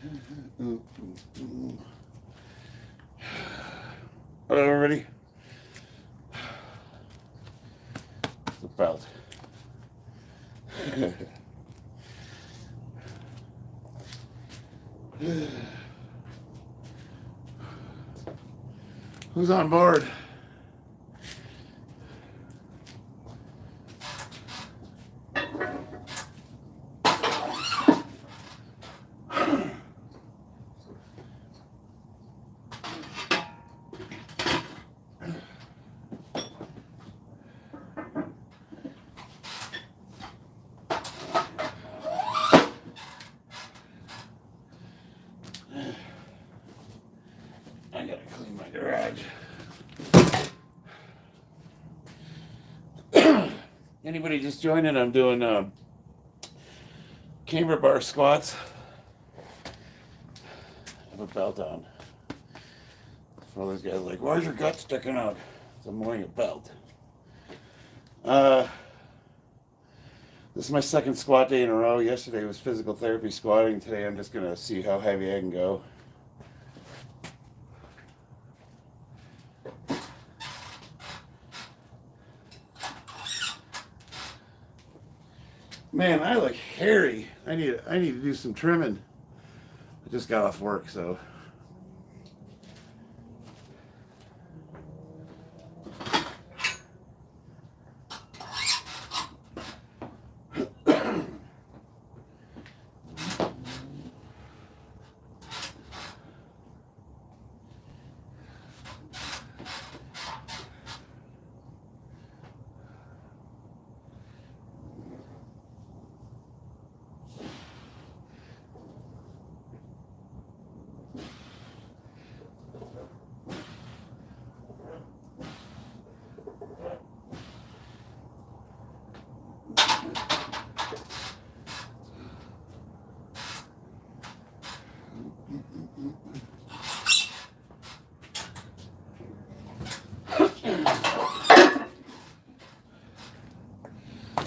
Hello, everybody. The belt. Who's on board? I gotta clean my garage. Anybody just joining? I'm doing Camber Bar Squats. I have a belt on. For all those guys like, why is your gut sticking out? So I'm wearing a belt. This is my second squat day in a row. Yesterday was physical therapy squatting. Today I'm just gonna see how heavy I can go. Man, I look hairy. I need to do some trimming. I just got off work, so.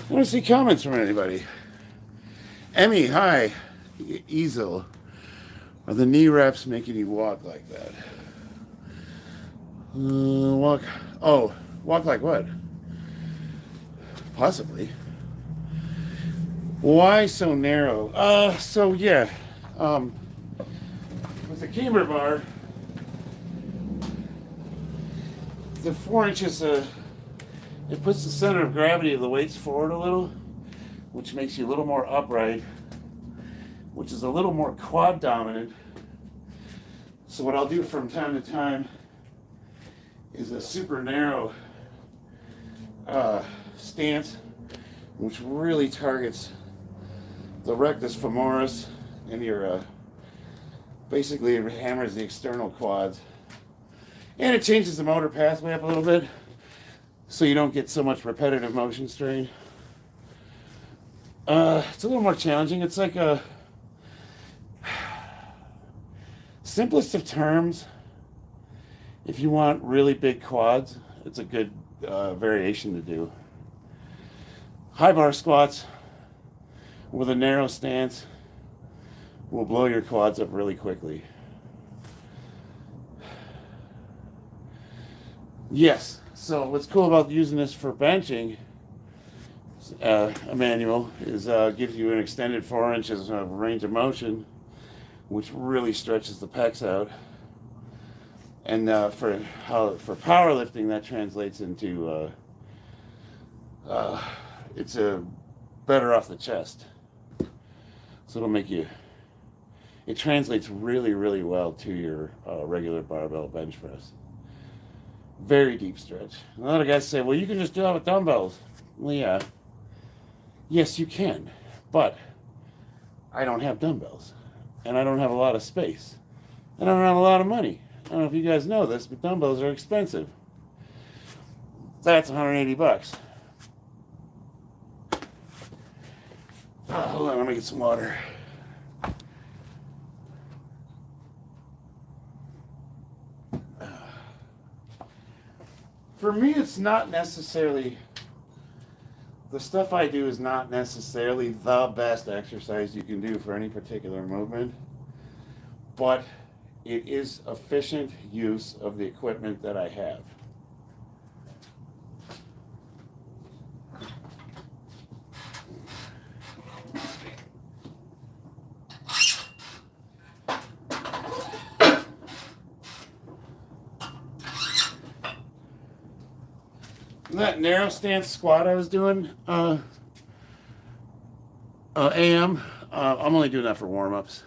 I want to see comments from anybody. Emmy, hi. Easel. Are the knee wraps making you walk like that? Walk. Oh, walk like what? Possibly. Why so narrow? So yeah. With the Camber bar, the 4 inches, it puts the center of gravity of the weights forward a little, which makes you a little more upright, which is a little more quad dominant. So what I'll do from time to time is a super narrow stance, which really targets the rectus femoris and your basically it hammers the external quads, and it changes the motor pathway up a little bit so you don't get so much repetitive motion strain. It's a little more challenging. It's like a simplest of terms. If you want really big quads, it's a good variation to do. High bar squats with a narrow stance will blow your quads up really quickly. Yes, so what's cool about using this for benching, a manual, is gives you an extended 4 inches of range of motion, which really stretches the pecs out. And for powerlifting, that translates into it's a better off the chest. So it'll make you. It translates really, really well to your regular barbell bench press. Very deep stretch. A lot of guys say, well, you can just do it with dumbbells. Well, yeah. Yes, you can. But I don't have dumbbells. And I don't have a lot of space. And I don't have a lot of money. I don't know if you guys know this, but dumbbells are expensive. That's $180. Hold on, let me get some water. For me, it's not necessarily, the stuff I do is not necessarily the best exercise you can do for any particular movement. but it is efficient use of the equipment that I have. That narrow stance squat I was doing, AM, I'm only doing that for warm-ups.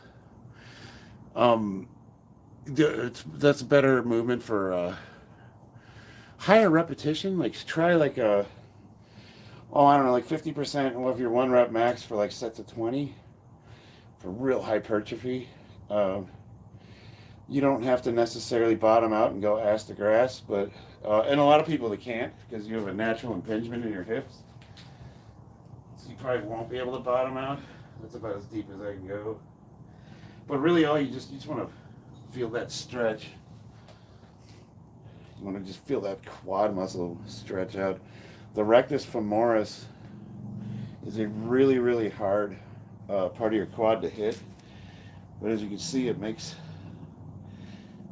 That's a better movement for higher repetition. Like try like I don't know, like 50% of your 1 rep max for like sets of 20 for real hypertrophy. You don't have to necessarily bottom out and go ass to grass, but and a lot of people that can't because you have a natural impingement in your hips, so you probably won't be able to bottom out. That's about as deep as I can go. But really, you just want to feel that stretch. You want to just feel that quad muscle stretch out. The rectus femoris is a really, really hard part of your quad to hit, but as you can see, it makes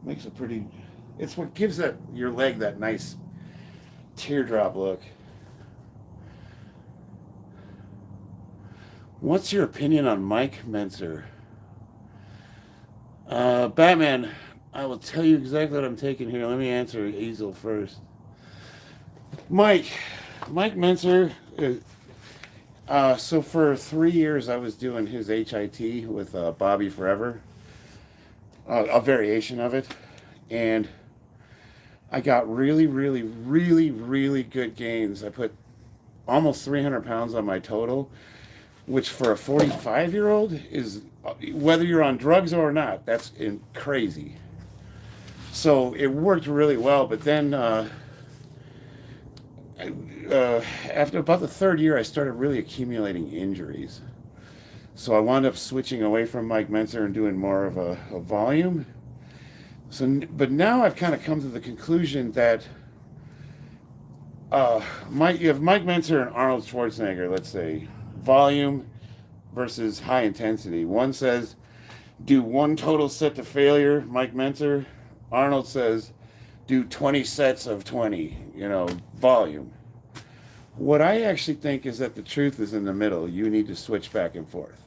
a pretty. It's what gives your leg that nice teardrop look. What's your opinion on Mike Mentzer? Batman, I will tell you exactly what I'm taking here. Let me answer Easel first. Mike Mentzer. So for 3 years I was doing his HIT with Bobby Forever, a variation of it, and I got really, really, really, really good gains. I put almost 300 pounds on my total, which for a 45-year-old is, whether you're on drugs or not, that's crazy. So it worked really well, but then after about the 3rd year, I started really accumulating injuries. So I wound up switching away from Mike Mentzer and doing more of a volume. But now I've kind of come to the conclusion that you have Mike Mentzer and Arnold Schwarzenegger, let's say, volume versus high intensity. One says, do 1 total set to failure, Mike Mentzer. Arnold says, do 20 sets of 20, volume. What I actually think is that the truth is in the middle. You need to switch back and forth.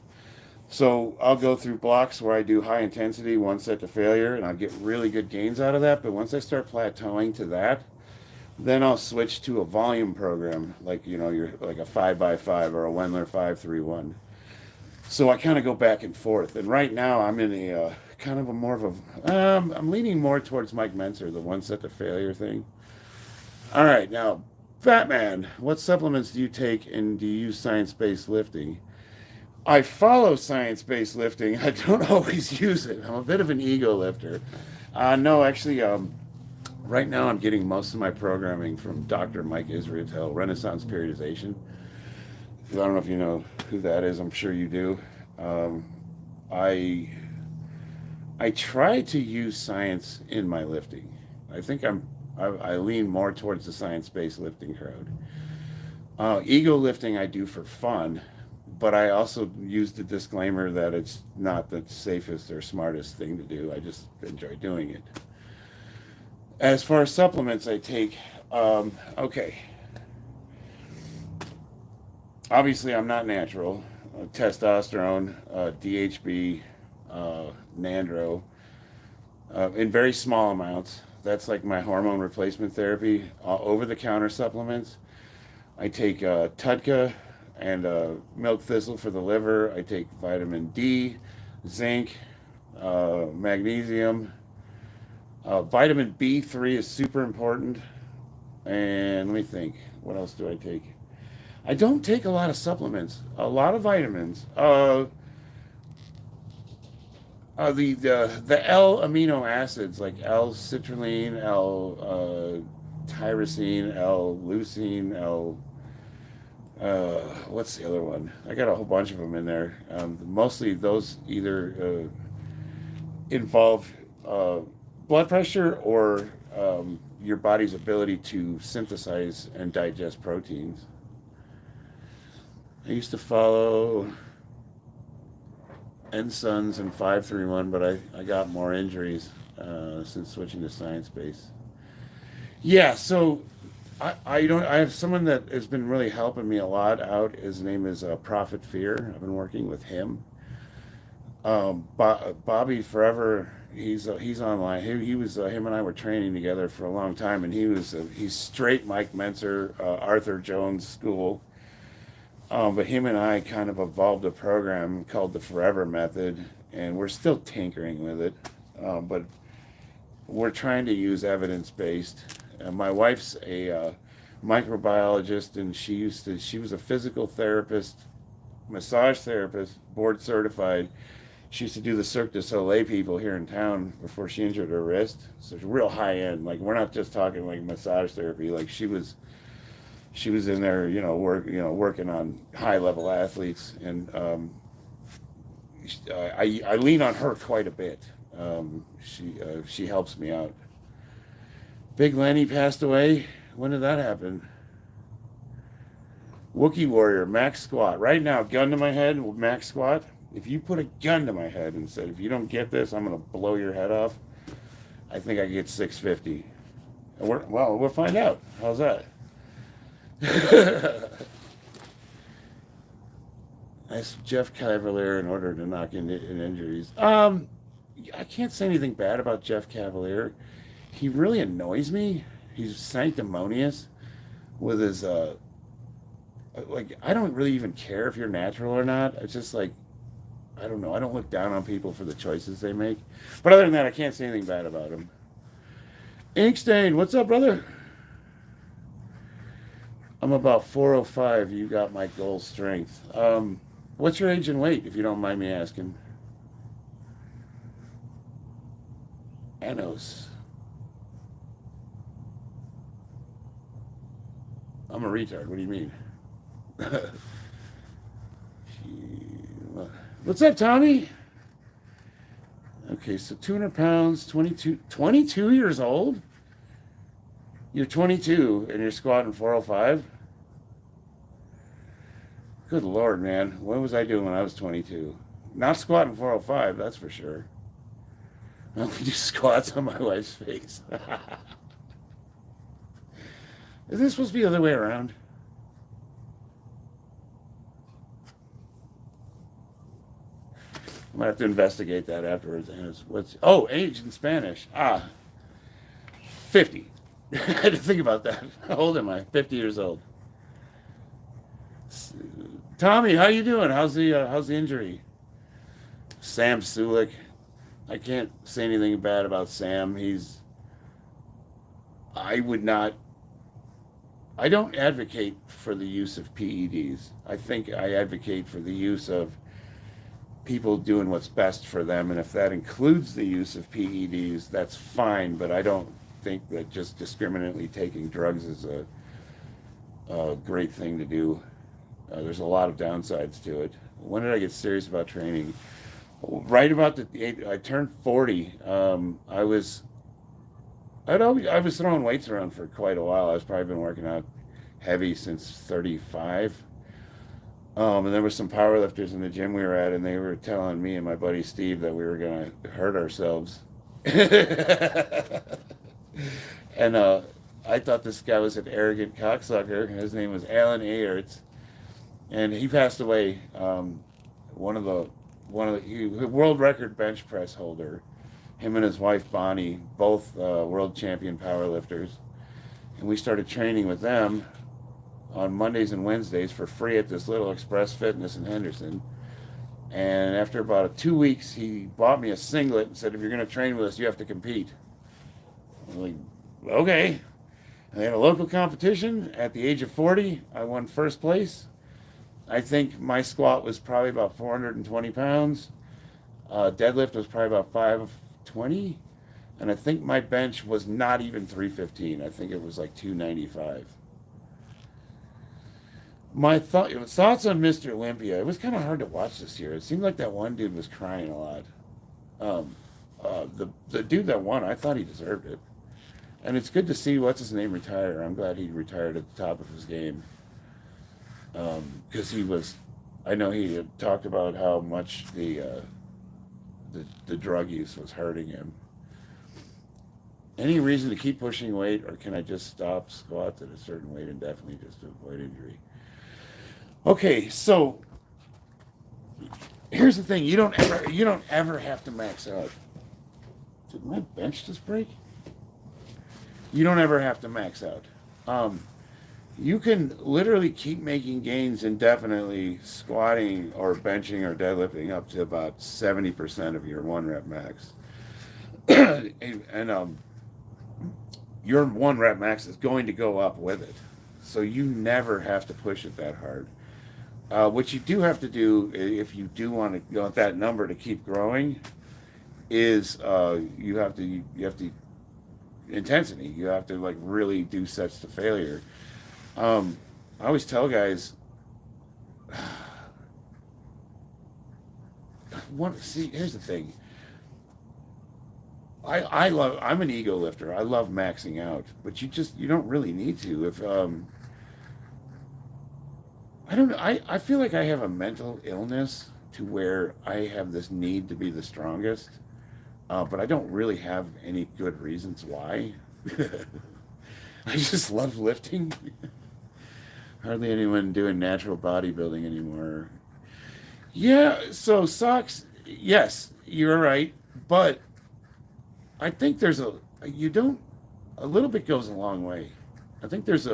So I'll go through blocks where I do high intensity, 1 set to failure, and I'll get really good gains out of that. But once I start plateauing to that, then I'll switch to a volume program, like you're like a 5x5 or a Wendler 5-3-1. So I kind of go back and forth. And right now I'm in a kind of I'm leaning more towards Mike Mentzer, the 1 set to failure thing. All right, now Batman, what supplements do you take, and do you use science-based lifting? I follow science-based lifting. I don't always use it. I'm a bit of an ego lifter. No, actually, right now I'm getting most of my programming from Dr. Mike Israetel, Renaissance Periodization. I don't know if you know who that is. I'm sure you do. I try to use science in my lifting. I think I lean more towards the science-based lifting crowd. Ego lifting I do for fun, but I also use the disclaimer that it's not the safest or smartest thing to do. I just enjoy doing it. As far as supplements I take, okay. Obviously, I'm not natural. Testosterone, DHB, Nandro, in very small amounts. That's like my hormone replacement therapy. Over-the-counter supplements, I take Tudka and milk thistle for the liver. I take vitamin D, zinc, magnesium. Vitamin B3 is super important. And let me think, what else do I take? I don't take a lot of supplements, a lot of vitamins. The L amino acids like L-citrulline, L-tyrosine, L-leucine, what's the other one? I got a whole bunch of them in there. Mostly those either involve blood pressure or your body's ability to synthesize and digest proteins. I used to follow and Sons and 531, but I got more injuries since switching to science-based. Yeah, so I have someone that has been really helping me a lot out. His name is Prophet Fear. I've been working with him. Bobby Forever. He's online. He was him and I were training together for a long time, and he's straight Mike Mentzer, Arthur Jones school. But him and I kind of evolved a program called the Forever Method, and we're still tinkering with it. But we're trying to use evidence based. My wife's a microbiologist, and she was a physical therapist, massage therapist, board certified. She used to do the Cirque du Soleil people here in town before she injured her wrist. So it's real high end. Like, we're not just talking like massage therapy. Like, she was in there, working on high level athletes, and I lean on her quite a bit. She helps me out. Big Lenny passed away. When did that happen? Wookie Warrior, max squat. Right now, gun to my head, max squat. If you put a gun to my head and said, if you don't get this, I'm going to blow your head off, I think I could get 650. And we'll find out. How's that? That's Jeff Cavalier in order to knock in injuries. I can't say anything bad about Jeff Cavalier. He really annoys me. He's sanctimonious with his I don't really even care if you're natural or not. It's just like, I don't know. I don't look down on people for the choices they make. But other than that, I can't say anything bad about him. Inkstain, what's up, brother? I'm about 405. You got my goal strength. What's your age and weight, if you don't mind me asking? Anos. I'm a retard. What do you mean? What's up, Tommy? Okay, so 200 pounds, 22 years old? You're 22 and you're squatting 405? Good Lord, man. What was I doing when I was 22? Not squatting 405, that's for sure. I only do squats on my wife's face. Is this supposed to be the other way around? I might have to investigate that afterwards. Age in Spanish? 50. I had to think about that. How old am I? 50 years old. Tommy, how you doing? How's the injury? Sam Sulik. I can't say anything bad about Sam. I don't advocate for the use of PEDs. I think I advocate for the use of people doing what's best for them, and if that includes the use of PEDs, that's fine, but I don't think that just discriminately taking drugs is a great thing to do. There's a lot of downsides to it. When did I get serious about training? Right about I turned 40. I was throwing weights around for quite a while. I was probably been working out heavy since 35. And there were some powerlifters in the gym we were at, and they were telling me and my buddy Steve that we were going to hurt ourselves. And I thought this guy was an arrogant cocksucker. His name was Alan Ayerts, and he passed away. One of the world record bench press holder. Him and his wife Bonnie, both world champion powerlifters, and we started training with them on Mondays and Wednesdays for free at this little Express Fitness in Henderson. And after about 2 weeks, he bought me a singlet and said, if you're going to train with us, you have to compete. I'm like, okay. And they had a local competition. At the age of 40, I won first place. I think my squat was probably about 420 pounds. Deadlift was probably about 520. And I think my bench was not even 315. I think it was like 295. My thoughts on Mr. Olympia. It was kind of hard to watch this year. It seemed like that one dude was crying a lot. The dude that won, I thought he deserved it. And it's good to see what's his name retire. I'm glad he retired at the top of his game. Because I know he had talked about how much the the drug use was hurting him. Any reason to keep pushing weight, or can I just stop squats at a certain weight indefinitely just to avoid injury? Okay, so here's the thing: you don't ever have to max out. Did my bench just break? You don't ever have to max out. You can literally keep making gains indefinitely, squatting or benching or deadlifting up to about 70% of your 1 rep max. and your 1 rep max is going to go up with it. So you never have to push it that hard. What you do have to do, if you do want that number to keep growing, is you have to intensity. You have to like really do sets to failure. I always tell guys, here's the thing. I'm an ego lifter. I love maxing out, but you don't really need to. If I don't know, I feel like I have a mental illness to where I have this need to be the strongest, but I don't really have any good reasons why. I just love lifting. Hardly anyone doing natural bodybuilding anymore. Yeah, so socks, yes, you're right, but I think a little bit goes a long way. I think there's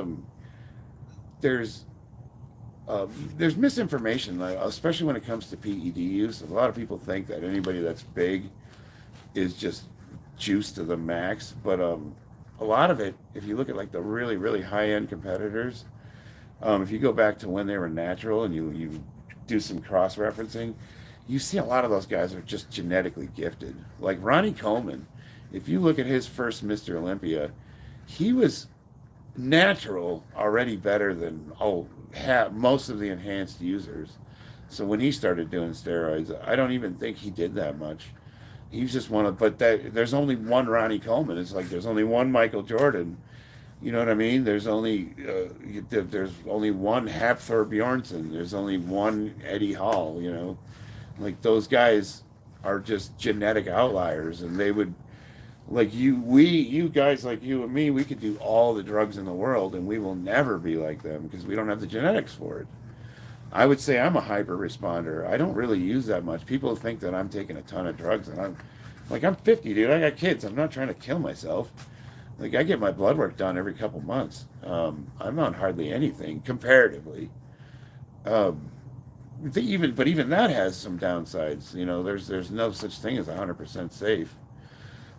misinformation, especially when it comes to PED use. A lot of people think that anybody that's big is just juiced to the max, but a lot of it, if you look at like the really, really high-end competitors, if you go back to when they were natural and you do some cross-referencing, you see a lot of those guys are just genetically gifted. Like Ronnie Coleman, if you look at his first Mr. Olympia, he was natural already better than most of the enhanced users. So when he started doing steroids, I don't even think he did that much. He was just there's only one Ronnie Coleman. It's like there's only one Michael Jordan. You know what I mean? There's only one Hafthor Bjornsson. There's only one Eddie Hall. You know, like those guys are just genetic outliers, and they would, like you guys like you and me, we could do all the drugs in the world, and we will never be like them because we don't have the genetics for it. I would say I'm a hyper responder. I don't really use that much. People think that I'm taking a ton of drugs, and I'm 50, dude. I got kids. I'm not trying to kill myself. Like, I get my blood work done every couple months. I'm on hardly anything comparatively. But even that has some downsides. You know, there's no such thing as 100% safe.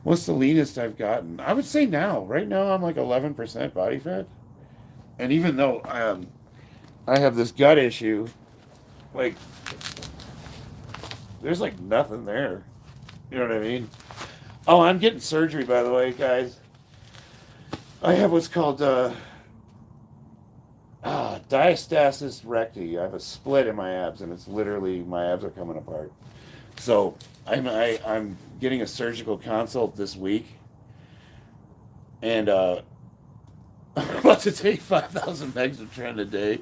What's the leanest I've gotten? I would say right now I'm like 11% body fat. And even though I have this gut issue, like, there's like nothing there. You know what I mean? Oh, I'm getting surgery, by the way, guys. I have what's called diastasis recti. I have a split in my abs, and it's literally my abs are coming apart. So I'm getting a surgical consult this week, and I'm about to take 5,000 megs of tren a day.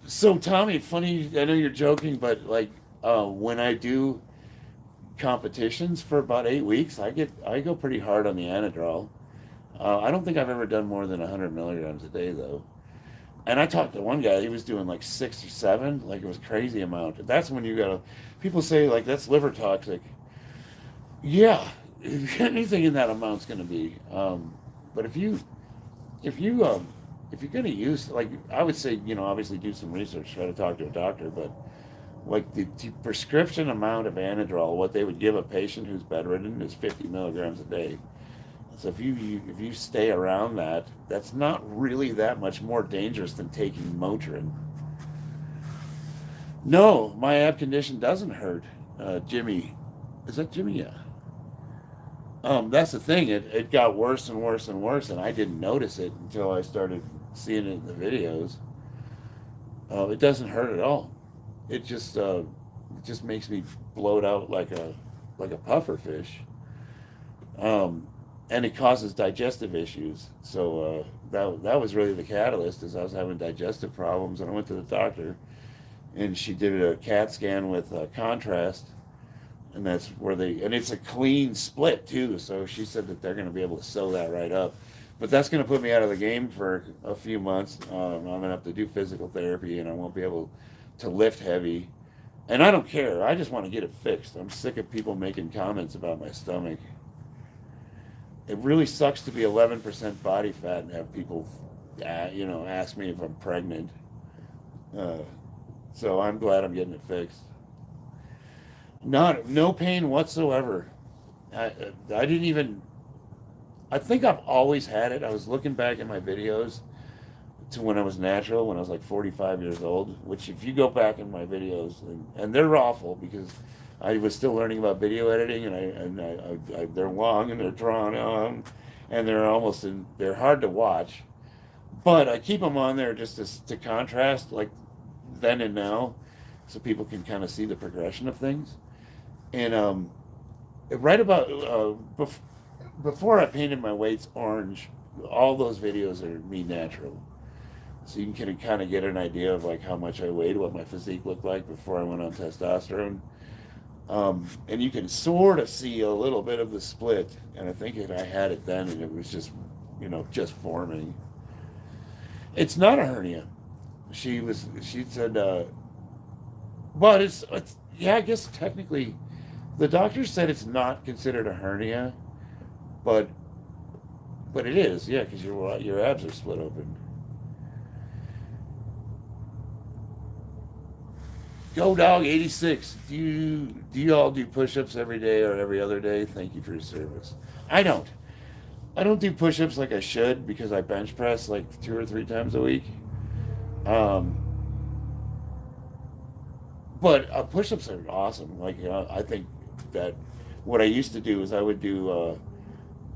So Tommy, funny, I know you're joking, but like when I do competitions for about 8 weeks, I go pretty hard on the anadrol. I don't think I've ever done more than 100 milligrams a day, though. And I talked to one guy, he was doing like 6 or 7, like it was crazy amount. That's when people say like that's liver toxic. Yeah, anything in that amount's going to be. But if you're going to use, like, I would say, obviously do some research, try to talk to a doctor, but like the prescription amount of anadrol, what they would give a patient who's bedridden is 50 milligrams a day. So if you stay around that, that's not really that much more dangerous than taking Motrin. No, my ab condition doesn't hurt. Jimmy, is that Jimmy? Yeah. That's the thing. It got worse and worse and worse, and I didn't notice it until I started seeing it in the videos. It doesn't hurt at all. It just makes me bloat out like a puffer fish. And it causes digestive issues. So that was really the catalyst, is I was having digestive problems, and I went to the doctor, and she did a CAT scan with contrast, And that's where and it's a clean split too. So she said that they're going to be able to sew that right up. But that's going to put me out of the game for a few months. I'm going to have to do physical therapy, and I won't be able to lift heavy. And I don't care. I just want to get it fixed. I'm sick of people making comments about my stomach. It really sucks to be 11% body fat and have people, ask me if I'm pregnant. So I'm glad I'm getting it fixed. No pain whatsoever. I didn't even. I think I've always had it. I was looking back at my videos to when I was natural, when I was like 45 years old. Which, if you go back in my videos, and they're awful because I was still learning about video editing, and they're long and they're drawn on, and they're hard to watch. But I keep them on there just to contrast, like then and now, so people can kind of see the progression of things. And right about before I painted my weights orange, all those videos are me natural. So you can kind of get an idea of like how much I weighed, what my physique looked like before I went on testosterone. And you can sort of see a little bit of the split. And I think I had it then, and it was just forming. It's not a hernia. She said, but it's yeah, I guess technically, the doctor said it's not considered a hernia, but it is, yeah, because your abs are split open. Go Dog 86. Do you all do push-ups every day or every other day? Thank you for your service. I don't. I don't do push-ups like I should because I bench press like 2 or 3 times a week. But push-ups are awesome. Like I think that what I used to do is I would do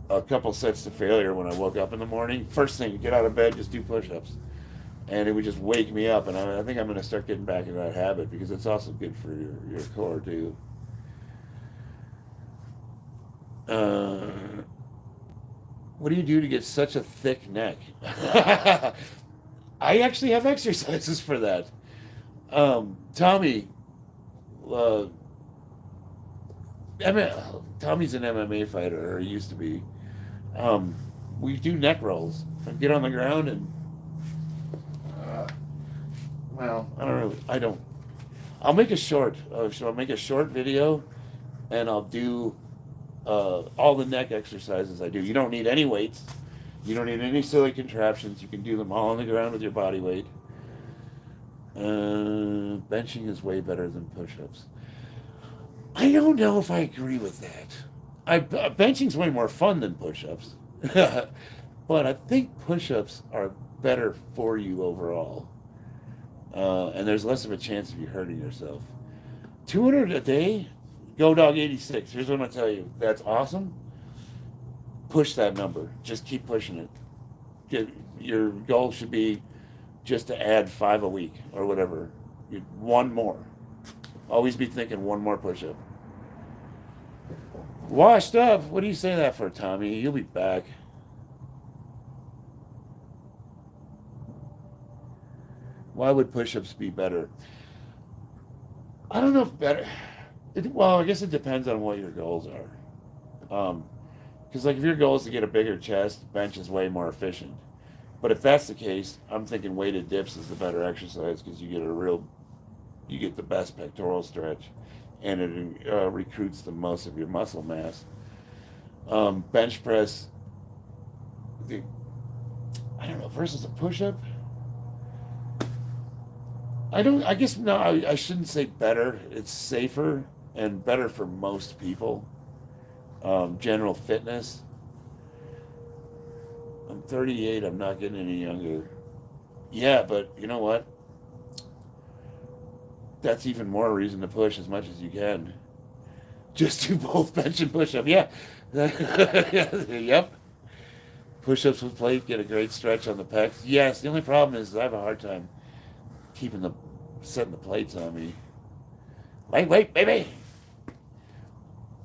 a couple sets to failure when I woke up in the morning. First thing, get out of bed, just do push-ups, and it would just wake me up. And I think I'm going to start getting back in that habit because it's also good for your core too. What do you do to get such a thick neck? I actually have exercises for that. Tommy, uh, Tommy's an MMA fighter, or he used to be. We do neck rolls. I get on the ground and, well, I'll make a short. So I'll make a short video, and I'll do all the neck exercises I do. You don't need any weights. You don't need any silly contraptions. You can do them all on the ground with your body weight. Benching is way better than push-ups. I don't know if I agree with that. Benching's way more fun than push-ups. But I think push-ups are better for you overall. And there's less of a chance of you hurting yourself. 200 a day? Go Dog 86. Here's what I'm going to tell you. That's awesome. Push that number. Just keep pushing it. Your goal should be just to add 5 a week or whatever. One more. Always be thinking one more push-up. Washed up? What do you say that for, Tommy? You'll be back. Why would push-ups be better? I don't know if better... Well, I guess it depends on what your goals are. Because like if your goal is to get a bigger chest, bench is way more efficient. But if that's the case, I'm thinking weighted dips is the better exercise because you get the best pectoral stretch, and it recruits the most of your muscle mass. Bench press, I don't know, versus a push-up. I guess no, I shouldn't say better. It's safer and better for most people. General fitness. I'm 38. I'm not getting any younger. Yeah, but you know what? That's even more reason to push as much as you can. Just do both bench and push-up. Yeah. Yep. Push-ups with plate, get a great stretch on the pecs. Yes, the only problem is I have a hard time setting the plates on me. Lightweight, baby.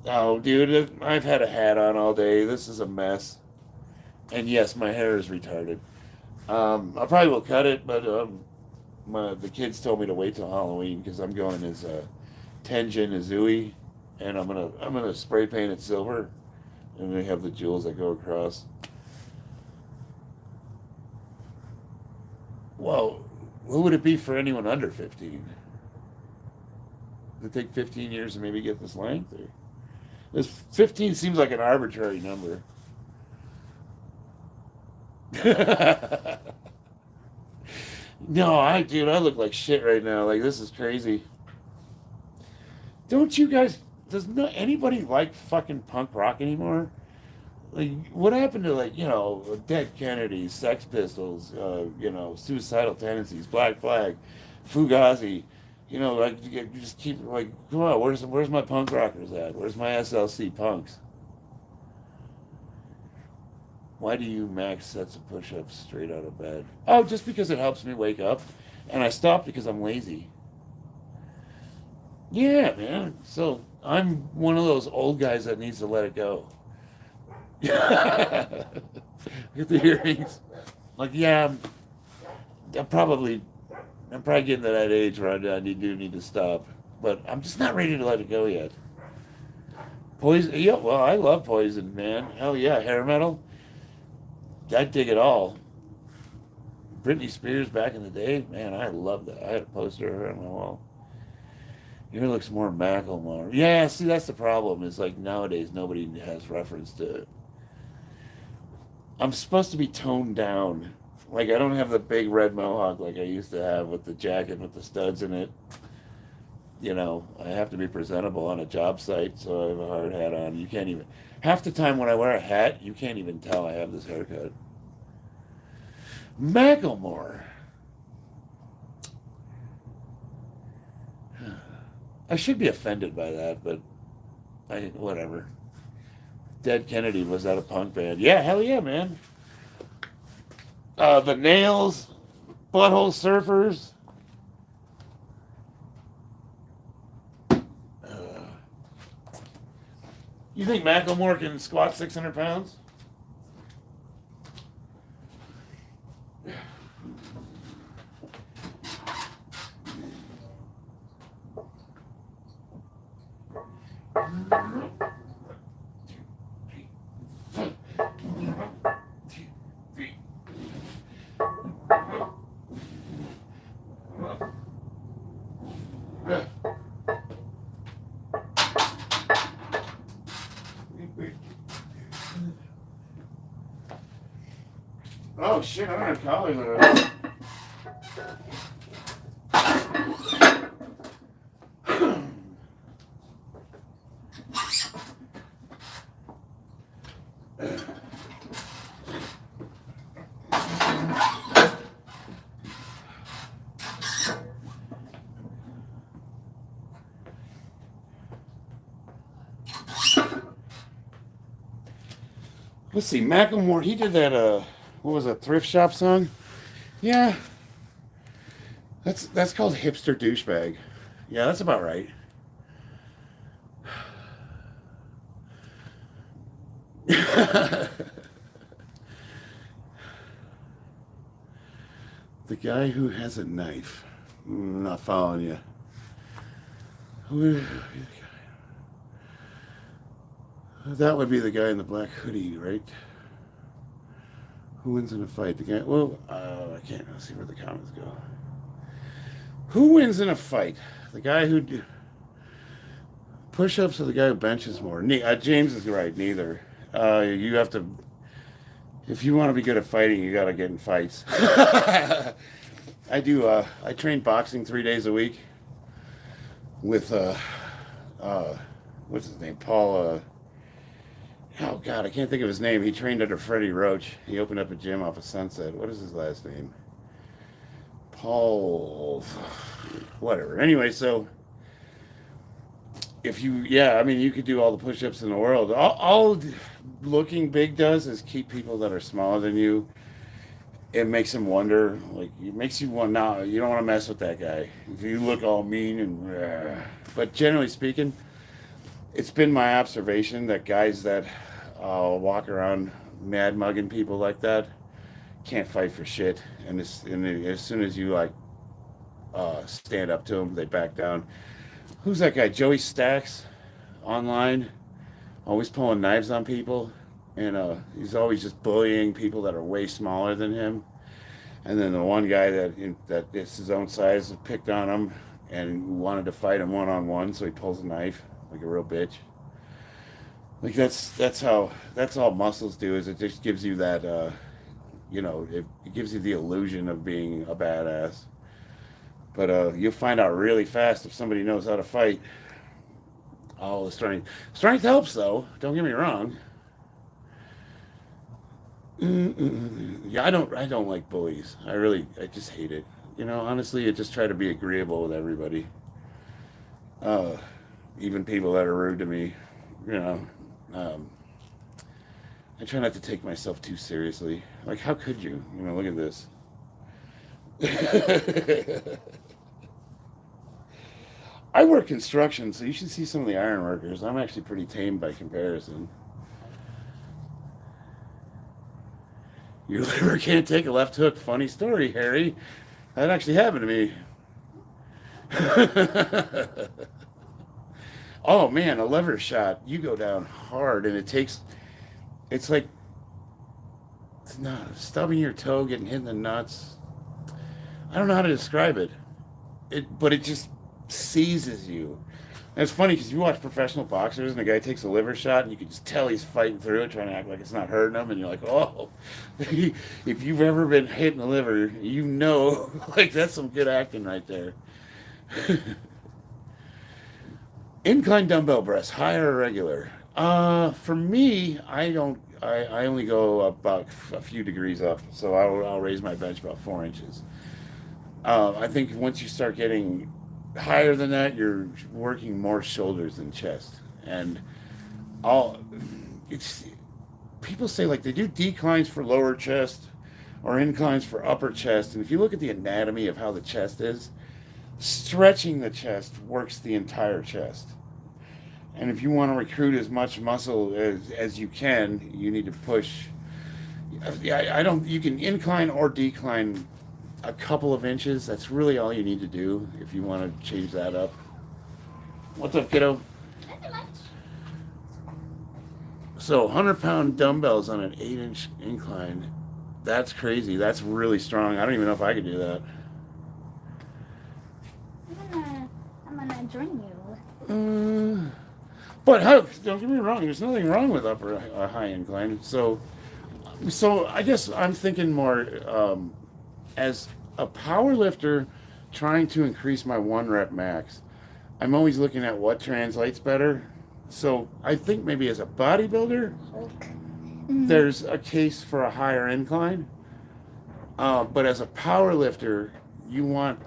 Oh, dude, I've had a hat on all day. This is a mess. And yes, my hair is retarded. I probably will cut it, but the kids told me to wait till Halloween because I'm going as Tenjin Izui, and I'm gonna spray paint it silver, and they have the jewels that go across. Well, who would it be for anyone under 15? Does it take 15 years to maybe get this length? Or? This 15 seems like an arbitrary number. No, dude, I look like shit right now. Like, this is crazy. Don't you guys, does not anybody like fucking punk rock anymore? Like, what happened to, like, Dead Kennedys, Sex Pistols, Suicidal Tendencies, Black Flag, Fugazi? Like, you just keep, like, come on, where's my punk rockers at? Where's my SLC punks? Why do you max sets of push-ups straight out of bed? Oh, just because it helps me wake up. And I stopped because I'm lazy. Yeah, man. So I'm one of those old guys that needs to let it go. Get the earrings. Like, yeah, I'm probably getting to that age where I do need to stop. But I'm just not ready to let it go yet. Poison, yeah, well, I love Poison, man. Hell yeah, hair metal. I dig it all. Britney Spears back in the day, man, I love that. I had a poster of her on my wall. Your looks more Macklemore. Yeah, see, that's the problem. Is like nowadays nobody has reference to it. I'm supposed to be toned down. Like, I don't have the big red mohawk like I used to have with the jacket with the studs in it. I have to be presentable on a job site, so I have a hard hat on. You can't even... Half the time when I wear a hat, you can't even tell I have this haircut. Macklemore. I should be offended by that, but whatever. Dead Kennedy, was that a punk band? Yeah, hell yeah, man. The Nails, Butthole Surfers. You think Macklemore can squat 600 pounds? Oh shit, I don't have collars on. Let's see, Macklemore, he did that, what was that, Thrift Shop song? Yeah. That's called Hipster Douchebag. Yeah, that's about right. The guy who has a knife. I'm not following you. That would be the guy in the black hoodie, right? Who wins in a fight? The guy. Well, I can't see where the comments go. Who wins in a fight? The guy who push-ups or the guy who benches more? James is right. Neither. You have to. If you want to be good at fighting, you got to get in fights. I do. I train boxing 3 days a week with what's his name? Paul. Oh God, I can't think of his name. He trained under Freddie Roach. He opened up a gym off of Sunset. What is his last name? Paul. Whatever. Anyway, so you could do all the push-ups in the world. All looking big does is keep people that are smaller than you. It makes them wonder. Like, it makes you want. No, you don't want to mess with that guy. If you look all mean and. But generally speaking, it's been my observation that guys that walk around mad mugging people like that can't fight for shit. And as soon as you stand up to them, they back down. Who's that guy? Joey Stacks. online, always pulling knives on people, and he's always just bullying people that are way smaller than him. And then the one guy that is his own size picked on him and wanted to fight him one-on-one, so he pulls a knife like a real bitch. Like that's all muscles do, is it just gives you that it gives you the illusion of being a badass. But you'll find out really fast if somebody knows how to fight. All the strength helps, though. Don't get me wrong. Yeah, I don't like bullies. I just hate it. Honestly, I just try to be agreeable with everybody. Even people that are rude to me. I try not to take myself too seriously. Like, how could you? Look at this. I work construction, so you should see some of the iron workers. I'm actually pretty tame by comparison. Your liver can't take a left hook. Funny story, Harry. That actually happened to me. Oh man, a lever shot. You go down hard, and it's like stubbing your toe, getting hit in the nuts. I don't know how to describe it. But it just seizes you. And it's funny because you watch professional boxers and a guy takes a liver shot and you can just tell he's fighting through it, trying to act like it's not hurting him, and you're like, oh, if you've ever been hit in the liver, like that's some good acting right there. Incline dumbbell press, higher or regular? For me, I only go about a few degrees up, so I'll raise my bench about 4 inches. I think once you start getting higher than that, you're working more shoulders than chest. And people say like they do declines for lower chest or inclines for upper chest. And if you look at the anatomy of how the chest is, stretching the chest works the entire chest. And if you want to recruit as much muscle as you can, you need to push. You can incline or decline a couple of inches. That's really all you need to do if you want to change that up. What's up, kiddo? So 100-pound dumbbells on an 8-inch incline. That's crazy. That's really strong. I don't even know if I could do that. I'm gonna join you. But don't get me wrong. There's nothing wrong with upper high incline. So I guess I'm thinking more as a power lifter trying to increase my 1 rep max. I'm always looking at what translates better. So I think maybe as a bodybuilder, there's a case for a higher incline. But as a power lifter, you want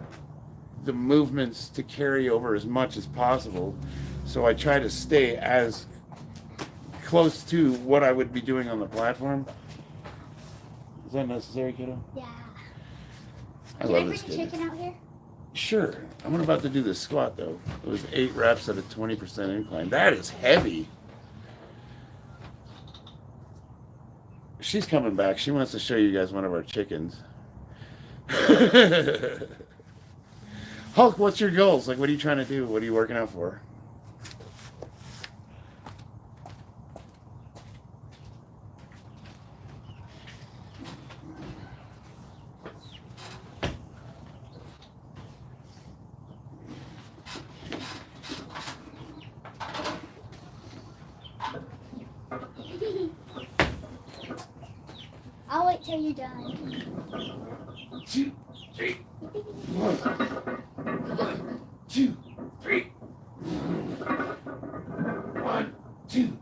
the movements to carry over as much as possible. So I try to stay as close to what I would be doing on the platform. Is that necessary, kiddo? Yeah. I love this kid. Can I bring chicken out here? Sure. I'm about to do this squat, though. It was 8 reps at a 20% incline. That is heavy. She's coming back. She wants to show you guys one of our chickens. Hulk, what's your goals? Like, what are you trying to do? What are you working out for? I'll wait till you're done. 2, 3. 1, 2, 3. 1, 2,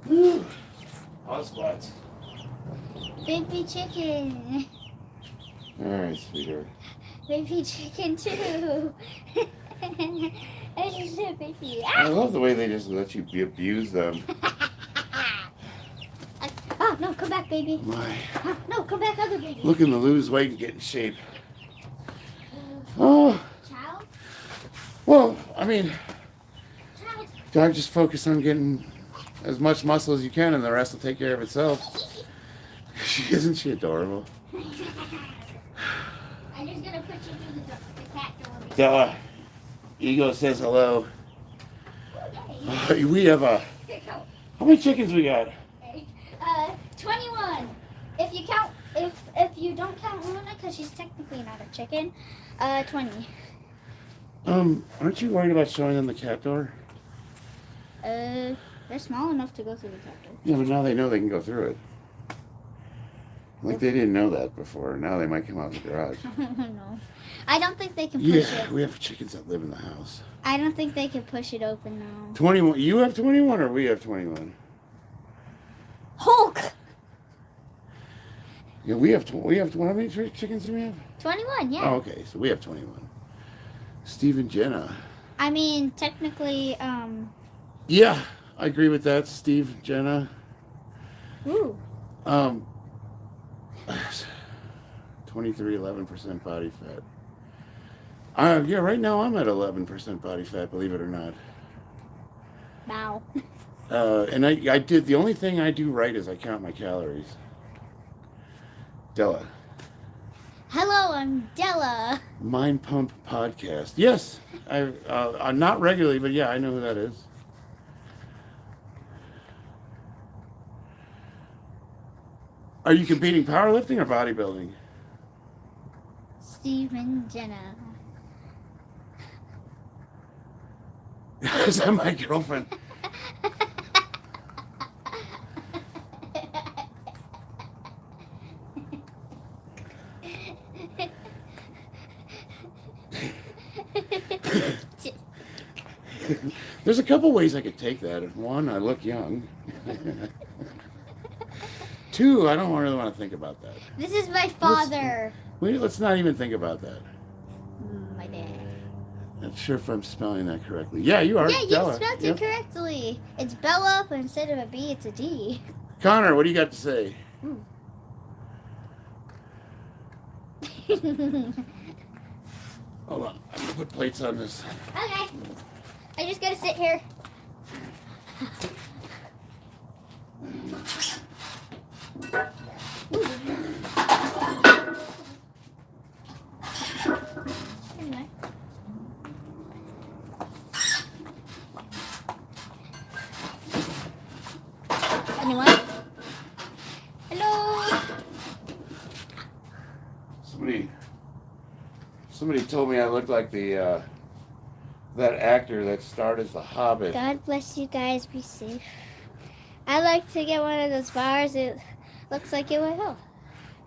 3. All squats. Baby chicken. All right, sweetheart. Baby chicken too. Baby. I love the way they just let you abuse them. Oh, no, come back, baby. My. Oh, no, come back, other baby. Looking to lose weight and get in shape. Oh. Child? Well, I mean, Child. I just focus on getting as much muscle as you can, and the rest will take care of itself. Isn't she adorable? gonna put you through the cat door. Della, Ego says hello. Oh, yay. We have Here you go. how many chickens we got? Okay. 21. If you count, if you don't count Luna, because she's technically not a chicken, 20. Aren't you worried about showing them the cat door? They're small enough to go through the cat door. Yeah, but now they know they can go through it. Like they didn't know that before. Now they might come out of the garage. No. I don't think they can push Yeah, it. we have chickens that live in the house. I don't think they can push it open now. 21. You have 21 or we have 21? Hulk! Yeah, we have how many chickens do we have? 21, yeah. Oh, okay. So we have 21. Steve and Jenna. I mean, technically, Yeah, I agree with that, Steve, Jenna. ooh. 23, 11% body fat. Yeah, right now I'm at 11% body fat, believe it or not. Wow. And I did, the only thing I do right is I count my calories. Della. Hello, I'm Della. Mind Pump Podcast. Yes, I'm not regularly, but yeah, I know who that is. Are you competing powerlifting or bodybuilding? Steve and Jenna. Is that my girlfriend? There's a couple ways I could take that. One, I look young. Two, I don't really want to think about that. This is my father. Let's not even think about that. My dad. Not sure if I'm spelling that correctly. Yeah, you are. Yeah, you Della. spelled Yep. it correctly. It's Bella, but instead of a B, it's a D. Connor, what do you got to say? Hold on, I'm gonna put plates on this. Okay. I just gotta sit here. Anyway. Anyone? Hello. Somebody told me I looked like the that actor that starred as the Hobbit. God bless you guys. Be safe. I like to get one of those bars. It looks like it will help.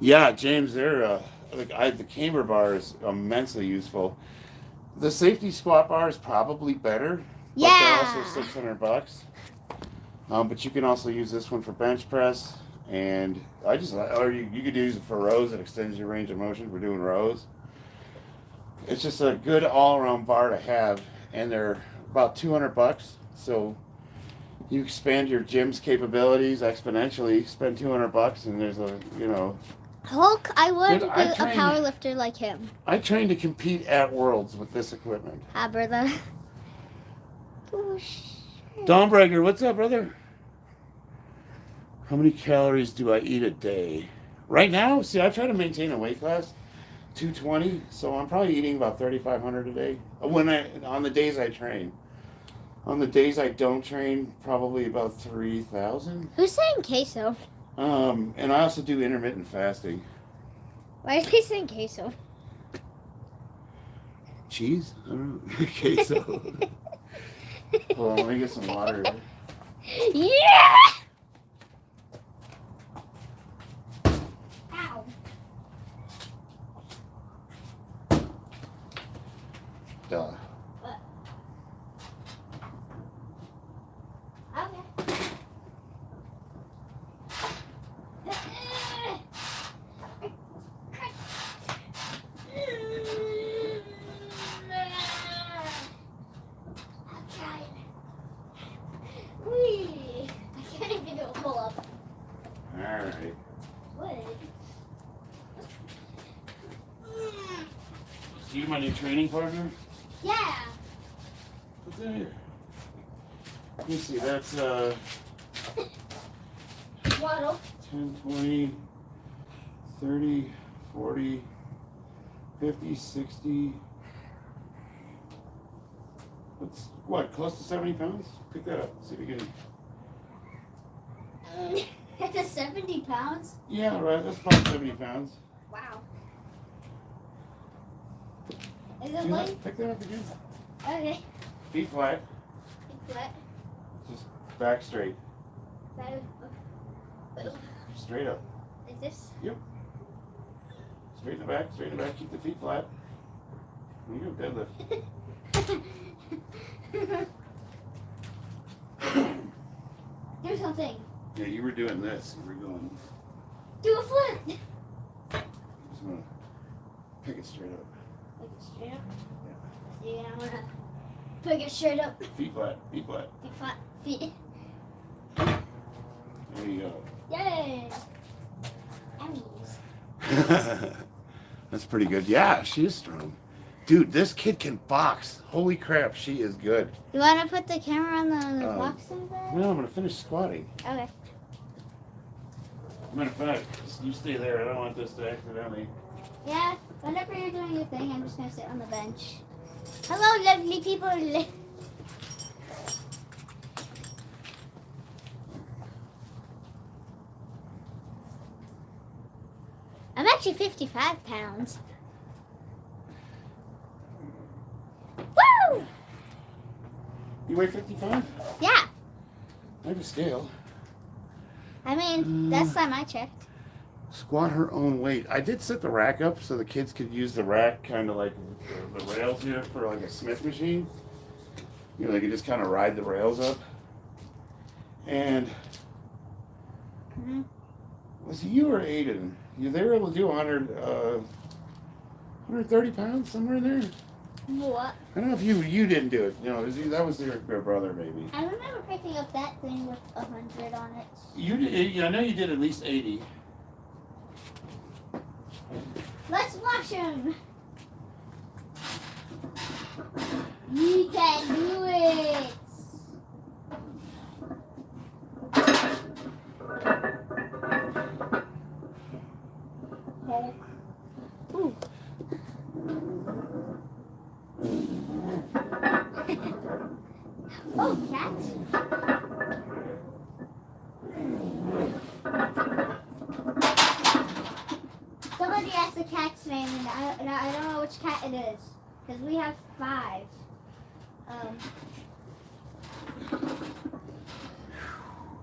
Yeah, James, they're the Camber bar is immensely useful. The safety squat bar is probably better. But Yeah. they're also $600. But you can also use this one for bench press, and you could use it for rows. It extends your range of motion for doing rows. It's just a good all-around bar to have, and they're about $200. So you expand your gym's capabilities exponentially. Spend $200, and there's Hulk, I would Dude, be a powerlifter like him. I trained to compete at Worlds with this equipment. Hi, brother. Dawnbreaker, what's up, brother? How many calories do I eat a day? Right now, see, I try to maintain a weight class, 220, so I'm probably eating about 3,500 a day. On the days I train. On the days I don't train, probably about 3,000. Who's saying queso? And I also do intermittent fasting. Why are they saying queso? Cheese? I don't know. Queso. Hold on, let me get some water. Yeah! Ow. Duh. What? Okay. Whee! I can't even do a pull-up. Alright. What? So you my new training partner? Yeah. What's in here? Let me see, that's Waddle. 10, 20, 30, 40, 50, 60. What's what? Close to 70 pounds? Pick that up. See if you can. It's 70 pounds? Yeah, right. That's about 70 pounds. Wow. Is it light? Pick that up again. Okay. Feet flat. Feet flat. Just back straight. That, okay. Straight up. Like this? Yep. Straight in the back. Straight in the back. Keep the feet flat. There you go. Deadlift. Do something. Yeah, you were doing this. You were going. Do a flip. Just gonna pick it straight up. Pick it straight up? Yeah. Yeah, I'm gonna pick it straight up. Feet flat. Feet flat. Feet flat. Feet. There you go. Yay. Emmys. That's pretty good. Yeah, she is strong. Dude, this kid can box. Holy crap, she is good. You want to put the camera on the boxing bag? No, I'm going to finish squatting. Okay. Matter of fact, you stay there. I don't want this to accidentally. Yeah, whenever you're doing your thing, I'm just going to sit on the bench. Hello, lovely people. I'm actually 55 pounds. Woo! You weigh 55? Yeah. I have a scale. I mean, last time I checked. Squat her own weight. I did set the rack up so the kids could use the rack kind of like the rails here for like a Smith machine. You know, they could just kind of ride the rails up. And was it you or Aiden? They were able to do 130 pounds, somewhere in there? What? I don't know if you didn't do it. You know, that was your brother maybe. I remember picking up that thing with 100 on it. You did. I know you did at least 80. Let's watch him. You can do it. Ooh. Oh, cat. Somebody asked the cat's name, and I don't know which cat it is, because we have 5.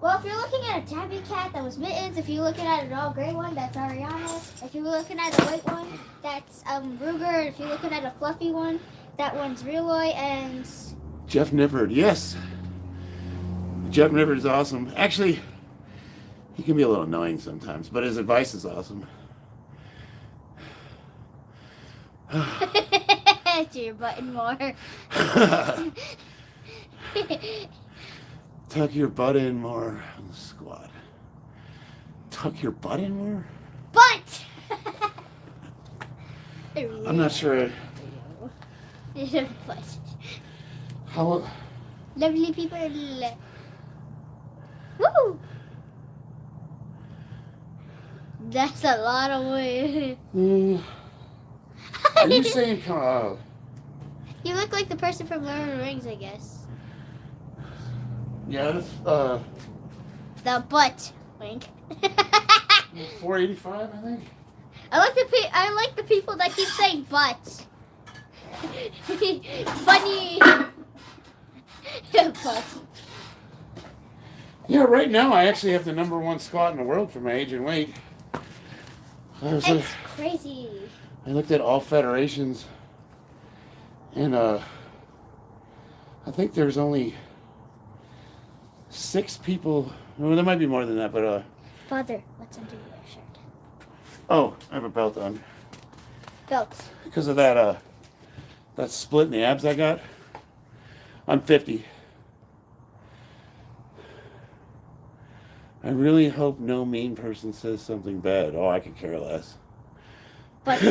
Well, if you're looking at a tabby cat, that was Mittens. If you're looking at a all gray one, that's Ariana. If you're looking at a white one, that's Ruger. If you're looking at a fluffy one, that one's Realoy. And Jeff Nippard, yes. Jeff Nippard is awesome. Actually, he can be a little annoying sometimes, but his advice is awesome. to your button more. Tuck your butt in more on the squat. Tuck your butt in more? Butt! I'm not sure. How? Lovely people. Woo! That's a lot of weight. Are you saying? You look like the person from Lord of the Rings, I guess. Yeah, that's the butt wink. 485, I think. I like the people that keep saying butt. Funny. Butt. Yeah, right now I actually have the #1 squat in the world for my age and weight. It's crazy. I looked at all federations, and I think there's only 6 people. Well, there might be more than that, but Father, what's under your shirt? Oh, I have a belt on. Belt. Because of that that split in the abs I got. I'm 50. I really hope no mean person says something bad. Oh, I could care less. But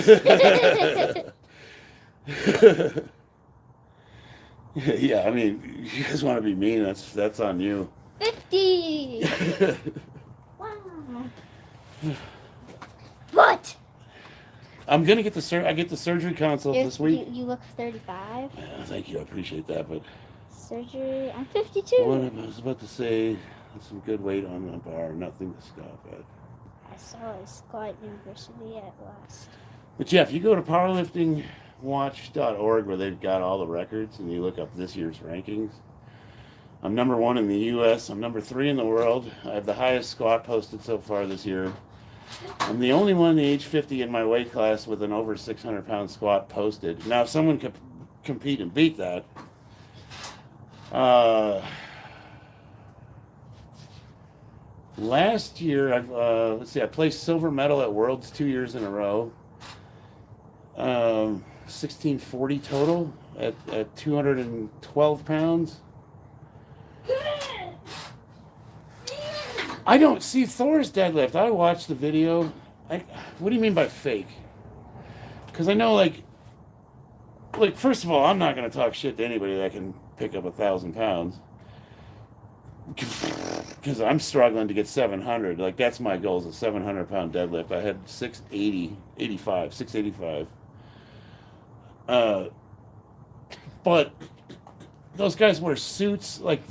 yeah, I mean, you guys want to be mean, that's on you. 50. Wow. What? I'm gonna get I get the surgery consult this week. You look 35. Thank you, I appreciate that. But Surgery. I'm 52. what I was about to say, some good weight on the bar, nothing to scoff at. I saw a squat university at last. But yeah, if you go to powerliftingwatch.org where they've got all the records and you look up this year's rankings, I'm number 1 in the U.S. I'm number 3 in the world. I have the highest squat posted so far this year. I'm the only one the age 50 in my weight class with an over 600-pound squat posted. Now, if someone could compete and beat that, last year, I placed silver medal at Worlds 2 years in a row. 1640 total at 212 pounds. I don't see Thor's deadlift. I watched the video. What do you mean by fake? Because I know, like, first of all, I'm not going to talk shit to anybody that can pick up 1,000 pounds. Because I'm struggling to get 700. Like, that's my goal, is a 700-pound deadlift. I had 685. But those guys wear suits, like,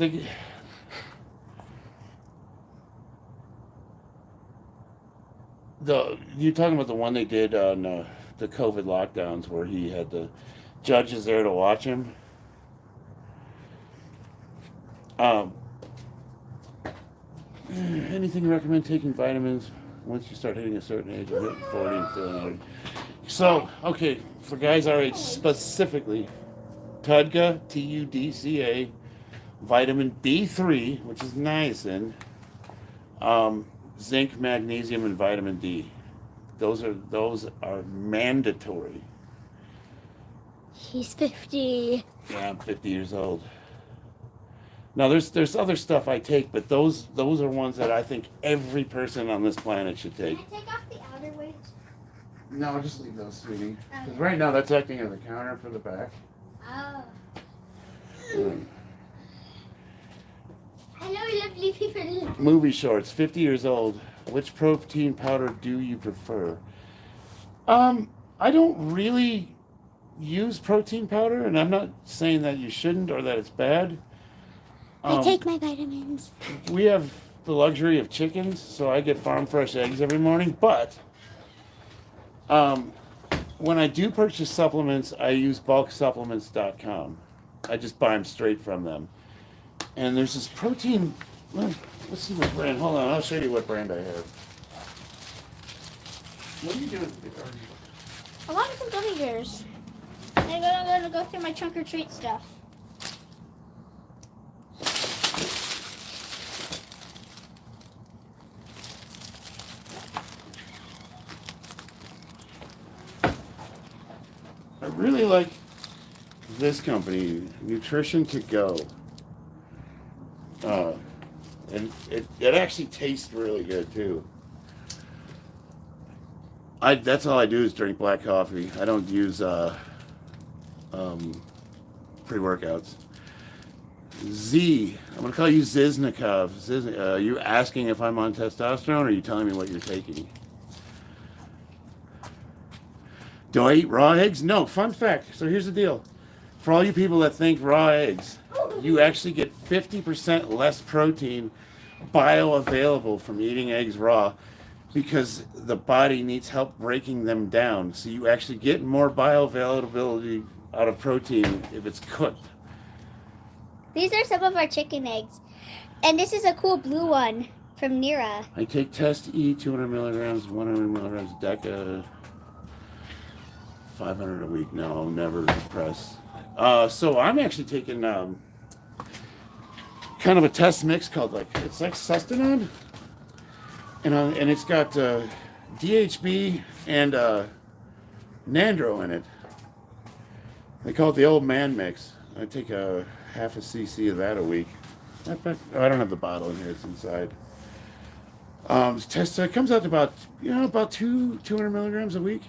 you're talking about the one they did on the COVID lockdowns where he had the judges there to watch him. Anything recommend taking vitamins once you start hitting a certain age? I'm hitting 40 and feeling old. So, okay, for guys our age specifically, TUDCA, TUDCA, vitamin B3, which is niacin, zinc, magnesium, and vitamin D. Those are mandatory. He's 50. Yeah, I'm 50 years old. Now, there's other stuff I take, but those are ones that I think every person on this planet should take. Can I take off the outer weights? No, just leave those, sweetie. Because right now that's acting as a counter for the back. Oh. Hello, lovely people. Movie shorts, 50 years old. Which protein powder do you prefer? I don't really use protein powder, and I'm not saying that you shouldn't or that it's bad. I take my vitamins. We have the luxury of chickens, so I get farm fresh eggs every morning. But when I do purchase supplements, I use bulksupplements.com. I just buy them straight from them. And there's this protein. Let's see what brand. Hold on, I'll show you what brand I have. What are you doing? I wanted some gummy bears. I'm gonna go through my trunk or treat stuff. I really like this company, Nutrition to Go. And it actually tastes really good too. That's all I do is drink black coffee. I don't use pre-workouts. I'm gonna call you Ziznikov. Are you asking if I'm on testosterone, or are you telling me what you're taking? Do I eat raw eggs? No. Fun fact. So here's the deal. For all you people that think raw eggs, you actually get 50% less protein bioavailable from eating eggs raw because the body needs help breaking them down. So you actually get more bioavailability out of protein if it's cooked. These are some of our chicken eggs. And this is a cool blue one from Nira. I take Test E, 200 milligrams, 100 milligrams Deca, 500 a week. No, never press. So I'm actually taking kind of a test mix called it's like Sustanon, and it's got DHB and Nandro in it. They call it the old man mix. I take a half a cc of that a week. I don't have the bottle in here; it's inside. It comes out to about 200 milligrams a week.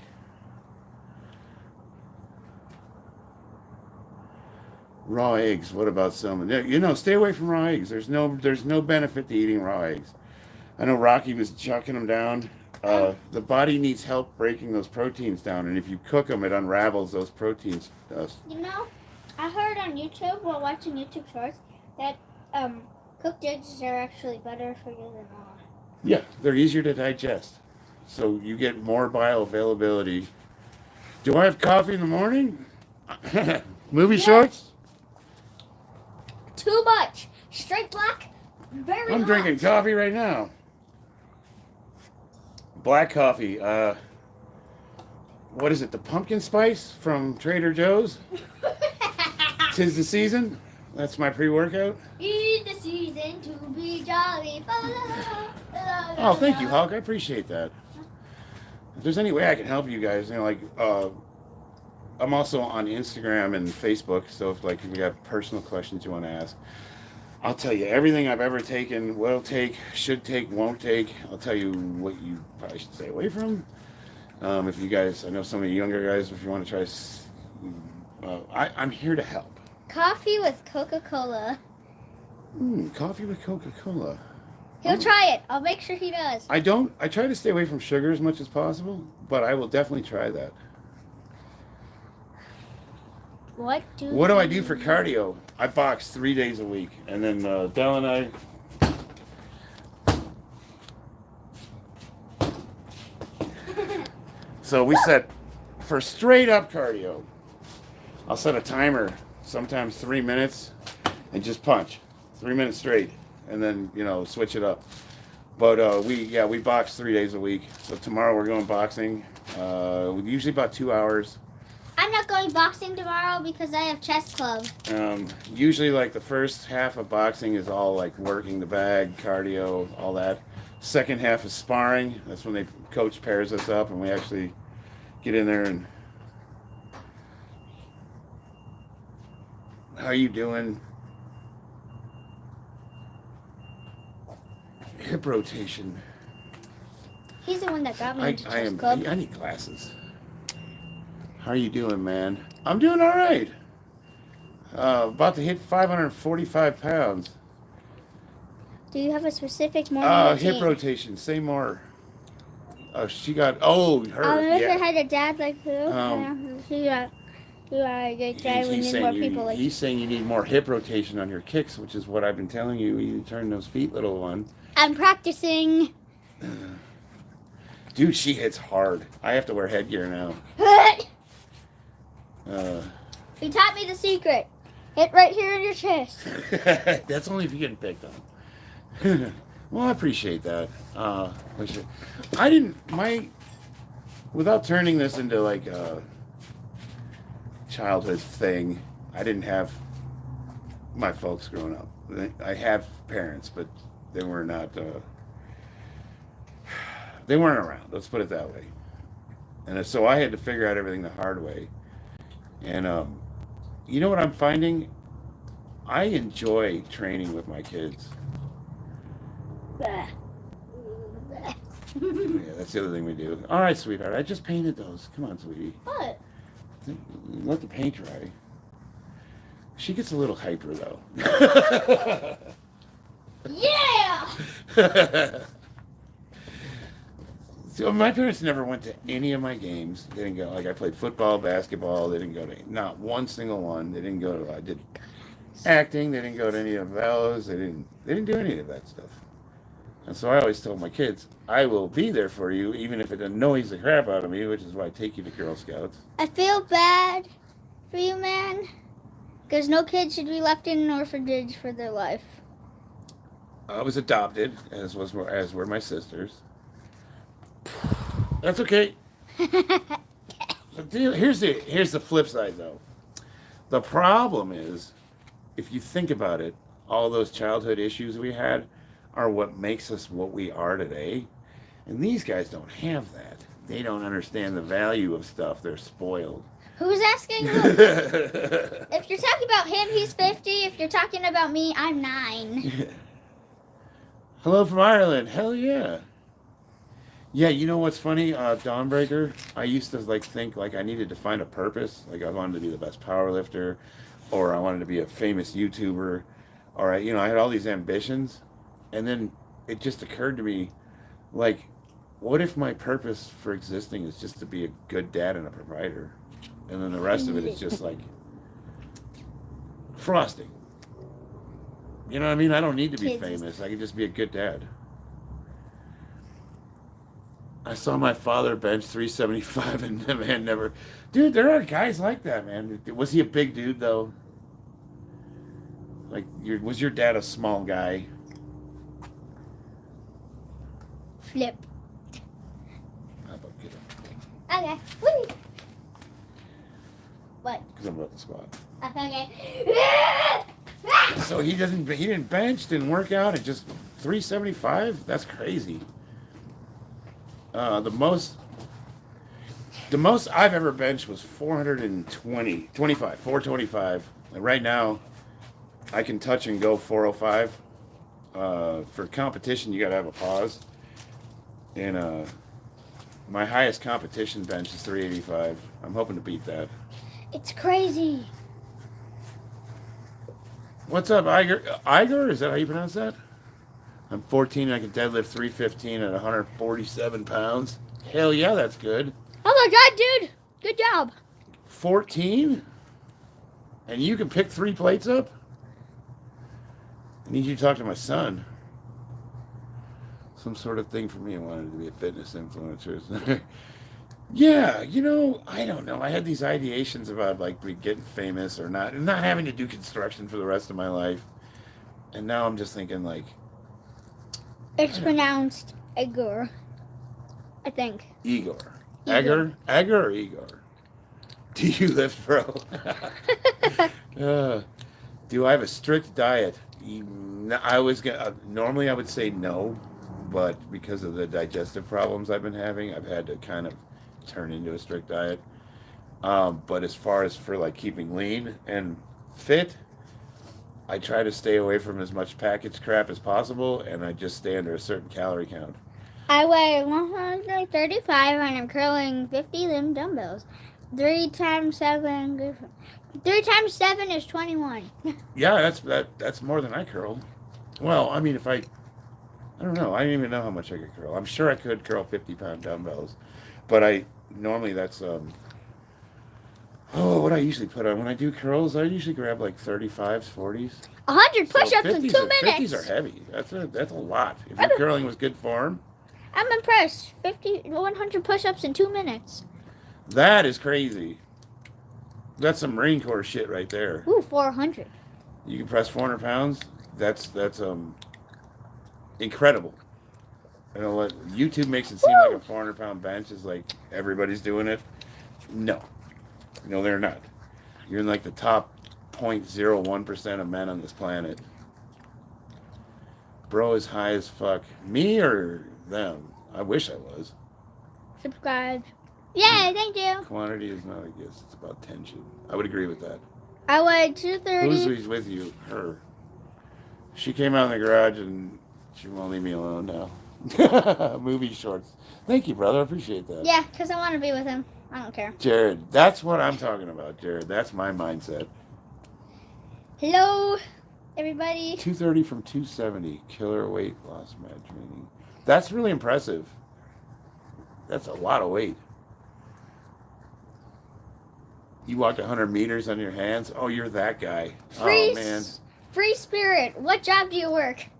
Raw eggs. What about some? Stay away from raw eggs. There's no benefit to eating raw eggs. I know Rocky was chucking them down. The body needs help breaking those proteins down, and if you cook them, it unravels those proteins. You know, I heard on YouTube while watching YouTube Shorts that cooked eggs are actually better for you than raw. Yeah, they're easier to digest, so you get more bioavailability. Do I have coffee in the morning? Movie shorts? Too much. Straight black. Very I'm hot. drinking coffee right now. Black coffee. What is it? The pumpkin spice from Trader Joe's? 'Tis the season. That's my pre-workout. Eat the season to be jolly. Oh, thank you, Hulk. I appreciate that. If there's any way I can help you guys, I'm also on Instagram and Facebook, so if you have personal questions you want to ask, I'll tell you everything I've ever taken, will take, should take, won't take. I'll tell you what you probably should stay away from. If you guys, I know some of you younger guys, if you want to try, I'm here to help. Coffee with Coca-Cola. Coffee with Coca-Cola. He'll try it. I'll make sure he does. I try to stay away from sugar as much as possible, but I will definitely try that. What do I do for cardio? I box 3 days a week, and then Del and I. So we set for straight up cardio. I'll set a timer, sometimes 3 minutes, and just punch 3 minutes straight, and then switch it up. But we box 3 days a week. So tomorrow we're going boxing. Usually about 2 hours. I'm not going boxing tomorrow because I have chess club. Usually the first half of boxing is all working the bag, cardio, all that. Second half is sparring. That's when the coach pairs us up and we actually get in there and... How you doing? Hip rotation. He's the one that got me into chess I club. need glasses. How are you doing, man? I'm doing all right. About to hit 545 pounds. Do you have a specific morning routine? Hip rotation. Say more. She got... Oh, her. I wish yeah. I had a dad like you. You got a good dad. We need more people like you. He's saying you need more hip rotation on your kicks, which is what I've been telling you. You turn those feet, little one. I'm practicing. Dude, she hits hard. I have to wear headgear now. He taught me the secret. Hit right here in your chest. That's only if you're getting picked on. Well, I appreciate that. Without turning this into a childhood thing, I didn't have my folks growing up. I have parents, but they were not, they weren't around. Let's put it that way. And so I had to figure out everything the hard way. And you know what I'm finding? I enjoy training with my kids. Yeah, that's the other thing we do. All right, sweetheart. I just painted those. Come on, sweetie. What? Let the paint dry. She gets a little hyper, though. Yeah! So my parents never went to any of my games. They didn't go. I played football, basketball. They didn't go to not one single one. They didn't go to. I did acting. They didn't go to any of those. They didn't do any of that stuff. And so I always told my kids, I will be there for you, even if it annoys the crap out of me, which is why I take you to Girl Scouts. I feel bad for you, man, because no kid should be left in an orphanage for their life. I was adopted, as were my sisters. That's okay. Here's the flip side, though. The problem is, if you think about it, all those childhood issues we had are what makes us what we are today. And these guys don't have that. They don't understand the value of stuff. They're spoiled. Who's asking who? If you're talking about him, he's 50. If you're talking about me, I'm 9. Hello from Ireland. Hell yeah. Yeah, you know what's funny? Dawnbreaker, I used to think I needed to find a purpose. I wanted to be the best powerlifter, or I wanted to be a famous YouTuber, or I had all these ambitions. And then it just occurred to me, what if my purpose for existing is just to be a good dad and a provider, and then the rest of it is just like frosting? You know what I mean? I don't need to be famous. I can just be a good dad. I saw my father bench 375 and the man never... Dude, there are guys like that, man. Was he a big dude, though? Like, was your dad a small guy? Flip. How about get up? Okay. Woo. What? Because I'm about to squat. Okay. So he didn't bench, didn't work out, and just 375? That's crazy. The most I've ever benched was 425. And right now, I can touch and go 405. For competition, you gotta have a pause. And my highest competition bench is 385. I'm hoping to beat that. It's crazy. What's up, Iger? Iger? Is that how you pronounce that? I'm 14 and I can deadlift 315 at 147 pounds. Hell yeah, that's good. Oh my god, dude! Good job. 14? And you can pick 3 plates up? I need you to talk to my son. Some sort of thing for me. I wanted to be a fitness influencer. Yeah, you know, I don't know. I had these ideations about like getting famous or not having to do construction for the rest of my life. And now I'm just thinking like... It's pronounced Igor, I think. Igor. Egger or Igor? Do you lift, bro? Do I have a strict diet? Normally I would say no, but because of the digestive problems I've been having, I've had to kind of turn into a strict diet. But as far as for like keeping lean and fit, I try to stay away from as much packaged crap as possible, and I just stay under a certain calorie count. I weigh 135 and I'm curling 50 limb dumbbells. 3 times 7 is 21. Yeah, that's more than I curled. Well, I mean, I don't know. I don't even know how much I could curl. I'm sure I could curl 50-pound dumbbells, but normally that's what I usually put on when I do curls. I usually grab like 35s, 40s. 100 push-ups in 2 minutes. 50s are heavy. That's a lot. If your curling was good form. I'm impressed. 100 push-ups in 2 minutes. That is crazy. That's some Marine Corps shit right there. Ooh, 400. You can press 400 pounds. That's incredible. You know what? YouTube makes it seem like a 400-pound bench is like everybody's doing it. No, they're not. You're in like the top 0.01% of men on this planet. Bro is high as fuck. Me or them? I wish I was. Subscribe. Yeah, thank you. Quantity is not a guess. It's about tension. I would agree with that. I weigh 230. Who's with you? Her. She came out in the garage and she won't leave me alone now. Movie shorts. Thank you, brother. I appreciate that. Yeah, because I want to be with him. I don't care. Jared, that's what I'm talking about, Jared. That's my mindset. Hello, everybody. 230 from 270. Killer weight loss med training. That's really impressive. That's a lot of weight. You walked 100 meters on your hands? Oh, you're that guy. Oh, man. Free spirit. What job do you work?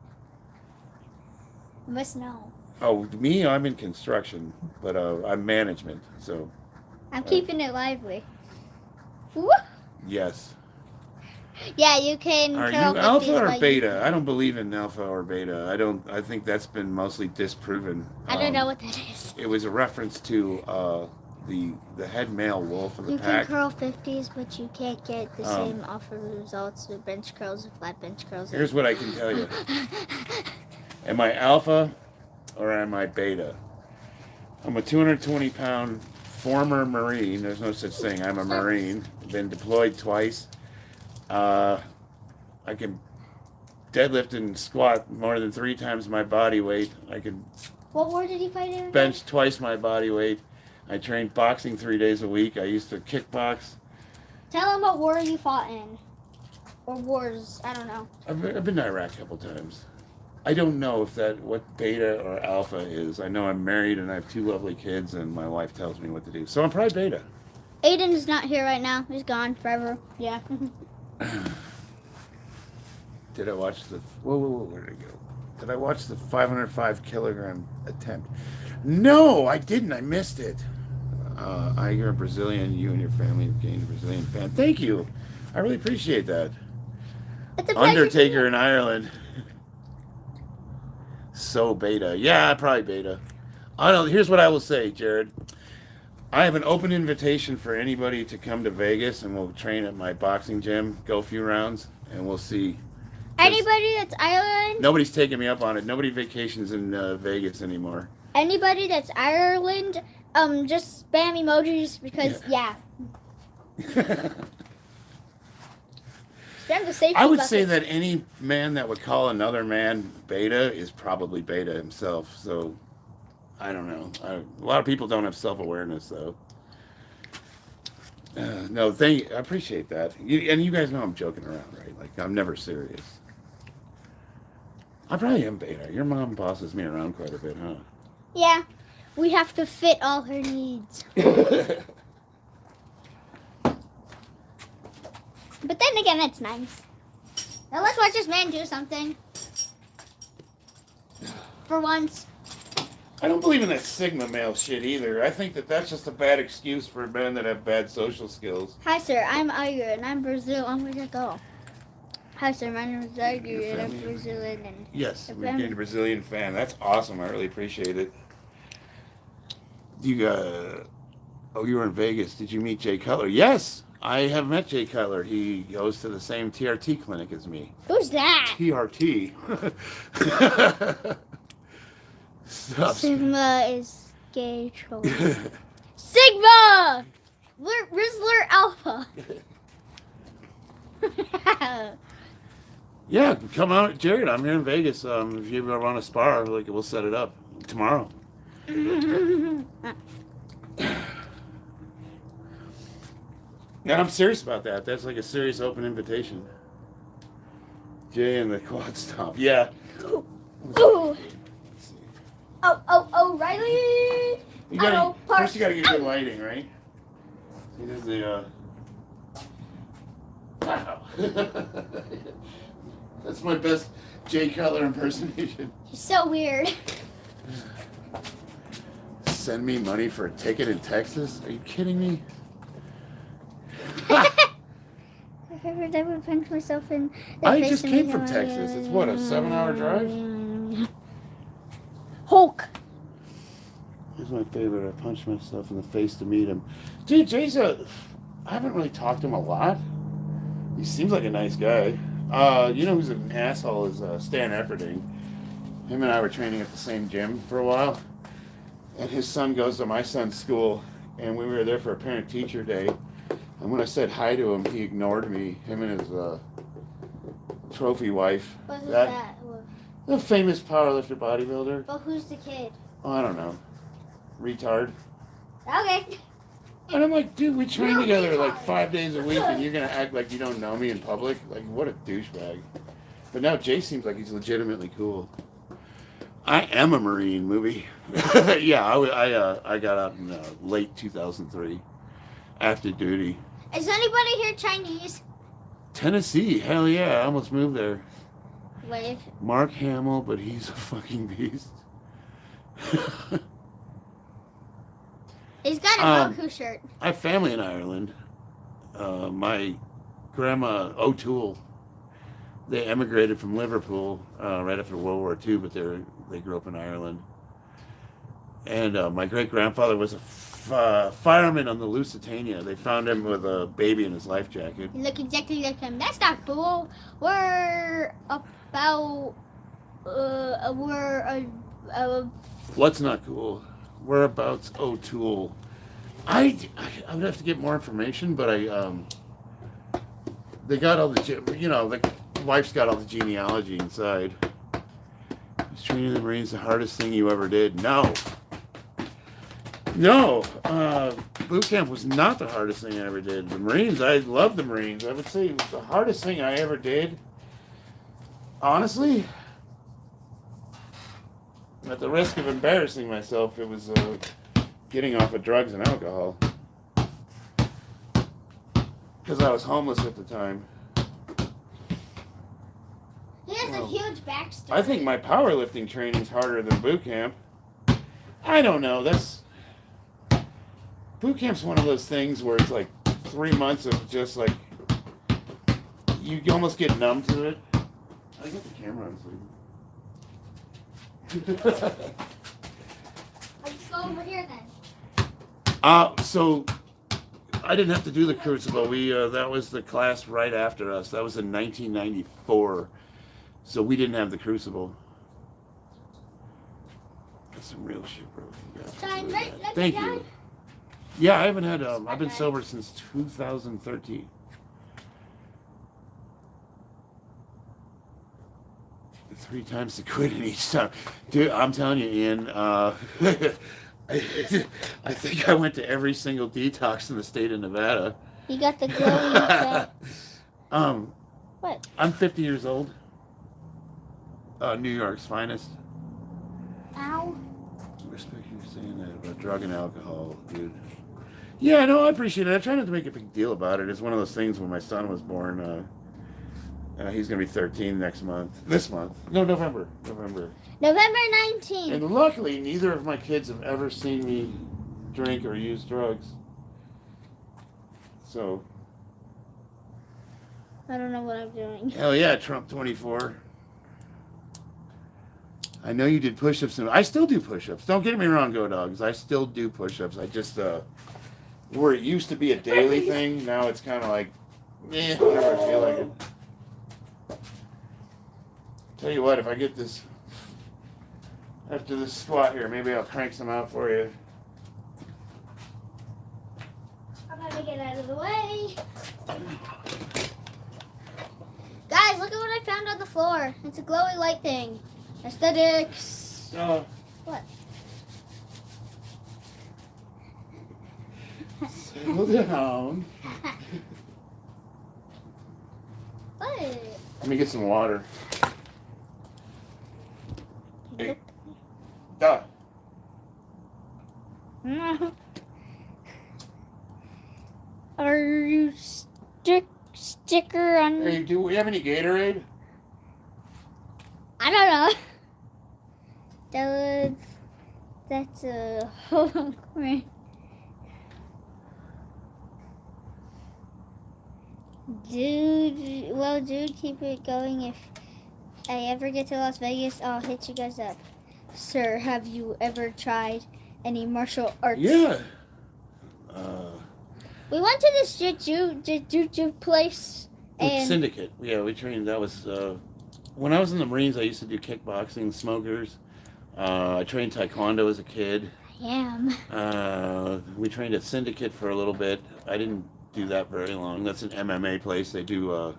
You must know. Oh, me? I'm in construction, but I'm management, so... I'm keeping it lively. Woo! Yes. Yeah, you can... Are you alpha or beta? I don't believe in alpha or beta. I think that's been mostly disproven. I don't know what that is. It was a reference to the head male wolf of the pack. You pack. can curl 50s, but you can't get the same alpha results with bench curls and flat bench curls. Here's what I can tell you. Am I alpha or am I beta? I'm a 220-pound former Marine. There's no such thing. I'm a Marine. Been deployed twice. I can deadlift and squat more than 3 times my body weight. I can... What war did he fight in? Bench twice my body weight. I trained boxing 3 days a week. I used to kickbox. Tell him what war you fought in. Or wars, I don't know. I've been to Iraq a couple times. I don't know if what beta or alpha is. I know I'm married and I have 2 lovely kids, and my wife tells me what to do. So I'm probably beta. Aiden is not here right now. He's gone forever. Yeah. Did I watch the... Whoa, where did it go? Did I watch the 505 kilogram attempt? No, I didn't. I missed it. You're a Brazilian. You and your family have gained a Brazilian fan. Thank you. I really appreciate that. It's a pleasure. Undertaker in Ireland. So beta. Yeah, probably beta. I don't. Here's what I will say, Jared. I have an open invitation for anybody to come to Vegas, and we'll train at my boxing gym, go a few rounds, and we'll see. Anybody that's Ireland? Nobody's taking me up on it. Nobody vacations in Vegas anymore. Anybody that's Ireland, just spam emojis because, yeah. Spam the safety I would bucket. say that any man that would call another man beta is probably beta himself. So, I don't know. A lot of people don't have self-awareness, though. No, I appreciate that. And you guys know I'm joking around, right? Like, I'm never serious. I probably am beta. Your mom bosses me around quite a bit, huh? Yeah. We have to fit all her needs. But then again, that's nice. Now let's watch this man do something. For once. I don't believe in that Sigma male shit either. I think that's just a bad excuse for men that have bad social skills. Hi, sir. I'm Iyer, and I'm Brazil. I'm going to go. Hi, sir. My name is Iyer, and I'm Brazilian. And yes, we gained a Brazilian fan. That's awesome. I really appreciate it. You were in Vegas. Did you meet Jay Cutler? Yes, I have met Jay Cutler. He goes to the same TRT clinic as me. Who's that? TRT. Sigma is gay troll. Sigma! Rizzler Alpha. Yeah, come out, Jared. I'm here in Vegas. If you ever want to spar, we'll set it up tomorrow. And I'm serious about that. That's like a serious open invitation. Jay and the quad stomp. Yeah. Ooh. Oh, Riley. First you gotta get good lighting, right? See, there's the wow. That's my best Jay Cutler impersonation. He's so weird. Send me money for a ticket in Texas? Are you kidding me? If I ever punch myself in the I face just and came make from a- Texas. It's what, a 7-hour drive? Hulk. He's my favorite. I punched myself in the face to meet him. Dude, I haven't really talked to him a lot. He seems like a nice guy. You know who's an asshole is Stan Efferding. Him and I were training at the same gym for a while. And his son goes to my son's school. And we were there for a parent-teacher day. And when I said hi to him, he ignored me. Him and his trophy wife. What's that? The famous powerlifter bodybuilder. But who's the kid? Oh, I don't know. Retard. Okay. And I'm like, dude, we train No, together like retard. 5 days a week, and you're gonna act like you don't know me in public? Like, what a douchebag. But now Jay seems like he's legitimately cool. I am a Marine movie. Yeah, I got out in late 2003, active duty. Is anybody here Chinese? Tennessee, hell yeah, I almost moved there. Wave. Mark Hamill, but he's a fucking beast. He's got a Goku shirt. I have family in Ireland. My grandma O'Toole, they emigrated from Liverpool right after World War II, but they grew up in Ireland. And my great-grandfather was a fireman on the Lusitania. They found him with a baby in his life jacket. You look exactly like him. That's not cool. We're about... What's not cool? Whereabouts O'Toole? I would have to get more information, but they got all the the wife's got all the genealogy inside. Was training the Marines the hardest thing you ever did? No, boot camp was not the hardest thing I ever did. The Marines, I love the Marines. I would say the hardest thing I ever did, honestly, At the risk of embarrassing myself, it was getting off of drugs and alcohol. Because I was homeless at the time. He has a huge backstory. I think my powerlifting training's harder than boot camp. I don't know. Boot camp's one of those things where it's like 3 months of just like you almost get numb to it. I got the camera on, so. I'll just go over here then. So I didn't have to do the Crucible. That was the class right after us. That was in 1994. So we didn't have the Crucible. That's some real shit, bro. Thank you. Yeah, I haven't had. I've been sober since 2013. Three times to quit it each time, dude. I'm telling you, Ian. I think I went to every single detox in the state of Nevada. You got the glowing What? I'm 50 years old. New York's finest. Ow. I respect you for saying that about drug and alcohol, dude. Yeah, no, I appreciate it. I try not to make a big deal about it. It's one of those things when my son was born. He's going to be 13 next month. This month. No, November. November 19th. And luckily, neither of my kids have ever seen me drink or use drugs. So. I don't know what I'm doing. Hell yeah, Trump 24. I know you did push-ups. I still do push-ups. Don't get me wrong, Go Dogs. I still do push-ups. I just, where it used to be a daily thing, now it's kind of like, whenever I feel like it. Tell you what, if I get this, after this squat here, maybe I'll crank some out for you. I'm gonna get out of the way. Guys, look at what I found on the floor. It's a glowy light thing. Aesthetics. What? Settle down. What? Let me get some water. Hey. Are you sticker on? Hey, do we have any Gatorade? I don't know. That's a whole Dude, keep it going. If I ever get to Las Vegas, I'll hit you guys up. Sir, have you ever tried any martial arts? Yeah. We went to this jiu-jitsu place. And Syndicate. Yeah, we trained. That was when I was in the Marines. I used to do kickboxing, smokers. I trained taekwondo as a kid. I am. We trained at Syndicate for a little bit. I didn't do that very long. That's an MMA place. They do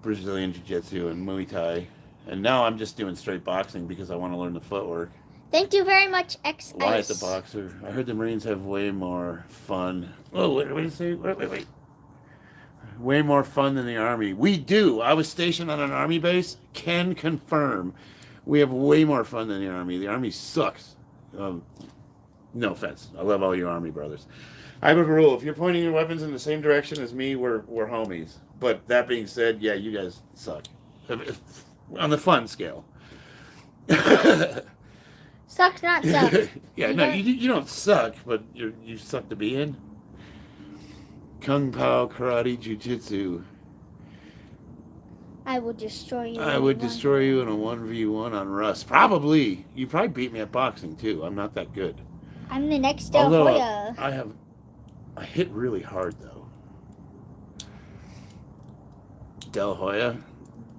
Brazilian Jiu-Jitsu and Muay Thai. And now I'm just doing straight boxing because I want to learn the footwork. Thank you very much, X. Wyatt the boxer. I heard the Marines have way more fun. Oh, what did I say? Wait. Way more fun than the Army. We do. I was stationed on an Army base. Can confirm. We have way more fun than the Army. The Army sucks. No offense. I love all you Army brothers. I have a rule. If you're pointing your weapons in the same direction as me, we're homies. But that being said, yeah, you guys suck. On the fun scale. Suck, not suck. Yeah, no, you don't suck, but you suck to be in. Kung Pao, Karate, Jiu-Jitsu. I would destroy you. I would destroy you in a 1v1 on Rust. Probably. You probably beat me at boxing, too. I'm not that good. I'm the next Del Hoya. I hit really hard, though. Del Hoya?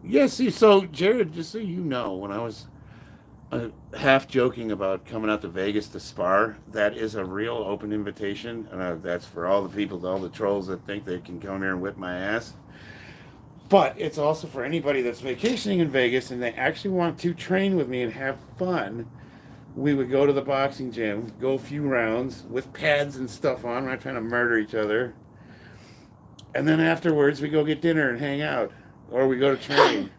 Yeah, see, so, Jared, just so you know, when I was half joking about coming out to Vegas to spar, that is a real open invitation, and that's for all the people, all the trolls that think they can come here and whip my ass. But it's also for anybody that's vacationing in Vegas and they actually want to train with me and have fun. We would go to the boxing gym, go a few rounds with pads and stuff on. We're not trying to murder each other. And then afterwards, we go get dinner and hang out. Or we go to train.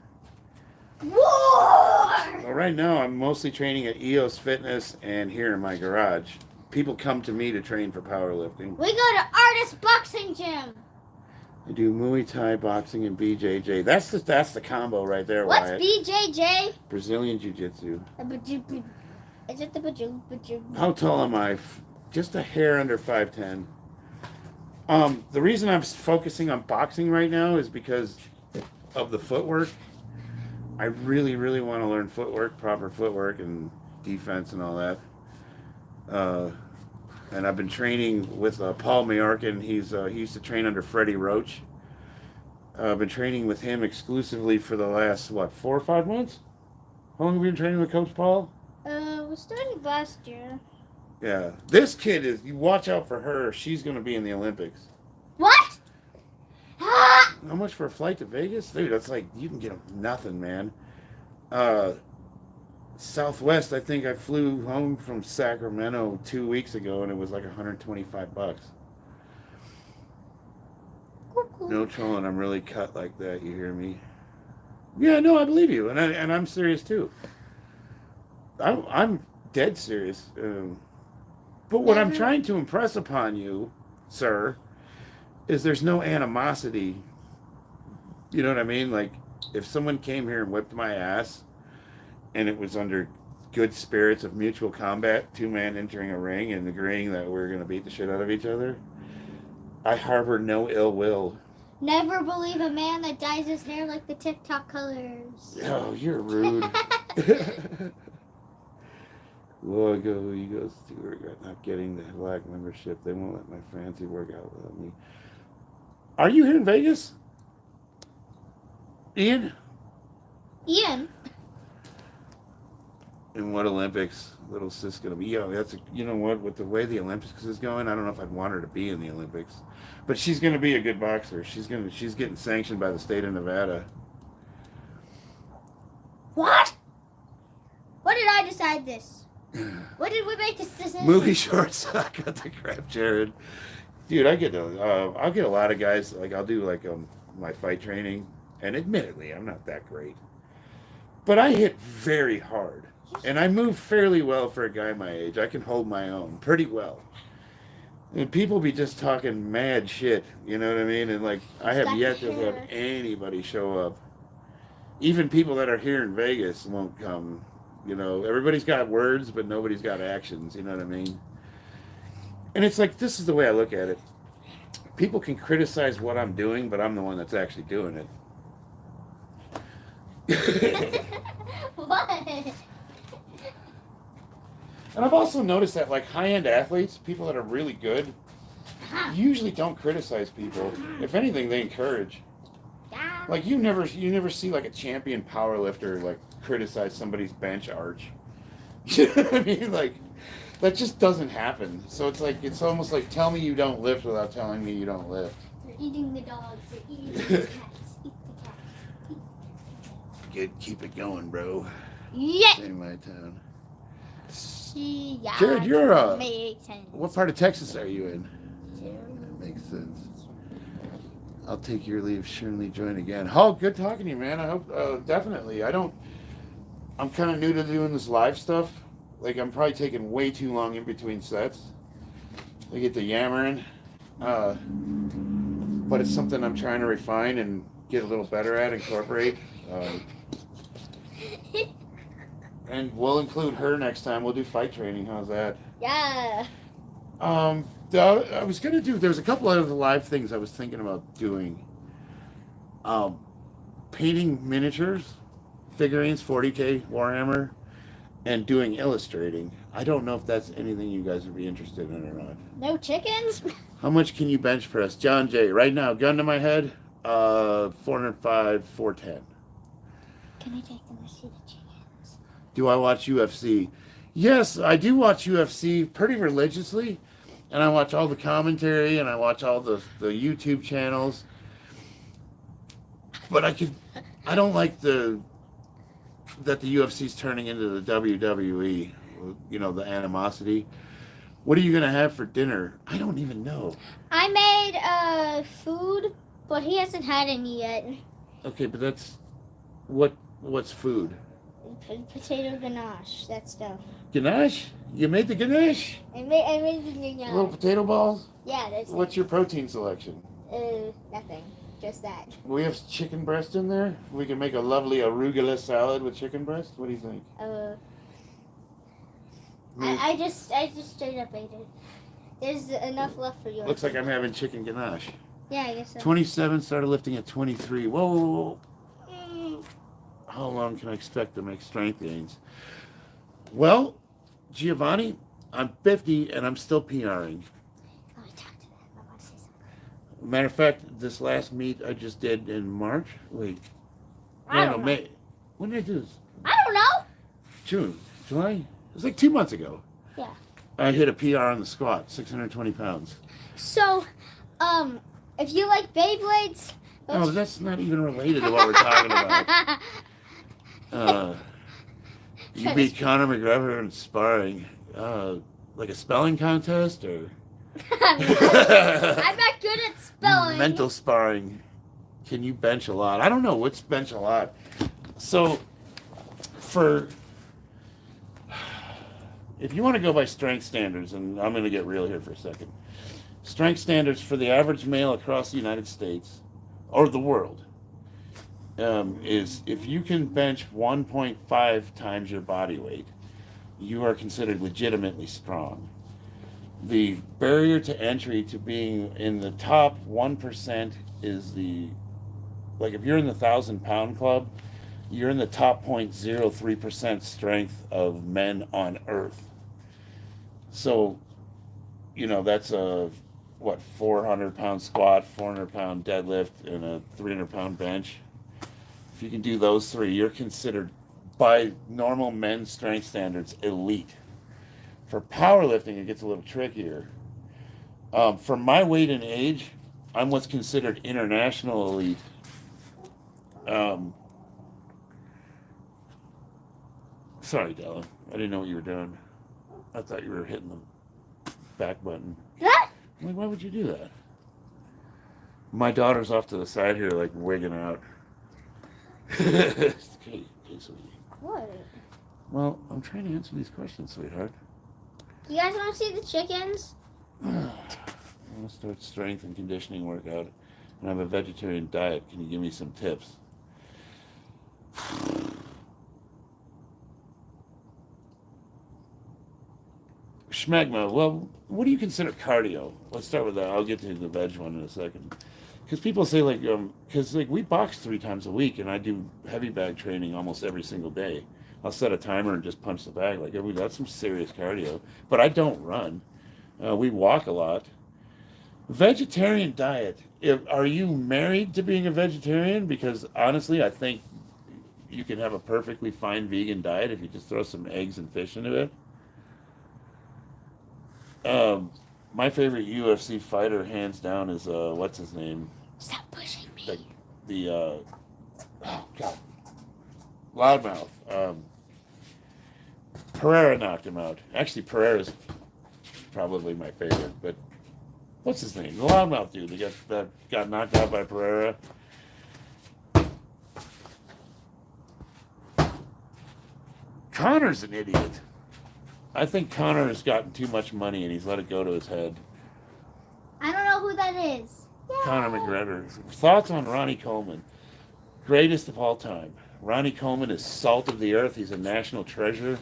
War! Or Well, right now I'm mostly training at EOS Fitness and here in my garage. People come to me to train for powerlifting. We go to Artist Boxing Gym. I do Muay Thai, boxing, and BJJ. That's the combo right there, What's Wyatt. BJJ? Brazilian Jiu-Jitsu. Is it the bajou? How tall am I? Just a hair under 5'10". The reason I'm focusing on boxing right now is because of the footwork. I really, really want to learn footwork, proper footwork, and defense and all that. And I've been training with Paul Mayorkin. He used to train under Freddie Roach. I've been training with him exclusively for the last, 4 or 5 months? How long have you been training with Coach Paul? We started last year. Yeah. This kid you watch out for her. She's going to be in the Olympics. What? Ah! How much for a flight to Vegas? Dude, that's like, you can get nothing, man. Southwest, I think I flew home from Sacramento 2 weeks ago, and it was like $125. No trolling, I'm really cut like that, you hear me? Yeah, no, I believe you, and I'm serious too. I'm dead serious. But what I'm trying to impress upon you, sir, is there's no animosity. You know what I mean? Like, if someone came here and whipped my ass, and it was under good spirits of mutual combat, 2 men entering a ring and agreeing that we're going to beat the shit out of each other, I harbor no ill will. Never believe a man that dyes his hair like the TikTok colors. Oh, you're rude. Well, he goes to regret not getting the black membership. They won't let my fancy work out without me. Are you here in Vegas? Ian? In what Olympics? Little sis gonna be? Yeah, you know what? With the way the Olympics is going, I don't know if I'd want her to be in the Olympics, but she's gonna be a good boxer. She's getting sanctioned by the state of Nevada. What? What did I decide this? What did we make this decision? Movie shorts. I got the crap, Jared. Dude, I'll get a lot of guys. Like, I'll do like my fight training, and admittedly, I'm not that great, but I hit very hard. And I move fairly well for a guy my age. I can hold my own pretty well. And people be just talking mad shit, you know what I mean? And like, I have yet to have anybody show up. Even people that are here in Vegas won't come. You know, everybody's got words, but nobody's got actions, you know what I mean? And it's like, this is the way I look at it. People can criticize what I'm doing, but I'm the one that's actually doing it. What? And I've also noticed that, like, high-end athletes, people that are really good, usually don't criticize people. If anything, they encourage. Like, you never see, like, a champion powerlifter, like, criticize somebody's bench arch. You know what I mean? Like, that just doesn't happen. So it's like, it's almost like, tell me you don't lift without telling me you don't lift. They're eating the dogs. They're eating the cats. Eat the cats. Good, keep it going, bro. Yeah. In my town. Yeah. Jared, you're what part of Texas are you in? That makes sense. I'll take your leave. Surely join again. Oh, good talking to you, man. I hope definitely. I'm kind of new to doing this live stuff. Like, I'm probably taking way too long in between sets. I get to yammering, but it's something I'm trying to refine and get a little better at, incorporate. And we'll include her next time. We'll do fight training. How's that? Yeah. I was going to do, there's a couple of other live things I was thinking about doing. Painting miniatures, figurines, 40K, Warhammer, and doing illustrating. I don't know if that's anything you guys would be interested in or not. No chickens? How much can you bench press? John J., right now, gun to my head, 405, 410. Can I take them to see the chickens? Do I watch UFC? Yes, I do watch UFC pretty religiously, and I watch all the commentary, and I watch all the YouTube channels. But I don't like that the UFC's turning into the WWE, you know, the animosity. What are you going to have for dinner? I don't even know. I made food, but he hasn't had any yet. Okay, but that's what's food? Potato ganache. That stuff. Ganache? You made the ganache? I made the ganache. Little potato balls? Yeah, that's What's your protein selection? nothing. Just that. We have chicken breast in there. We can make a lovely arugula salad with chicken breast. What do you think? I just straight up ate it. There's enough left for you. Looks like I'm having chicken ganache. Yeah, I guess so. 27, started lifting at 23. Whoa. How long can I expect to make strength gains? Well, Giovanni, I'm 50 and I'm still PRing. Oh, I talked to that. I want to say something. Matter of fact, this last meet I just did in March. Wait. I don't know. May. When did I do this? I don't know. June. July? It was like 2 months ago. Yeah. I hit a PR on the squat, 620 pounds. So, if you like Beyblades... No, that's not even related to what we're talking about. You beat Conor McGregor in sparring. Like a spelling contest, or? I'm not good at spelling. Mental sparring. Can you bench a lot? I don't know what's bench a lot. So, if you want to go by strength standards, and I'm going to get real here for a second. Strength standards for the average male across the United States, or the world, is if you can bench 1.5 times your body weight, you are considered legitimately strong. The barrier to entry to being in the top 1% is if you're in the 1,000-pound club, you're in the top 0.03% strength of men on Earth. So, that's a 400-pound squat, 400-pound deadlift, and a 300-pound bench. If you can do those three, you're considered, by normal men's strength standards, elite. For powerlifting, it gets a little trickier. For my weight and age, I'm what's considered international elite. Sorry, Della. I didn't know what you were doing. I thought you were hitting the back button. What? I'm like, why would you do that? My daughter's off to the side here, like, wigging out. Okay, sweetie. What? Well, I'm trying to answer these questions, sweetheart. You guys want to see the chickens? I want to start strength and conditioning workout, and I have a vegetarian diet. Can you give me some tips? Schmegma, well, what do you consider cardio? Let's start with that. I'll get to the veg one in a second. Because people say, we box 3 times a week, and I do heavy bag training almost every single day. I'll set a timer and just punch the bag. That's some serious cardio. But I don't run. We walk a lot. Vegetarian diet. Are you married to being a vegetarian? Because honestly, I think you can have a perfectly fine vegan diet if you just throw some eggs and fish into it. My favorite UFC fighter, hands down, is what's his name? Stop pushing me. Loudmouth. Pereira knocked him out. Actually, Pereira's probably my favorite, but what's his name? The loudmouth dude that got knocked out by Pereira. Conor's an idiot. I think Conor has gotten too much money and he's let it go to his head. I don't know who that is. Yay. Conor McGregor. Thoughts on Ronnie Coleman? Greatest of all time. Ronnie Coleman is salt of the earth. He's a national treasure.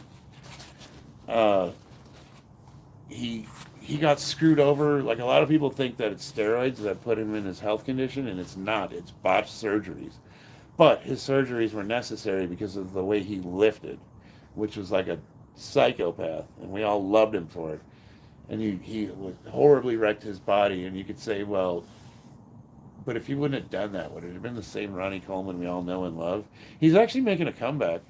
He got screwed over. Like, a lot of people think that it's steroids that put him in his health condition, and it's not. It's botched surgeries. But his surgeries were necessary because of the way he lifted, which was like a psychopath, and we all loved him for it. And he horribly wrecked his body, and you could say, well, but if he wouldn't have done that, would it have been the same Ronnie Coleman we all know and love? He's actually making a comeback.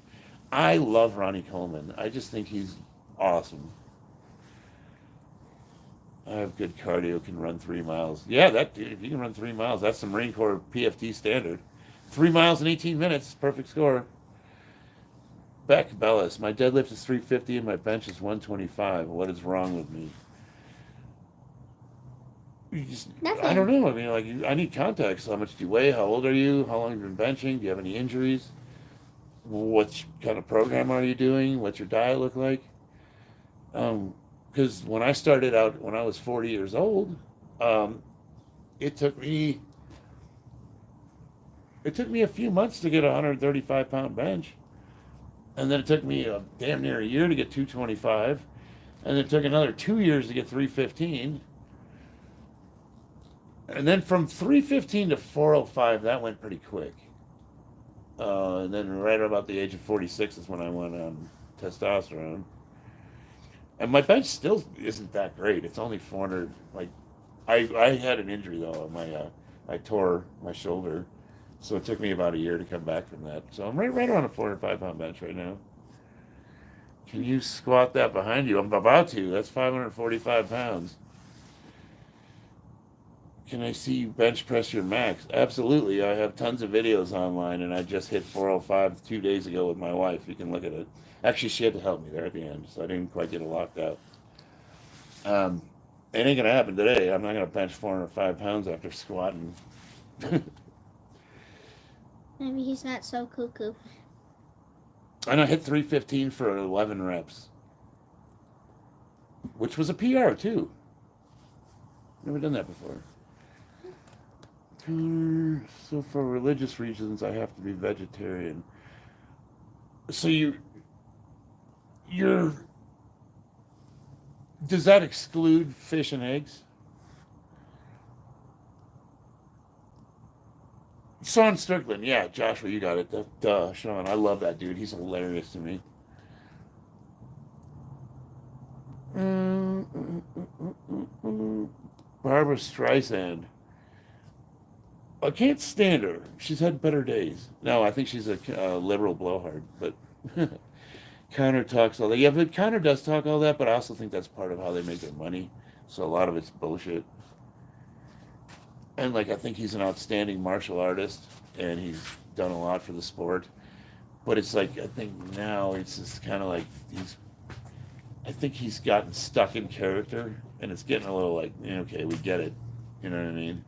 I love Ronnie Coleman. I just think he's awesome. I have good cardio, can run 3 miles. Yeah, that dude, if you can run 3 miles, that's the Marine Corps PFT standard. 3 miles in 18 minutes, perfect score. Beck Bellis, my deadlift is 350 and my bench is 125. What is wrong with me? Nothing. I don't know. I mean, I need context. How much do you weigh? How old are you? How long have you been benching? Do you have any injuries? what kind of program are you doing? What's your diet look like? Because when I started out, when I was 40 years old, um, it took me a few months to get a 135-pound bench, and then it took me a damn near a year to get 225, and it took another 2 years to get 315, and then from 315 to 405, that went pretty quick. And then right about the age of 46 is when I went on testosterone. And my bench still isn't that great. It's only 400. Like, I had an injury though. I tore my shoulder, so it took me about a year to come back from that. So I'm right around a 405-pound bench right now. Can you squat that behind you? I'm about to. That's 545 pounds. Can I see you bench press your max? Absolutely. I have tons of videos online, and I just hit 405 2 days ago with my wife. You can look at it. Actually, she had to help me there at the end, so I didn't quite get it locked out. It ain't going to happen today. I'm not going to bench 405 pounds after squatting. Maybe he's not so cuckoo. And I hit 315 for 11 reps, which was a PR, too. Never done that before. So for religious reasons, I have to be vegetarian. So you're, does that exclude fish and eggs? Sean Strickland, yeah, Joshua, you got it. Duh, Sean, I love that dude. He's hilarious to me. Barbara Streisand. I can't stand her. She's had better days. No, I think she's a liberal blowhard, but Connor talks all that. Yeah, but Connor does talk all that, but I also think that's part of how they make their money. So a lot of it's bullshit. And, like, I think he's an outstanding martial artist, and he's done a lot for the sport. But it's like, I think now it's just kind of like I think he's gotten stuck in character, and it's getting a little like, okay, we get it. You know what I mean?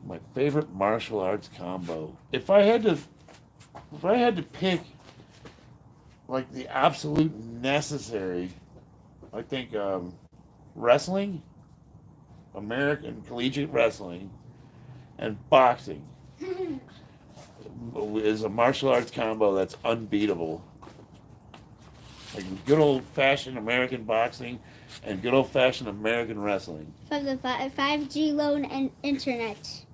My favorite martial arts combo. If I had to pick, like, the absolute necessary, I think wrestling, American collegiate wrestling, and boxing is a martial arts combo that's unbeatable. Like good old-fashioned American boxing and good old-fashioned American wrestling. From the 5G loan and internet.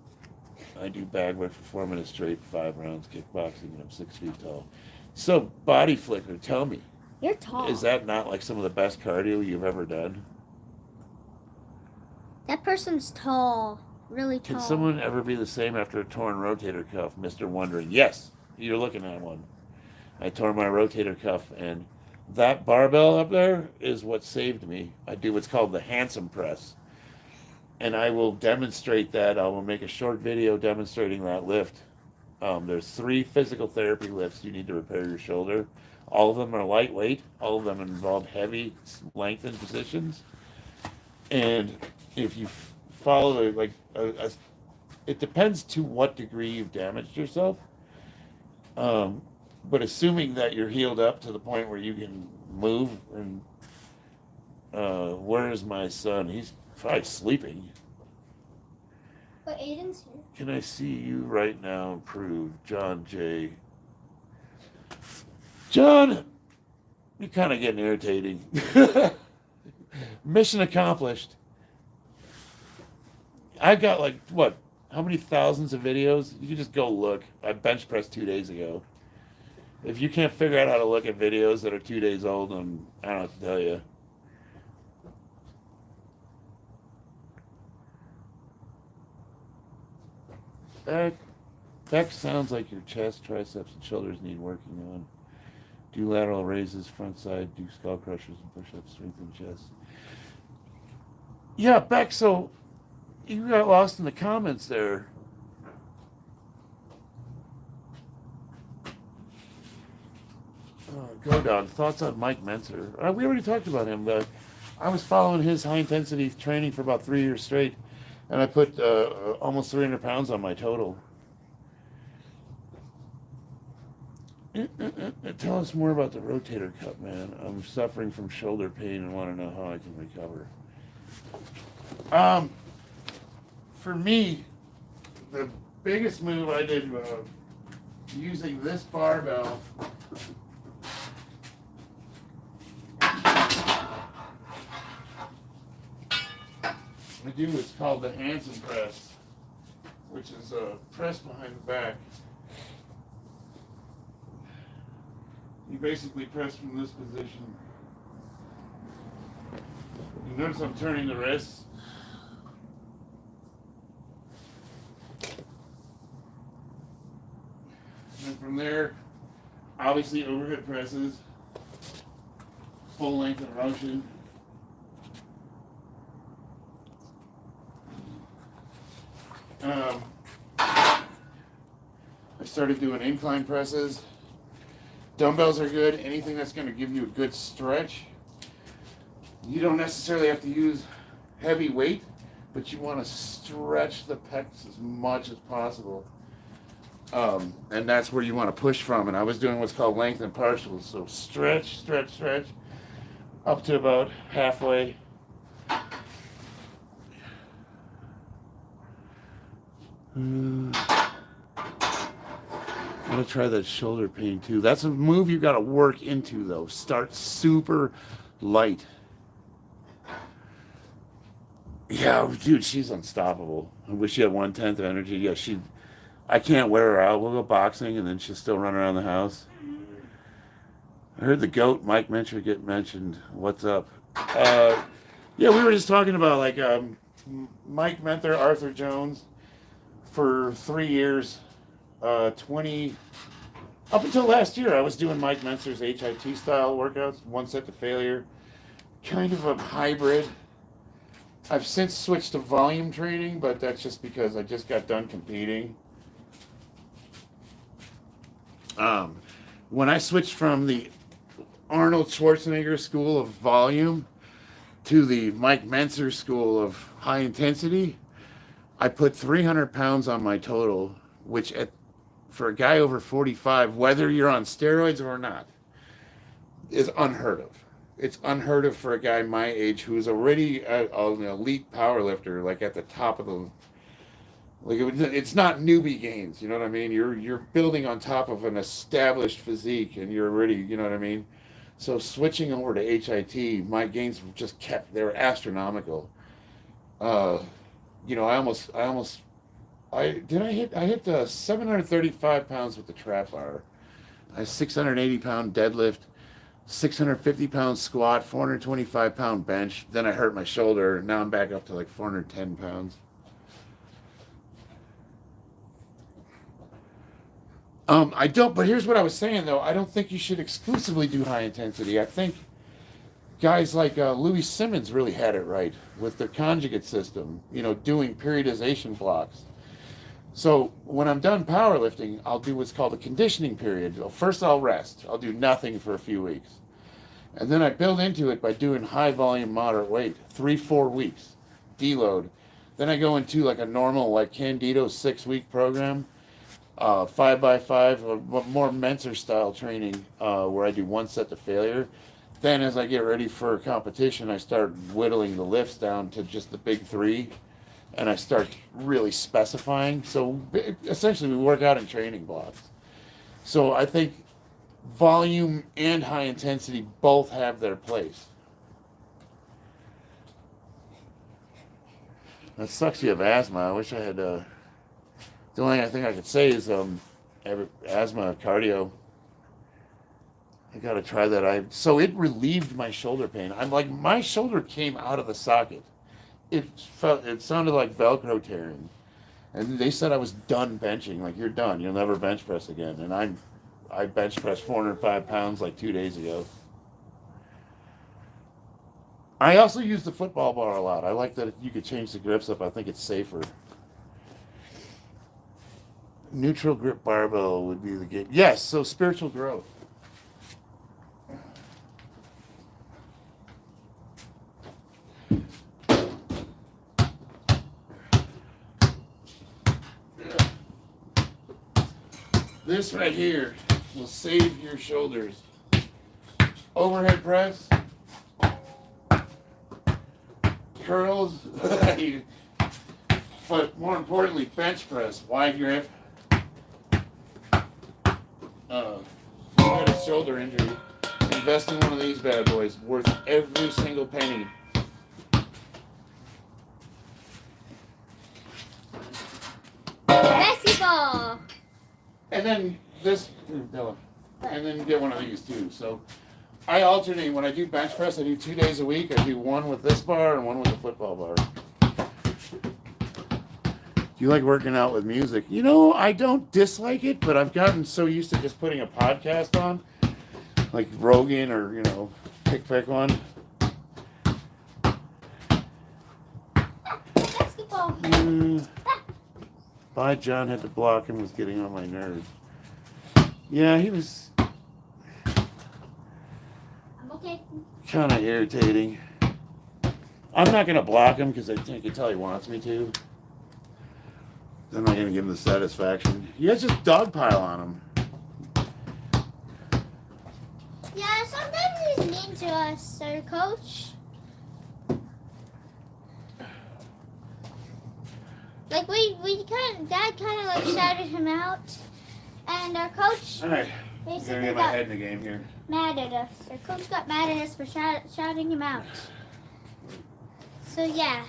I do bag work for 4 minutes straight, 5 rounds kickboxing, and I'm 6 feet tall. So, body flicker, tell me. You're tall. Is that not like some of the best cardio you've ever done? That person's tall. Really tall. Can someone ever be the same after a torn rotator cuff? Mr. Wondering. Yes, you're looking at one. I tore my rotator cuff, and that barbell up there is what saved me. I do what's called the handsome press. And I will demonstrate that. I will make a short video demonstrating that lift. There's 3 physical therapy lifts you need to repair your shoulder. All of them are lightweight. All of them involve heavy, lengthened positions. And if you follow it depends to what degree you've damaged yourself. But assuming that you're healed up to the point where you can move, and where is my son? He's probably sleeping. But Aiden's here. Can I see you right now improve? John J. John, you're kind of getting irritating. Mission accomplished. I've got how many thousands of videos? You can just go look. I bench pressed 2 days ago. If you can't figure out how to look at videos that are 2 days old, I don't know what to tell you. That sounds like your chest, triceps, and shoulders need working on. Do lateral raises, front side, do skull crushers and push-ups, strengthen chest. Yeah, Beck, so you got lost in the comments there. Go Dog, thoughts on Mike Mentzer? We already talked about him. I was following his high-intensity training for about 3 years straight, and I put almost 300 pounds on my total. Tell us more about the rotator cuff, man. I'm suffering from shoulder pain and want to know how I can recover. For me, the biggest move I did using this barbell I do what's called the Hansen press, which is a press behind the back. You basically press from this position. You notice I'm turning the wrists. And from there, obviously overhead presses, full length of motion. I started doing incline presses. Dumbbells are good. Anything that's going to give you a good stretch. You don't necessarily have to use heavy weight, but you want to stretch the pecs as much as possible. And that's where you want to push from. And I was doing what's called length and partials. So stretch, stretch, stretch, up to about halfway. Gotta try that shoulder pain too. That's a move you gotta work into though. Start super light. Yeah, dude, she's unstoppable. I wish she had 1/10 of energy. Yeah, I can't wear her out. We'll go boxing and then she'll still run around the house. I heard the GOAT, Mike Mentzer, get mentioned. What's up? Yeah, we were just talking about like Mike Mentzer, Arthur Jones. For 3 years, up until last year, I was doing Mike Mentzer's HIT style workouts, 1 set to failure, kind of a hybrid. I've since switched to volume training, but that's just because I just got done competing. When I switched from the Arnold Schwarzenegger school of volume to the Mike Mentzer school of high intensity, I put 300 pounds on my total, which for a guy over 45, whether you're on steroids or not, is unheard of. It's unheard of for a guy my age who's already an elite powerlifter, like at the top of the. Like it's not newbie gains, you know what I mean? You're building on top of an established physique, and you're already, you know what I mean? So switching over to HIT, my gains just they were astronomical. You know, I hit 735 pounds with the trap bar. I had 680 pound deadlift, 650 pound squat, 425 pound bench. Then I hurt my shoulder. Now I'm back up to like 410 pounds. But here's what I was saying though. I don't think you should exclusively do high intensity. I think guys like Louis Simmons really had it right with their conjugate system, you know, doing periodization blocks. So when I'm done powerlifting, I'll do what's called a conditioning period. First, I'll rest. I'll do nothing for a few weeks. And then I build into it by doing high volume, moderate weight, 3-4 weeks, deload. Then I go into like a normal, like Candido 6-week program, 5x5, or more Mentzer style training, where I do 1 set to failure. Then as I get ready for a competition, I start whittling the lifts down to just the big 3, and I start really specifying. So essentially we work out in training blocks. So I think volume and high intensity both have their place. That sucks you have asthma. I wish I had, the only thing I could say is asthma, cardio. I gotta try that. So it relieved my shoulder pain. I'm like, my shoulder came out of the socket. It sounded like Velcro tearing. And they said I was done benching. Like, you're done. You'll never bench press again. And I bench pressed 405 pounds like 2 days ago. I also use the football bar a lot. I like that you could change the grips up. I think it's safer. Neutral grip barbell would be the game. Yes, so spiritual growth. This right here will save your shoulders. Overhead press, curls, but more importantly, bench press, wide grip. You had a shoulder injury. Invest in one of these bad boys, worth every single penny. Basketball. And then this, and then get one of these too. So I alternate. When I do bench press, I do 2 days a week. I do one with this bar and one with the football bar. Do you like working out with music? You know, I don't dislike it, but I've gotten so used to just putting a podcast on, like Rogan or, you know, pick one. Basketball. By John had to block him, was getting on my nerves. Yeah, he was I'm okay. kind of irritating. I'm not going to block him because I can tell he wants me to. I'm not going to give him the satisfaction. You guys just dogpile on him. Yeah, sometimes he's mean to us, sir, coach. Like Dad kind of like shouted him out, and our coach All right, I'm basically going to get my got head in the game here. mad at us. Our coach got mad at us for shouting him out. So yeah,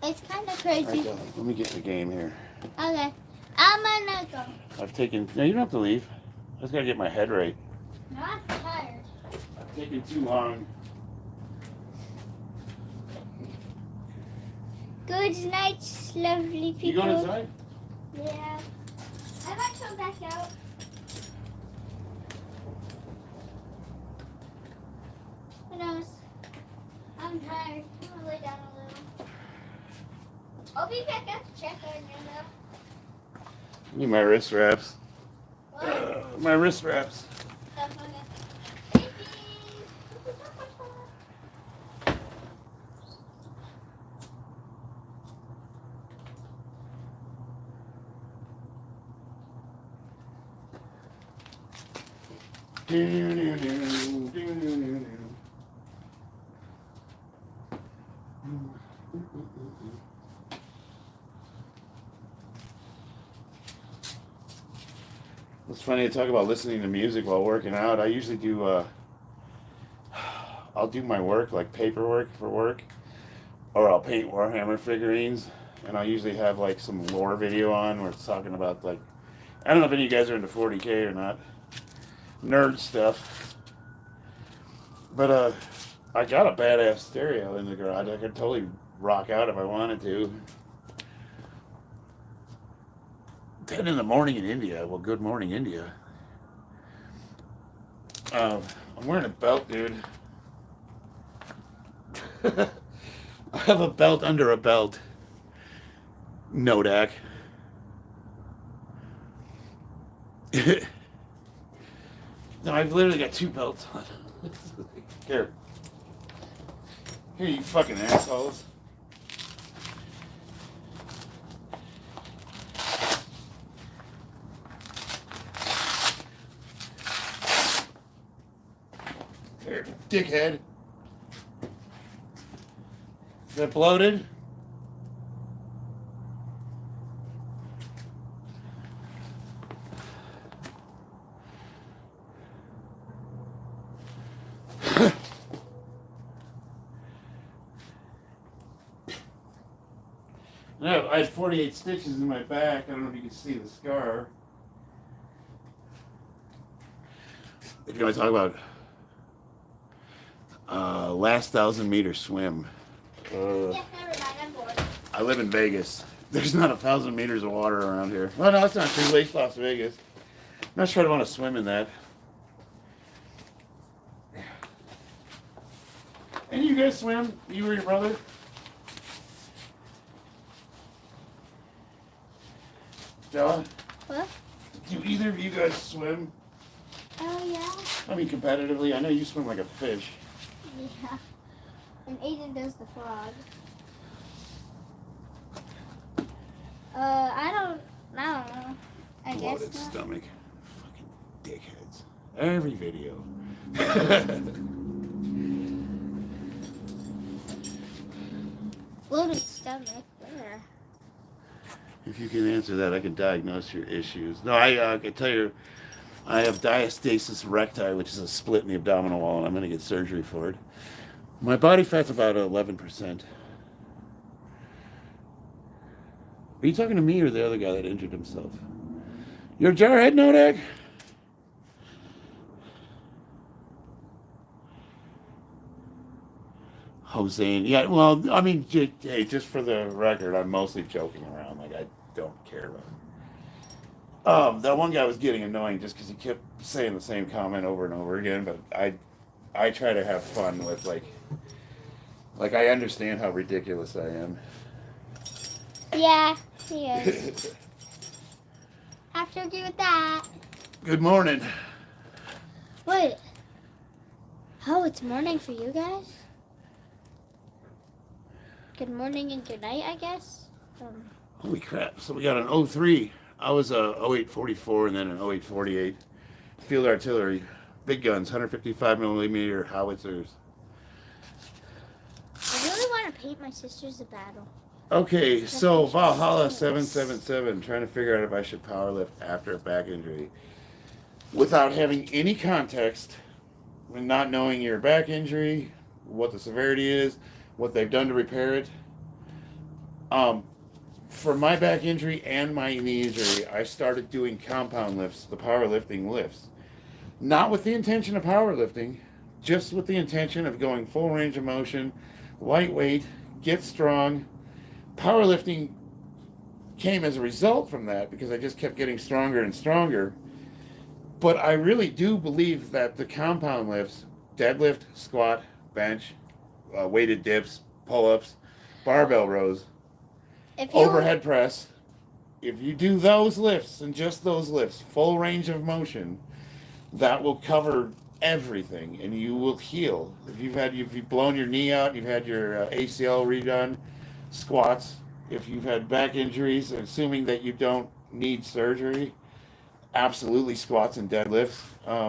it's kind of All right, crazy. let me get in the game here. Okay, I'm gonna go. I've taken... No, you don't have to leave. I just got to get my head right. No, I'm tired. I've taken too long. Good night, lovely people. You going inside? Yeah. I might come back out. Who knows? I'm tired. I'm gonna lay down a little. I'll be back up to check on you though. I need my wrist wraps. What? My wrist wraps. Stuff on it. Baby. It's funny to talk about listening to music while working out. I usually do, I'll do my work, like paperwork for work, or I'll paint Warhammer figurines, and I'll usually have like some lore video on where it's talking about like, I don't know if any of you guys are into 40K or not, nerd stuff, but I got a badass stereo in the garage. I could totally rock out if I wanted to. 10 in the morning in India. Well, good morning, India. I'm wearing a belt, dude. I have a belt under a belt. Nodak. No, I've literally got 2 belts on. Here. Here, you fucking assholes. Here, dickhead. Is that bloated? No, I had 48 stitches in my back. I don't know if you can see the scar. If you want to talk about last 1,000-meter swim. Yeah, never mind. I'm bored. I live in Vegas. There's not 1,000 meters of water around here. Well, no, that's not true. Lake Las Vegas. I'm not sure I'd want to swim in that. Any of you guys swim? You or your brother? Stella? What? Do either of you guys swim? Oh yeah. I mean, competitively. I know you swim like a fish. Yeah. And Aiden does the frog. I don't know. I guess Bloated not. stomach. dickheads. Every video. Bloated stomach. Where? If you can answer that, I can diagnose your issues. No, I can tell you, I have diastasis recti, which is a split in the abdominal wall, and I'm going to get surgery for it. My body fat's about 11%. Are you talking to me or the other guy that injured himself? You're a jarhead, Nodak? Jose, yeah, well, I mean, hey, just for the record, I'm mostly joking around. Like, I don't care about it. That one guy was getting annoying just because he kept saying the same comment over and over again, but I try to have fun with, like I understand how ridiculous I am. Yeah, he is. Have to agree with that. Good morning. Wait. Oh, it's morning for you guys? Good morning and good night, I guess. Holy crap. So we got an 03. I was a 0844 and then an 0848. Field artillery. Big guns, 155 millimeter howitzers. I really want to paint my sisters a battle. Okay, so Valhalla 777, trying to figure out if I should powerlift after a back injury. Without having any context, and not knowing your back injury, what the severity is, what they've done to repair it. For my back injury and my knee injury, I started doing compound lifts, the powerlifting lifts. Not with the intention of powerlifting, just with the intention of going full range of motion, lightweight, get strong. Powerlifting came as a result from that because I just kept getting stronger and stronger. But I really do believe that the compound lifts, deadlift, squat, bench, weighted dips, pull-ups, barbell rows, overhead press, if you do those lifts and just those lifts, full range of motion, that will cover everything and you will heal. If you've blown your knee out, you've had your ACL redone, squats, if you've had back injuries, assuming that you don't need surgery, absolutely squats and deadlifts.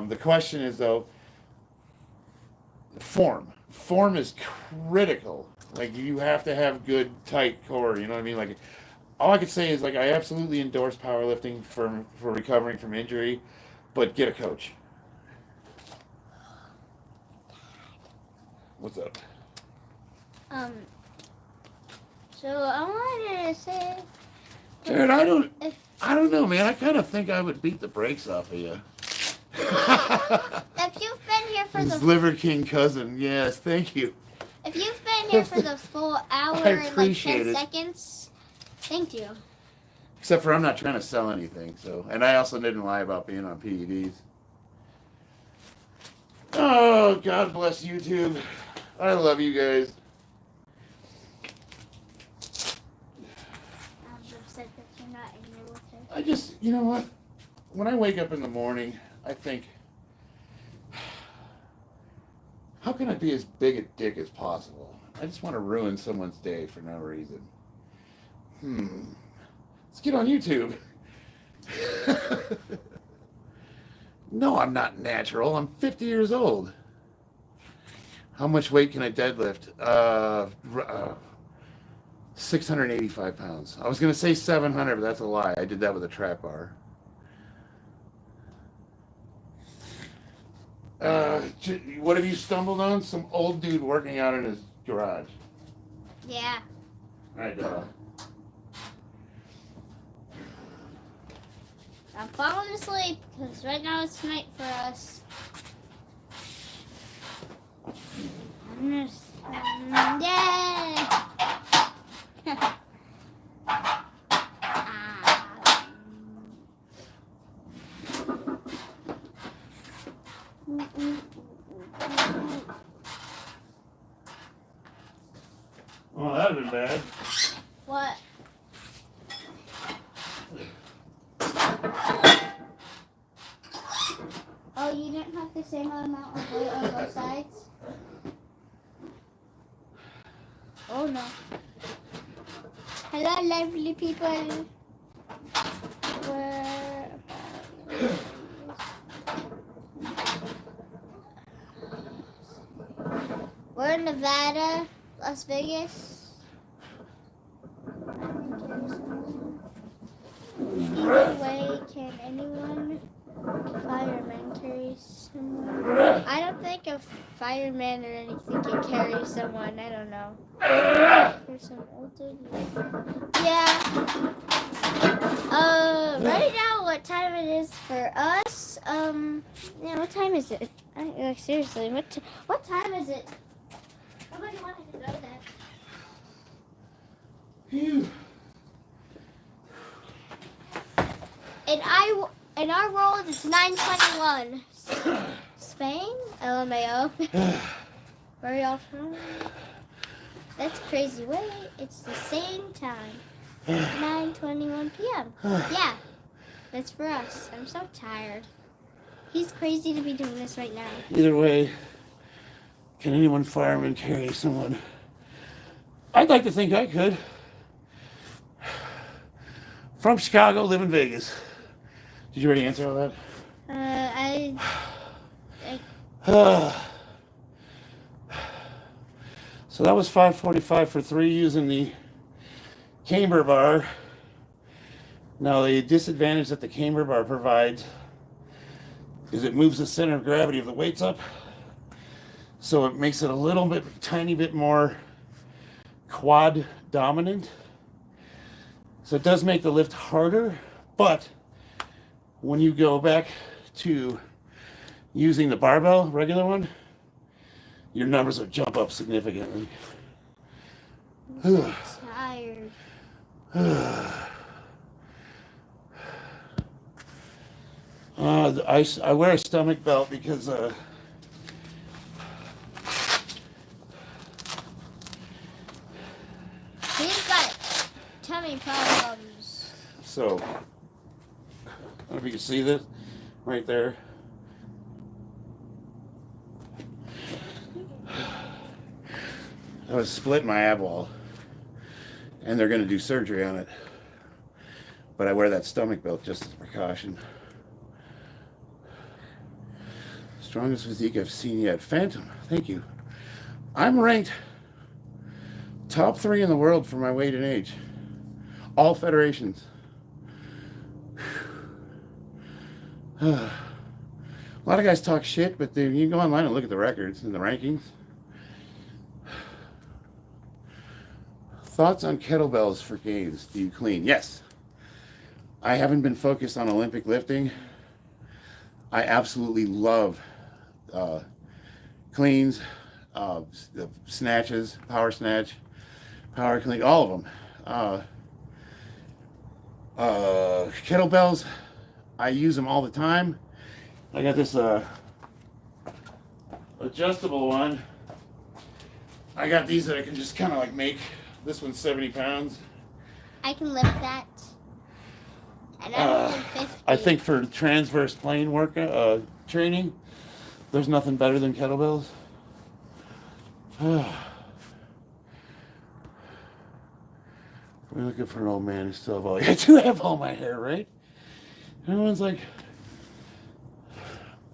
The question is though, form is critical. Like you have to have good tight core, you know what I mean? Like all I could say is like I absolutely endorse powerlifting for recovering from injury, but get a coach. What's up? So I wanted to say, Jared, I don't know, man. I kind of think I would beat the brakes off of you. if you've been here for His Liver King cousin, yes, thank you. If you've been here for the full hour I and like 10 appreciate it. seconds, thank you. Except for I'm not trying to sell anything, so, and I also didn't lie about being on PEDs. Oh, God bless YouTube. I love you guys. I'm upset that you're not in here with her. I just, you know what? When I wake up in the morning, I think, how can I be as big a dick as possible? I just want to ruin someone's day for no reason. Let's get on YouTube. No, I'm not natural. I'm 50 years old. How much weight can I deadlift? 685 pounds. I was going to say 700, but that's a lie. I did that with a trap bar. What have you stumbled on? Some old dude working out in his garage. Yeah. Right. I'm falling asleep because right now it's night for us. Yeah. Oh, that would have been bad. What? Oh, you didn't have the same amount of weight on both sides? Oh no. Hello, lovely people. Where We're in Nevada, Las Vegas. Either way, can anyone fireman carry someone? I don't think a fireman or anything can carry someone. I don't know. There's some older. Yeah. Right now, what time it is for us? Yeah, what time is it? Like seriously, what time is it? Nobody wanted to know that. Phew. In our world, it's 9:21. Spain? LMAO. Where are y'all from? That's crazy. Wait, it's the same time. 9:21 p.m. Yeah, that's for us. I'm so tired. He's crazy to be doing this right now. Either way, can anyone fireman carry someone? I'd like to think I could. From Chicago, live in Vegas. Did you already answer all that? So that was 5:45 for 3 using the Camber bar. Now the disadvantage that the Camber bar provides is it moves the center of gravity of the weights up, so it makes it a little bit, tiny bit more quad dominant. So it does make the lift harder, but when you go back to using the barbell, regular one, your numbers will jump up significantly. I'm tired. I wear a stomach belt because He's got tummy problems. so I don't know if you can see this right there. I was splitting my ab wall, and they're going to do surgery on it. But I wear that stomach belt just as a precaution. Strongest physique I've seen yet. Phantom, thank you. I'm ranked top 3 in the world for my weight and age. All federations. A lot of guys talk shit, but you can go online and look at the records and the rankings. Thoughts on kettlebells for games? Do you clean? Yes. I haven't been focused on Olympic lifting. I absolutely love cleans, snatches, power snatch, power clean, all of them. Kettlebells, I use them all the time. I got this adjustable one. I got these that I can just kind of like make. This one's 70 pounds. I can lift that. And I'm only 50. I think for transverse plane work training, there's nothing better than kettlebells. We're looking for an old man who still have all. I do have all my hair, right? Everyone's like,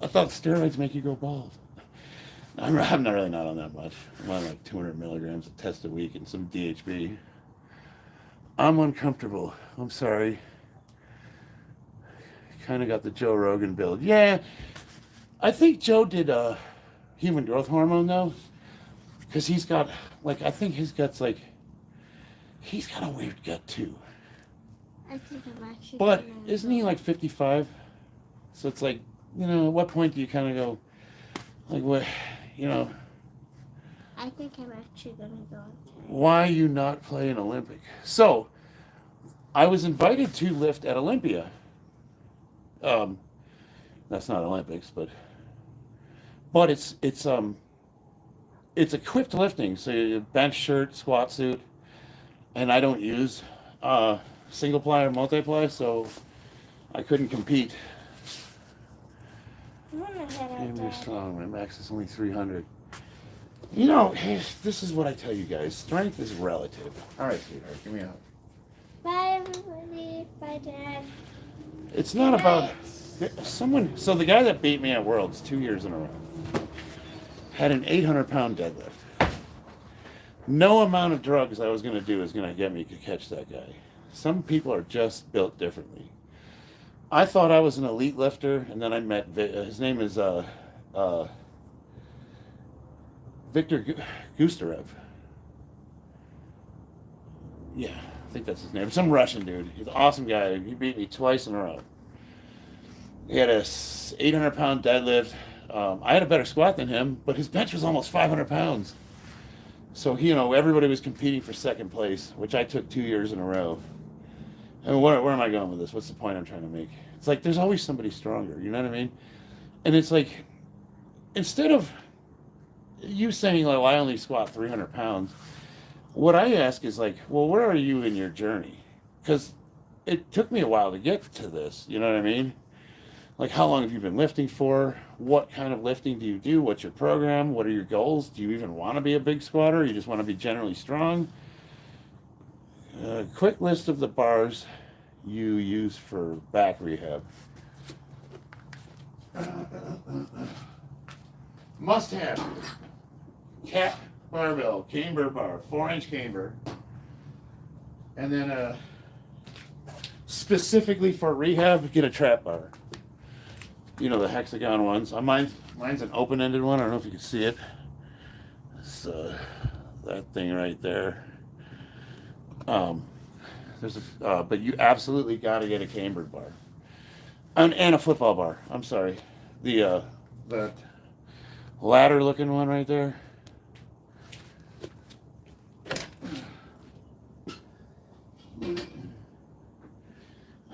I thought steroids make you go bald. I'm not really not on that much. I'm on like 200 milligrams of test a week and some DHB. I'm uncomfortable. I'm sorry. Kind of got the Joe Rogan build. Yeah, I think Joe did human growth hormone though, because he's got like, I think his gut's like, he's got a weird gut too. I think I'm actually. But isn't he like 55? So it's like, you know, at what point do you kind of go, like what, you know? I think I'm actually gonna go. Why you not play an Olympic? So, I was invited to lift at Olympia. That's not Olympics, but it's equipped lifting. So you bench shirt, squat suit, and I don't use single ply or multiply, so I couldn't compete. Camber strong. My max is only 300. You know, this is what I tell you guys. Strength is relative. All right, sweetheart, give me a hug. Bye, everybody. Bye, Dad. It's not about someone. So the guy that beat me at Worlds 2 years in a row had an 800-pound deadlift. No amount of drugs I was going to do is going to get me to catch that guy. Some people are just built differently. I thought I was an elite lifter, and then I met his name is Victor Gustarev. Yeah, I think that's his name. Some Russian dude. He's an awesome guy. He beat me twice in a row. He had a 800-pound deadlift. I had a better squat than him, but his bench was almost 500 pounds. So everybody was competing for second place, which I took 2 years in a row. And where am I going with this? What's the point I'm trying to make? It's like there's always somebody stronger. You know what I mean? And it's like, instead of you saying, like, well, I only squat 300 pounds, what I ask is like, well, where are you in your journey? Because it took me a while to get to this. You know what I mean? Like, how long have you been lifting for? What kind of lifting do you do? What's your program? What are your goals? Do you even want to be a big squatter? You just want to be generally strong? Quick list of the bars you use for back rehab. Must have cat barbell, camber bar, 4-inch camber. And then specifically for rehab, get a trap bar. You know, the hexagon ones. Mine's an open-ended one. I don't know if you can see it. It's that thing right there. But you absolutely got to get a cambered bar, and a football bar. I'm sorry, the ladder-looking one right there.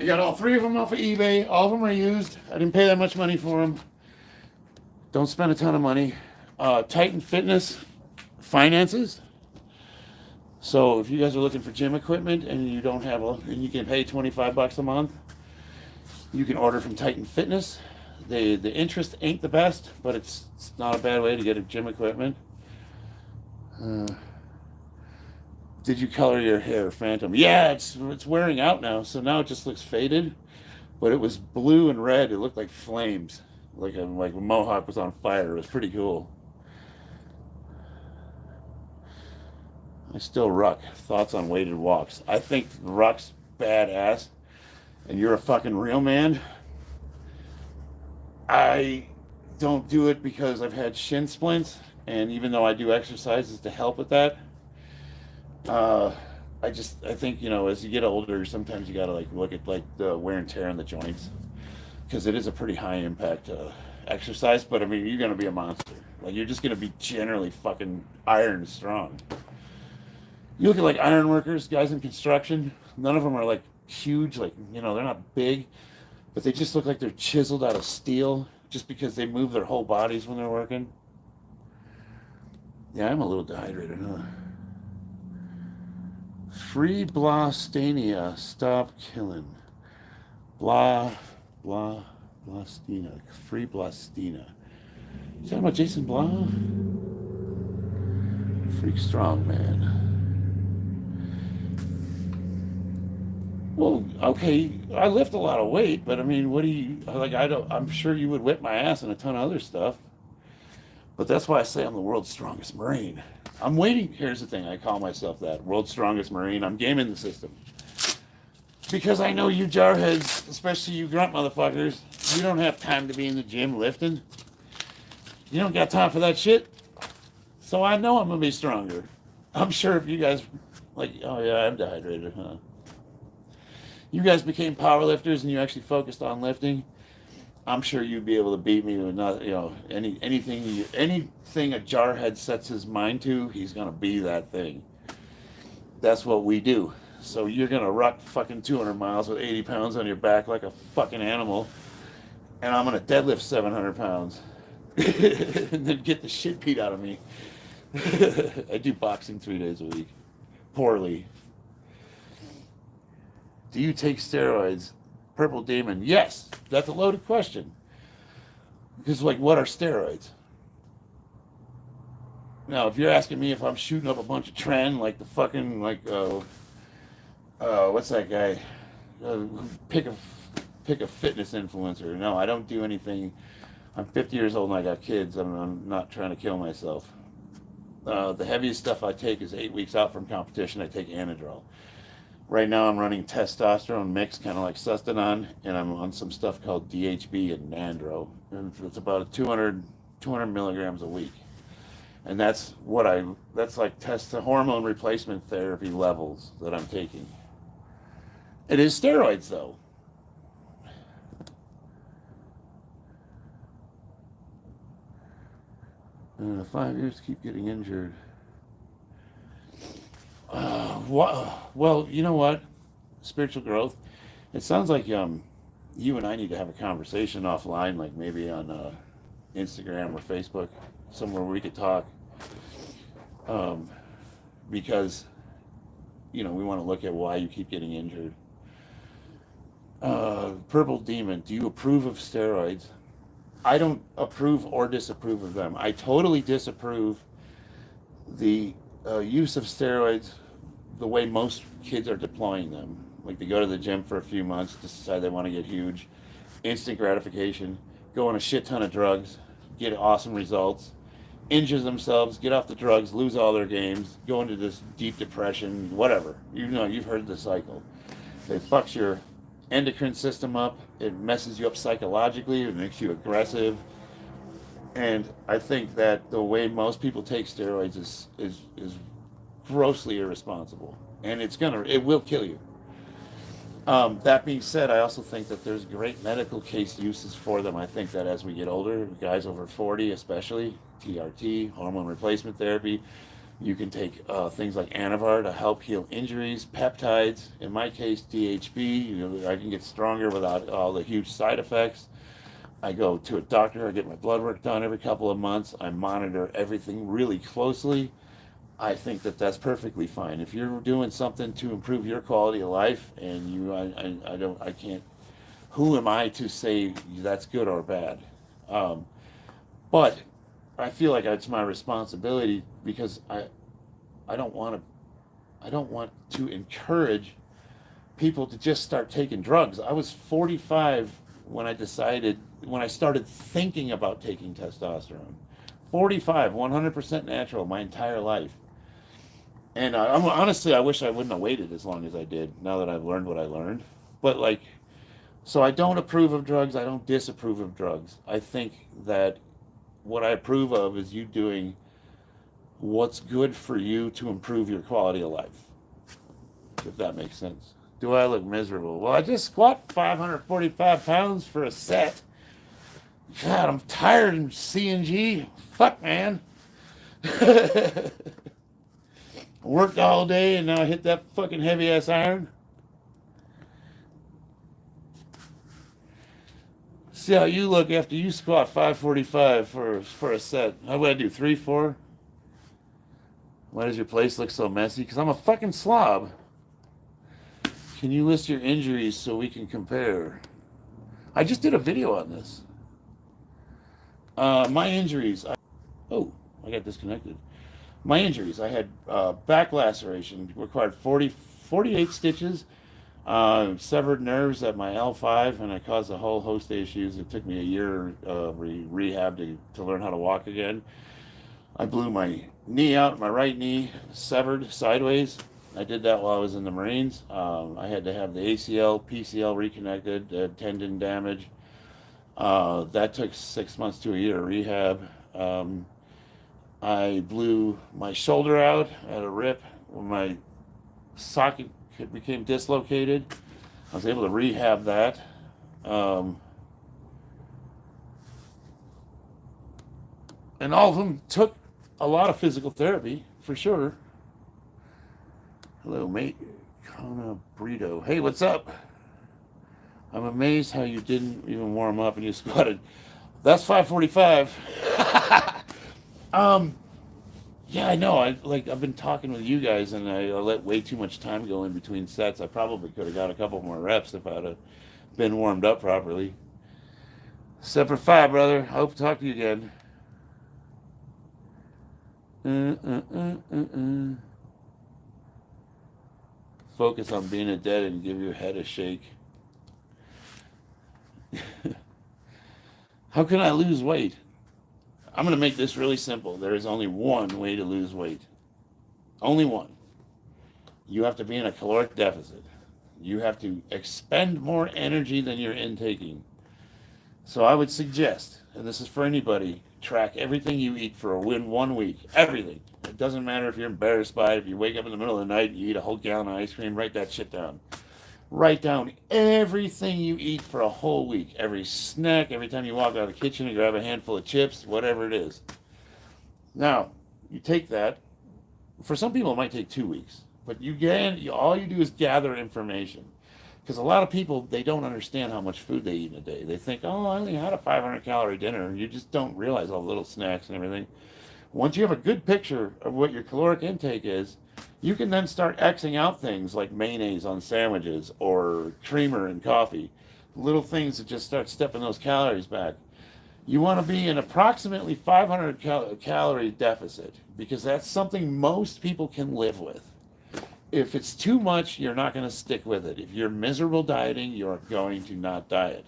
I got all 3 of them off of eBay. All of them are used. I didn't pay that much money for them. Don't spend a ton of money. Titan Fitness finances. So if you guys are looking for gym equipment and you don't have and you can pay $25 a month, you can order from Titan Fitness. The interest ain't the best, but it's not a bad way to get a gym equipment. Did you color your hair, Phantom? Yeah, it's wearing out now, so now it just looks faded. But it was blue and red. It looked like flames, like a mohawk was on fire. It was pretty cool. I still ruck. Thoughts on weighted walks? I think ruck's badass, and you're a fucking real man. I don't do it because I've had shin splints, and even though I do exercises to help with that, I think, as you get older, sometimes you gotta look at the wear and tear on the joints, because it is a pretty high impact exercise. But I mean, you're gonna be a monster. Like, you're just gonna be generally fucking iron strong. You look at iron workers, guys in construction. None of them are huge, they're not big, but they just look like they're chiseled out of steel just because they move their whole bodies when they're working. Yeah, I'm a little dehydrated, huh? Free Blastania, stop killing. Blastina. Free Blastina. You talking about Jason Blah? Freak strong man. Well, okay, I lift a lot of weight, but I mean, what do you, I'm sure you would whip my ass and a ton of other stuff. But that's why I say I'm the world's strongest Marine. I'm waiting. Here's the thing. I call myself that. World's strongest Marine. I'm gaming the system. Because I know you jarheads, especially you grunt motherfuckers, you don't have time to be in the gym lifting. You don't got time for that shit. So I know I'm going to be stronger. I'm sure if you guys, oh yeah, I'm dehydrated, huh? You guys became powerlifters and you actually focused on lifting, I'm sure you'd be able to beat me with not, anything a jarhead sets his mind to, he's gonna be that thing. That's what we do. So you're gonna ruck fucking 200 miles with 80 pounds on your back like a fucking animal, and I'm gonna deadlift 700 pounds and then get the shit beat out of me. I do boxing 3 days a week. Poorly. Do you take steroids? Purple Demon. Yes, that's a loaded question. Because, what are steroids? Now, if you're asking me if I'm shooting up a bunch of trend, like the fucking, what's that guy? Pick a fitness influencer. No, I don't do anything. I'm 50 years old and I got kids. I'm not trying to kill myself. The heaviest stuff I take is 8 weeks out from competition. I take Anadrol. Right now I'm running testosterone mix, kind of like Sustanon, and I'm on some stuff called DHB and Nandro. And it's about 200 milligrams a week. And that's like hormone replacement therapy levels that I'm taking. It is steroids though. 5 years to keep getting injured. Well, you know what? Spiritual growth. It sounds like you and I need to have a conversation offline, like maybe on Instagram or Facebook, somewhere where we could talk. Because, we want to look at why you keep getting injured. Purple Demon, do you approve of steroids? I don't approve or disapprove of them. I totally disapprove the use of steroids the way most kids are deploying them. Like they go to the gym for a few months, decide they want to get huge, instant gratification, go on a shit ton of drugs, get awesome results, injure themselves, get off the drugs, lose all their games, go into this deep depression, whatever. You've heard the cycle. It fucks your endocrine system up. It messes you up psychologically. It makes you aggressive. And I think that the way most people take steroids is grossly irresponsible, and it will kill you. That being said, I also think that there's great medical case uses for them. I think that as we get older, guys over 40 especially, TRT, hormone replacement therapy, you can take things like Anavar to help heal injuries, peptides, in my case DHB, I can get stronger without all the huge side effects. I go to a doctor, I get my blood work done every couple of months, I monitor everything really closely. I think that that's perfectly fine. If you're doing something to improve your quality of life, and I can't, who am I to say that's good or bad? But I feel like it's my responsibility, because I don't want to encourage people to just start taking drugs. I was 45 when I started thinking about taking testosterone. 45, 100% natural my entire life. And honestly, I wish I wouldn't have waited as long as I did, now that I've learned what I learned. But so I don't approve of drugs. I don't disapprove of drugs. I think that what I approve of is you doing what's good for you to improve your quality of life, if that makes sense. Do I look miserable? Well, I just squat 545 pounds for a set. God, I'm tired and C&G. Fuck, man. Worked all day and now I hit that fucking heavy ass iron. See how you look after you squat 545 for a set. How would I do? 3, 4? Why does your place look so messy? Because I'm a fucking slob. Can you list your injuries so we can compare? I just did a video on this. My injuries. I got disconnected. My injuries. I had back laceration, required 48 stitches, severed nerves at my L5, and I caused a whole host of issues. It took me a year of rehab to learn how to walk again. I blew my knee out, my right knee, severed sideways. I did that while I was in the Marines. I had to have the ACL, PCL reconnected, tendon damage. That took 6 months to a year of rehab. I blew my shoulder out at a rip when my socket became dislocated. I was able to rehab that. And all of them took a lot of physical therapy, for sure. Hello, mate. Kona Burrito. Hey, what's up? I'm amazed how you didn't even warm up and you squatted. That's 545. Yeah, I know. I've been talking with you guys, and I let way too much time go in between sets. I probably could have got a couple more reps if I'd have been warmed up properly. 7 for 5, brother. Hope to talk to you again. Focus on being a dead and give your head a shake. How can I lose weight? I'm going to make this really simple. There is only one way to lose weight. Only one. You have to be in a caloric deficit. You have to expend more energy than you're intaking. So I would suggest, and this is for anybody, track everything you eat for 1 week. Everything. It doesn't matter if you're embarrassed by it. If you wake up in the middle of the night and you eat a whole gallon of ice cream, write that shit down. Write down everything you eat for a whole week. Every snack, every time you walk out of the kitchen and grab a handful of chips, whatever it is. Now, you take that. For some people, it might take 2 weeks. But all you do is gather information. Because a lot of people, they don't understand how much food they eat in a day. They think, oh, I only had a 500-calorie dinner. You just don't realize all the little snacks and everything. Once you have a good picture of what your caloric intake is, you can then start Xing out things like mayonnaise on sandwiches or creamer in coffee. Little things that just start stepping those calories back. You want to be in approximately 500 calorie deficit because that's something most people can live with. If it's too much, you're not going to stick with it. If you're miserable dieting, you're going to not diet.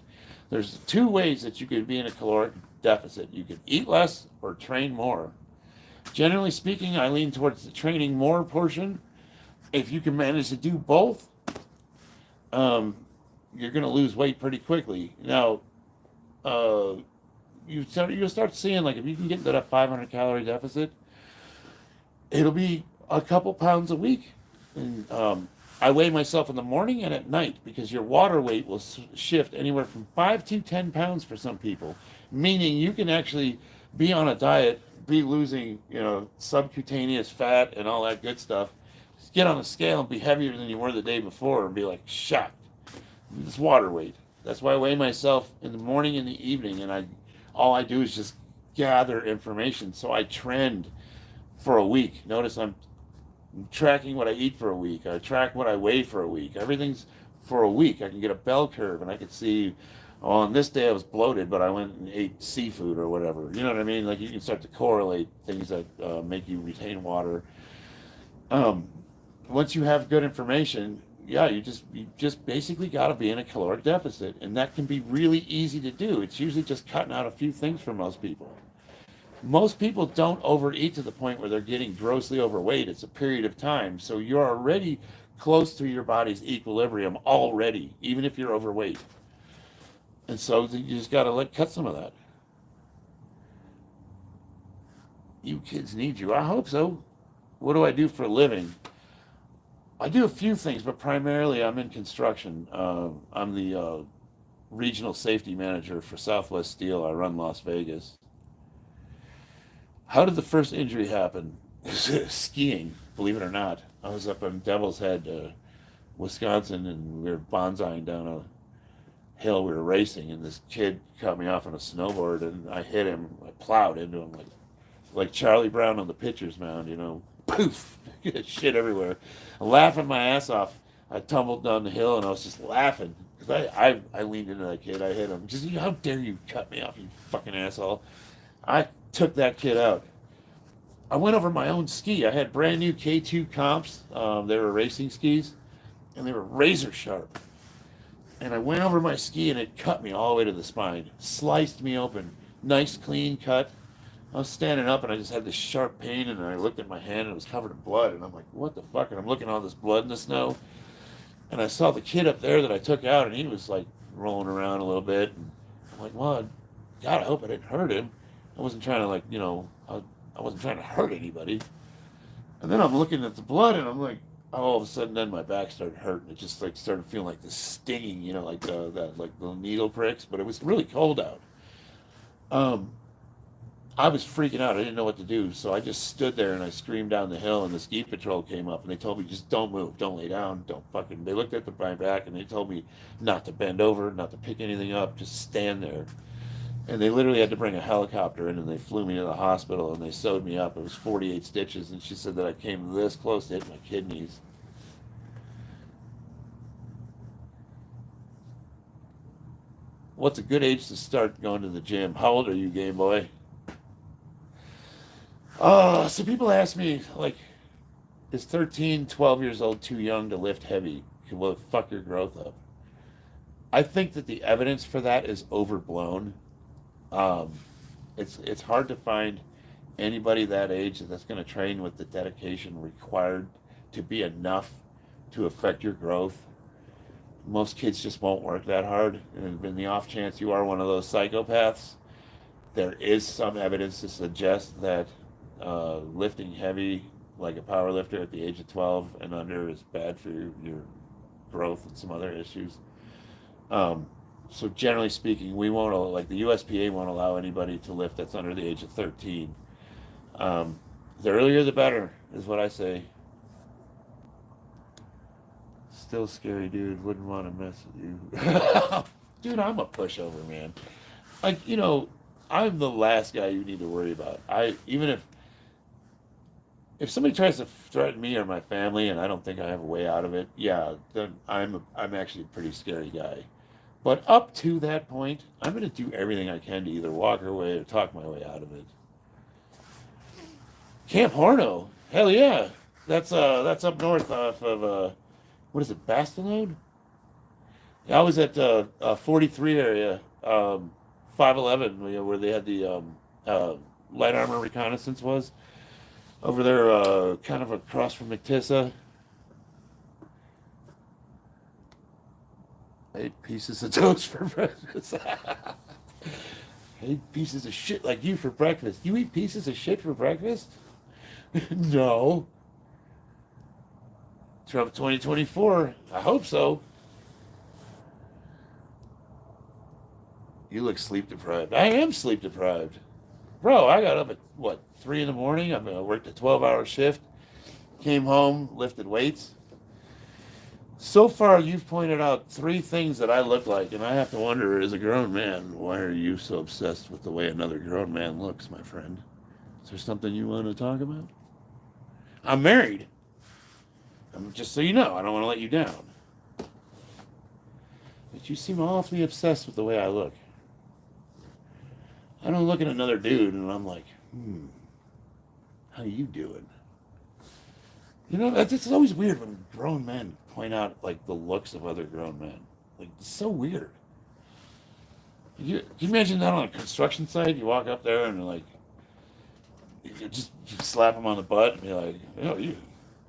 There's 2 ways that you could be in a caloric deficit. You could eat less or train more. Generally speaking, I lean towards the training more portion. If you can manage to do both, you're going to lose weight pretty quickly. Now, you'll start seeing, like, if you can get to that 500 calorie deficit, it'll be a couple pounds a week. And I weigh myself in the morning and at night because your water weight will shift anywhere from 5 to 10 pounds for some people, meaning you can actually be on a diet, be losing, subcutaneous fat and all that good stuff, get on a scale and be heavier than you were the day before and be like shocked. It's water weight. That's why I weigh myself in the morning and the evening, and all I do is just gather information. So I trend for a week. Notice I'm tracking what I eat for a week. I track what I weigh for a week. Everything's for a week. I can get a bell curve and I can see, on this day I was bloated, but I went and ate seafood or whatever. You know what I mean? Like, you can start to correlate things that make you retain water. Once you have good information, you just basically got to be in a caloric deficit, and that can be really easy to do. It's usually just cutting out a few things for most people. Most people don't overeat to the point where they're getting grossly overweight. It's a period of time. So you're already close to your body's equilibrium already, even if you're overweight. And so you just got to cut some of that. You kids need you. I hope so. What do I do for a living? I do a few things, but primarily I'm in construction. I'm the regional safety manager for Southwest Steel. I run Las Vegas. How did the first injury happen? Skiing, believe it or not. I was up on Devil's Head, Wisconsin, and we were bonsaiing down a hill. We were racing, and this kid cut me off on a snowboard, and I hit him. I plowed into him like Charlie Brown on the pitcher's mound, Poof! Shit everywhere. Laughing my ass off. I tumbled down the hill, and I was just laughing. Because I leaned into that kid. I hit him. Just, how dare you cut me off, you fucking asshole. I took that kid out. I went over my own ski. I had brand new K2 comps. They were racing skis, and they were razor sharp. And I went over my ski, and it cut me all the way to the spine. Sliced me open. Nice, clean cut. I was standing up, and I just had this sharp pain, and I looked at my hand, and it was covered in blood. And I'm like, what the fuck? And I'm looking at all this blood in the snow. And I saw the kid up there that I took out, and he was, rolling around a little bit. And I'm like, well, God, I hope I didn't hurt him. I wasn't trying to, I wasn't trying to hurt anybody. And then I'm looking at the blood, and I'm like, all of a sudden, then my back started hurting. It just started feeling like this stinging, like the needle pricks. But it was really cold out. I was freaking out. I didn't know what to do, so I just stood there and I screamed down the hill. And the ski patrol came up, and they told me, just don't move, don't lay down, don't fucking. They looked at my back, and they told me not to bend over, not to pick anything up, just stand there. And they literally had to bring a helicopter in, and they flew me to the hospital, and they sewed me up. It was 48 stitches, and she said that I came this close to hitting my kidneys. What's a good age to start going to the gym? How old are you, Game Boy? So people ask me, is 13, 12 years old too young to lift heavy? Will it fuck your growth up? I think that the evidence for that is overblown. It's hard to find anybody that age that's going to train with the dedication required to be enough to affect your growth. Most kids just won't work that hard, and in the off chance you are one of those psychopaths, there is some evidence to suggest that lifting heavy like a power lifter at the age of 12 and under is bad for your growth and some other issues. So generally speaking, we won't, like the USPA won't allow anybody to lift that's under the age of 13. The earlier the better, is what I say. Still scary, dude. Wouldn't want to mess with you. Dude, I'm a pushover, man. Like, I'm the last guy you need to worry about. Even if somebody tries to threaten me or my family and I don't think I have a way out of it, yeah, then I'm actually a pretty scary guy. But up to that point, I'm going to do everything I can to either walk away or talk my way out of it. Camp Horno, hell yeah, that's up north off of what is it, Bastalone? Yeah, I was at 43 area, 511, where they had the light armor reconnaissance was over there, kind of across from McTissa. I ate pieces of toast for breakfast. I ate pieces of shit like you for breakfast. You eat pieces of shit for breakfast? No. Trump 2024. I hope so. You look sleep deprived. I am sleep deprived. Bro, I got up at, 3 in the morning? I worked a 12-hour shift. Came home, lifted weights. So far, you've pointed out 3 things that I look like, and I have to wonder, as a grown man, why are you so obsessed with the way another grown man looks, my friend? Is there something you want to talk about? I'm married. Just so you know, I don't want to let you down. But you seem awfully obsessed with the way I look. I don't look at another dude and I'm like, how you doing? It's always weird when grown men point out, like, the looks of other grown men. Like, it's so weird. Can you imagine that on a construction site? You walk up there and, like, you just slap them on the butt and be like,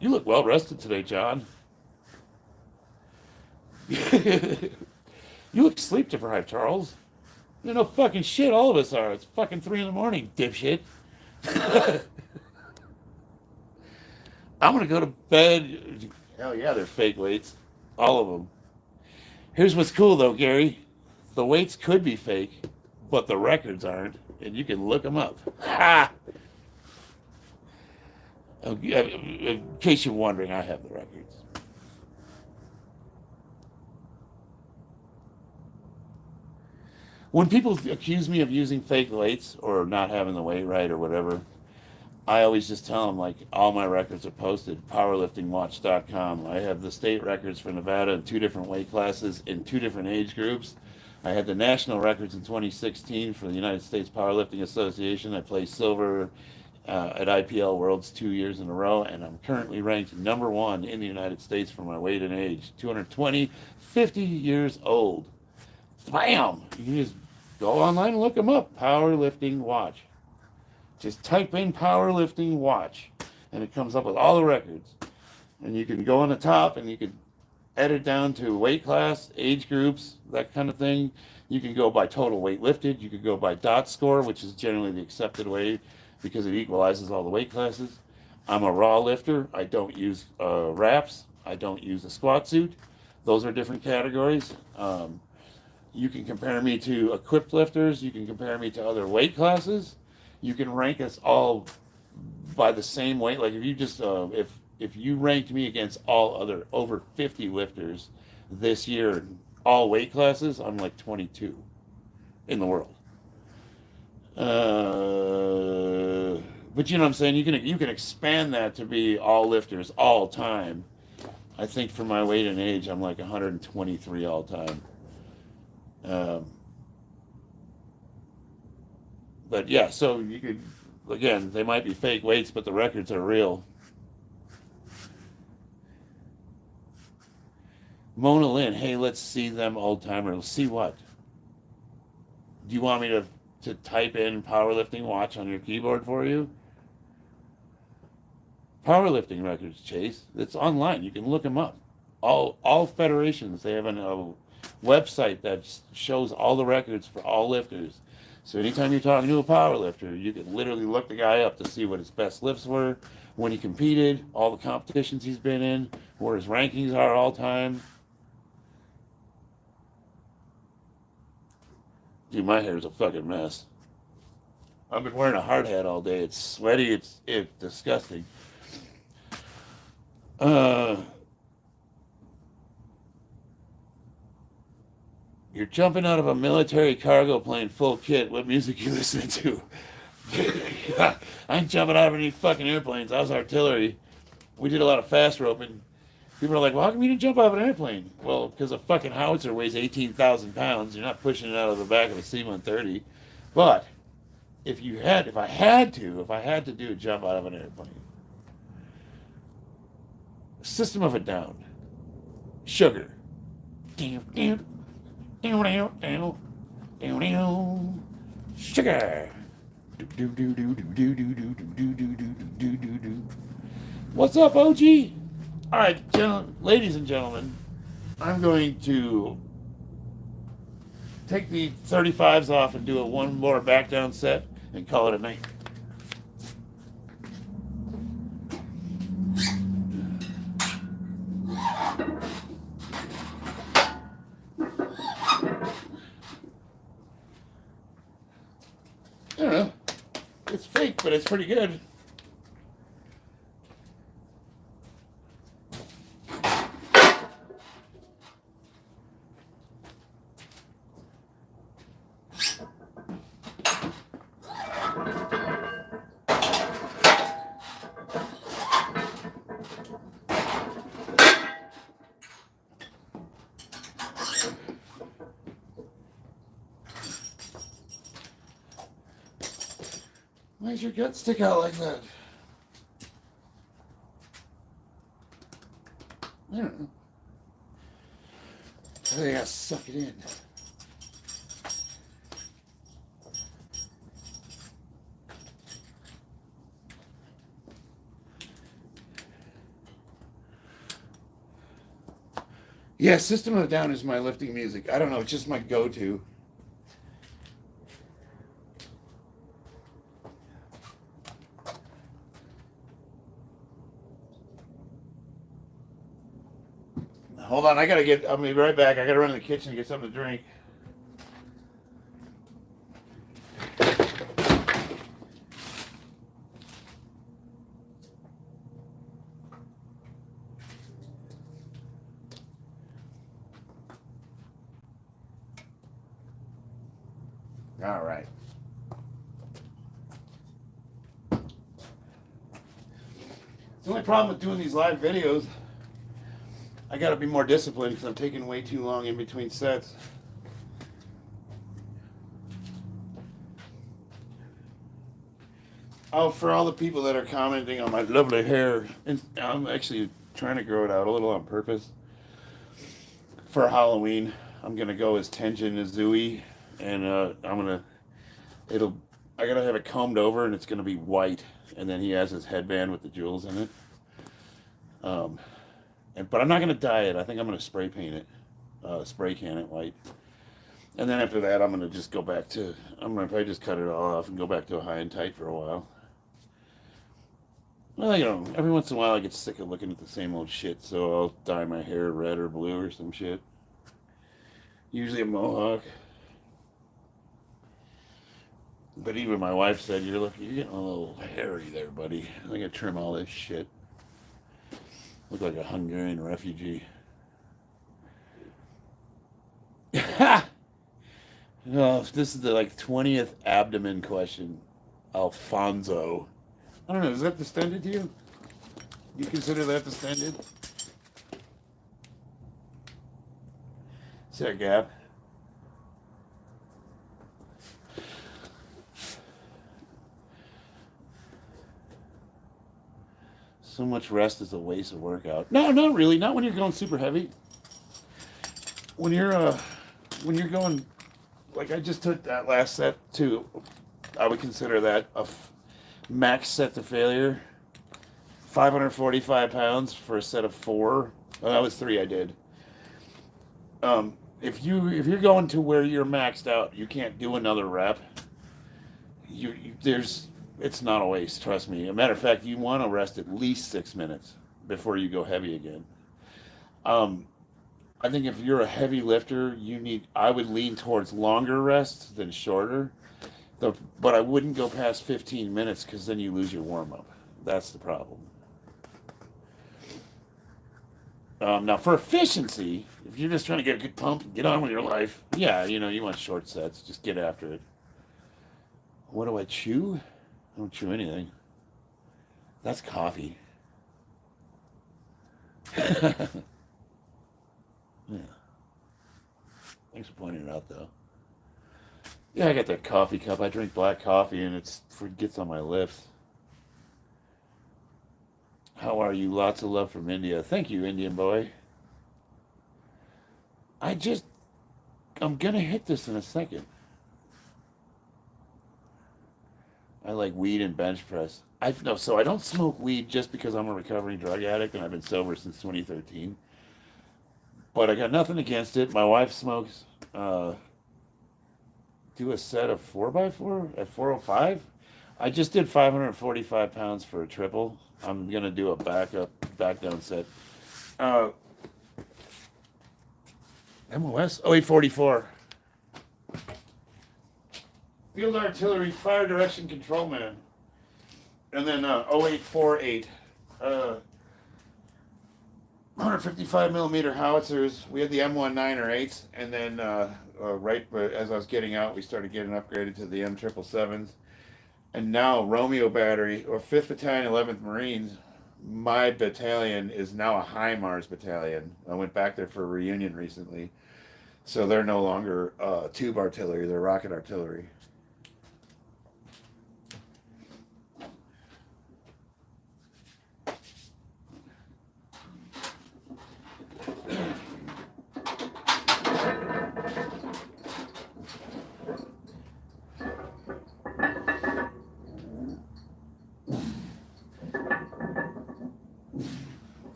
you look well rested today, John. You look sleep deprived, Charles. No fucking shit, all of us are. It's fucking 3 in the morning, dipshit. I'm gonna go to bed. Hell yeah, they're fake weights. All of them. Here's what's cool though, Gary. The weights could be fake, but the records aren't, and you can look them up. Ha! In case you're wondering, I have the records. When people accuse me of using fake weights or not having the weight right or whatever, I always just tell them, like, all my records are posted, powerliftingwatch.com. I have the state records for Nevada in 2 different weight classes in 2 different age groups. I had the national records in 2016 for the United States Powerlifting Association. I placed silver at IPL Worlds 2 years in a row, and I'm currently ranked number 1 in the United States for my weight and age, 220, 50 years old. Bam! You can just go online and look them up. Powerlifting Watch. Just type in Powerlifting Watch, and it comes up with all the records. And you can go on the top, and you can edit down to weight class, age groups, that kind of thing. You can go by total weight lifted. You could go by dot score, which is generally the accepted way because it equalizes all the weight classes. I'm a raw lifter. I don't use wraps. I don't use a squat suit. Those are different categories. You can compare me to equipped lifters. You can compare me to other weight classes. You can rank us all by the same weight. Like if you just if you ranked me against all other over 50 lifters this year, all weight classes, I'm like 22 in the world. But you know what I'm saying? You can expand that to be all lifters all time. I think for my weight and age, I'm like 123 all time. But yeah, so you could, again, they might be fake weights, but the records are real. Mona Lynn, hey, let's see them old timers. See what? Do you want me to type in powerlifting watch on your keyboard for you? Powerlifting records, Chase. It's online. You can look them up. All federations, they have a website that shows all the records for all lifters. So anytime you're talking to a powerlifter, you can literally look the guy up to see what his best lifts were, when he competed, all the competitions he's been in, where his rankings are all time. Dude, my hair's a fucking mess. I've been wearing a hard hat all day. It's sweaty. It's disgusting. You're jumping out of a military cargo plane full kit. What music you listening to? I ain't jumping out of any fucking airplanes. I was artillery. We did a lot of fast roping. People are like, well, how come you didn't jump out of an airplane? Well, because a fucking howitzer weighs 18,000 pounds. You're not pushing it out of the back of a C-130. But if I had to do a jump out of an airplane, System of a Down, Sugar, Sugar. What's up, OG? All right, ladies and gentlemen, I'm going to take the 35s off and do one more back down set and call it a night. I don't know. It's fake, but it's pretty good. Why does your gut stick out like that? I don't know. I think I gotta suck it in. Yeah, System of a Down is my lifting music. I don't know, it's just my go-to. Hold on, I'll be right back. I gotta run to the kitchen and get something to drink. All right. The only problem with doing these live videos, I gotta be more disciplined because I'm taking way too long in between sets. Oh, for all the people that are commenting on my lovely hair, and I'm actually trying to grow it out a little on purpose. For Halloween, I'm gonna go as Tenjin Izui, and I gotta have it combed over, and it's gonna be white, and then he has his headband with the jewels in it. But I'm not going to dye it. I think I'm going to spray paint it, spray can it white. And then after that, I'm going to probably just cut it all off and go back to a high and tight for a while. Well, every once in a while I get sick of looking at the same old shit, so I'll dye my hair red or blue or some shit. Usually a mohawk. But even my wife said, you're getting a little hairy there, buddy. I think I trim all this shit. Look like a Hungarian refugee. No, this is the 20th abdomen question. Alfonso. I don't know, is that distended to you? You consider that distended? Is there a gap? So much rest is a waste of workout. No, not really. Not when you're going super heavy. When you're going like I just took that last set to, I would consider that a max set to failure. 545 pounds for a set of 4. Oh, that was 3 I did. If you're going to where you're maxed out, you can't do another rep. It's not a waste. Trust me. As a matter of fact, you want to rest at least 6 minutes before you go heavy again. I think if you're a heavy lifter, I would lean towards longer rests than shorter. But I wouldn't go past 15 minutes because then you lose your warm up. That's the problem. Now, for efficiency, if you're just trying to get a good pump and get on with your life, yeah, you want short sets. Just get after it. What do I chew? I don't chew anything. That's coffee. Yeah. Thanks for pointing it out, though. Yeah, I got that coffee cup. I drink black coffee, and it gets on my lips. How are you? Lots of love from India. Thank you, Indian boy. I'm gonna hit this in a second. I like weed and bench press. So I don't smoke weed just because I'm a recovering drug addict and I've been sober since 2013. But I got nothing against it. My wife smokes. Do a set of 4x4 at 405. I just did 545 pounds for a triple. I'm gonna do a back down set. MOS 0844. Field Artillery Fire Direction Control Man. And then 0848. 155 millimeter howitzers. We had the M19 or 8s, and then right as I was getting out, we started getting upgraded to the M777s. And now Romeo Battery, or 5th Battalion, 11th Marines, my battalion is now a HIMARS battalion. I went back there for a reunion recently. So they're no longer tube artillery, they're rocket artillery.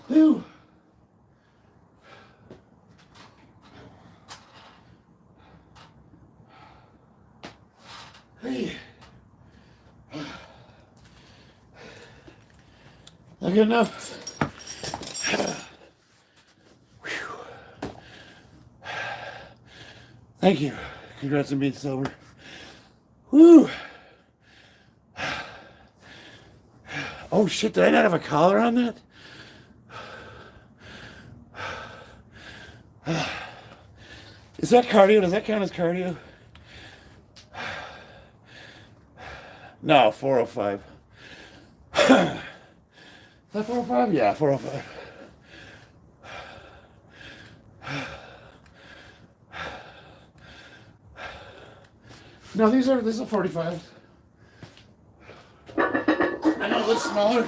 Whew. Hey. Not good enough. Thank you. Congrats on being sober. Woo. Oh shit, did I not have a collar on that? Is that cardio? Does that count as cardio? No, 405. Is that 405? Yeah, 405. No, this is a 45. I know it's smaller.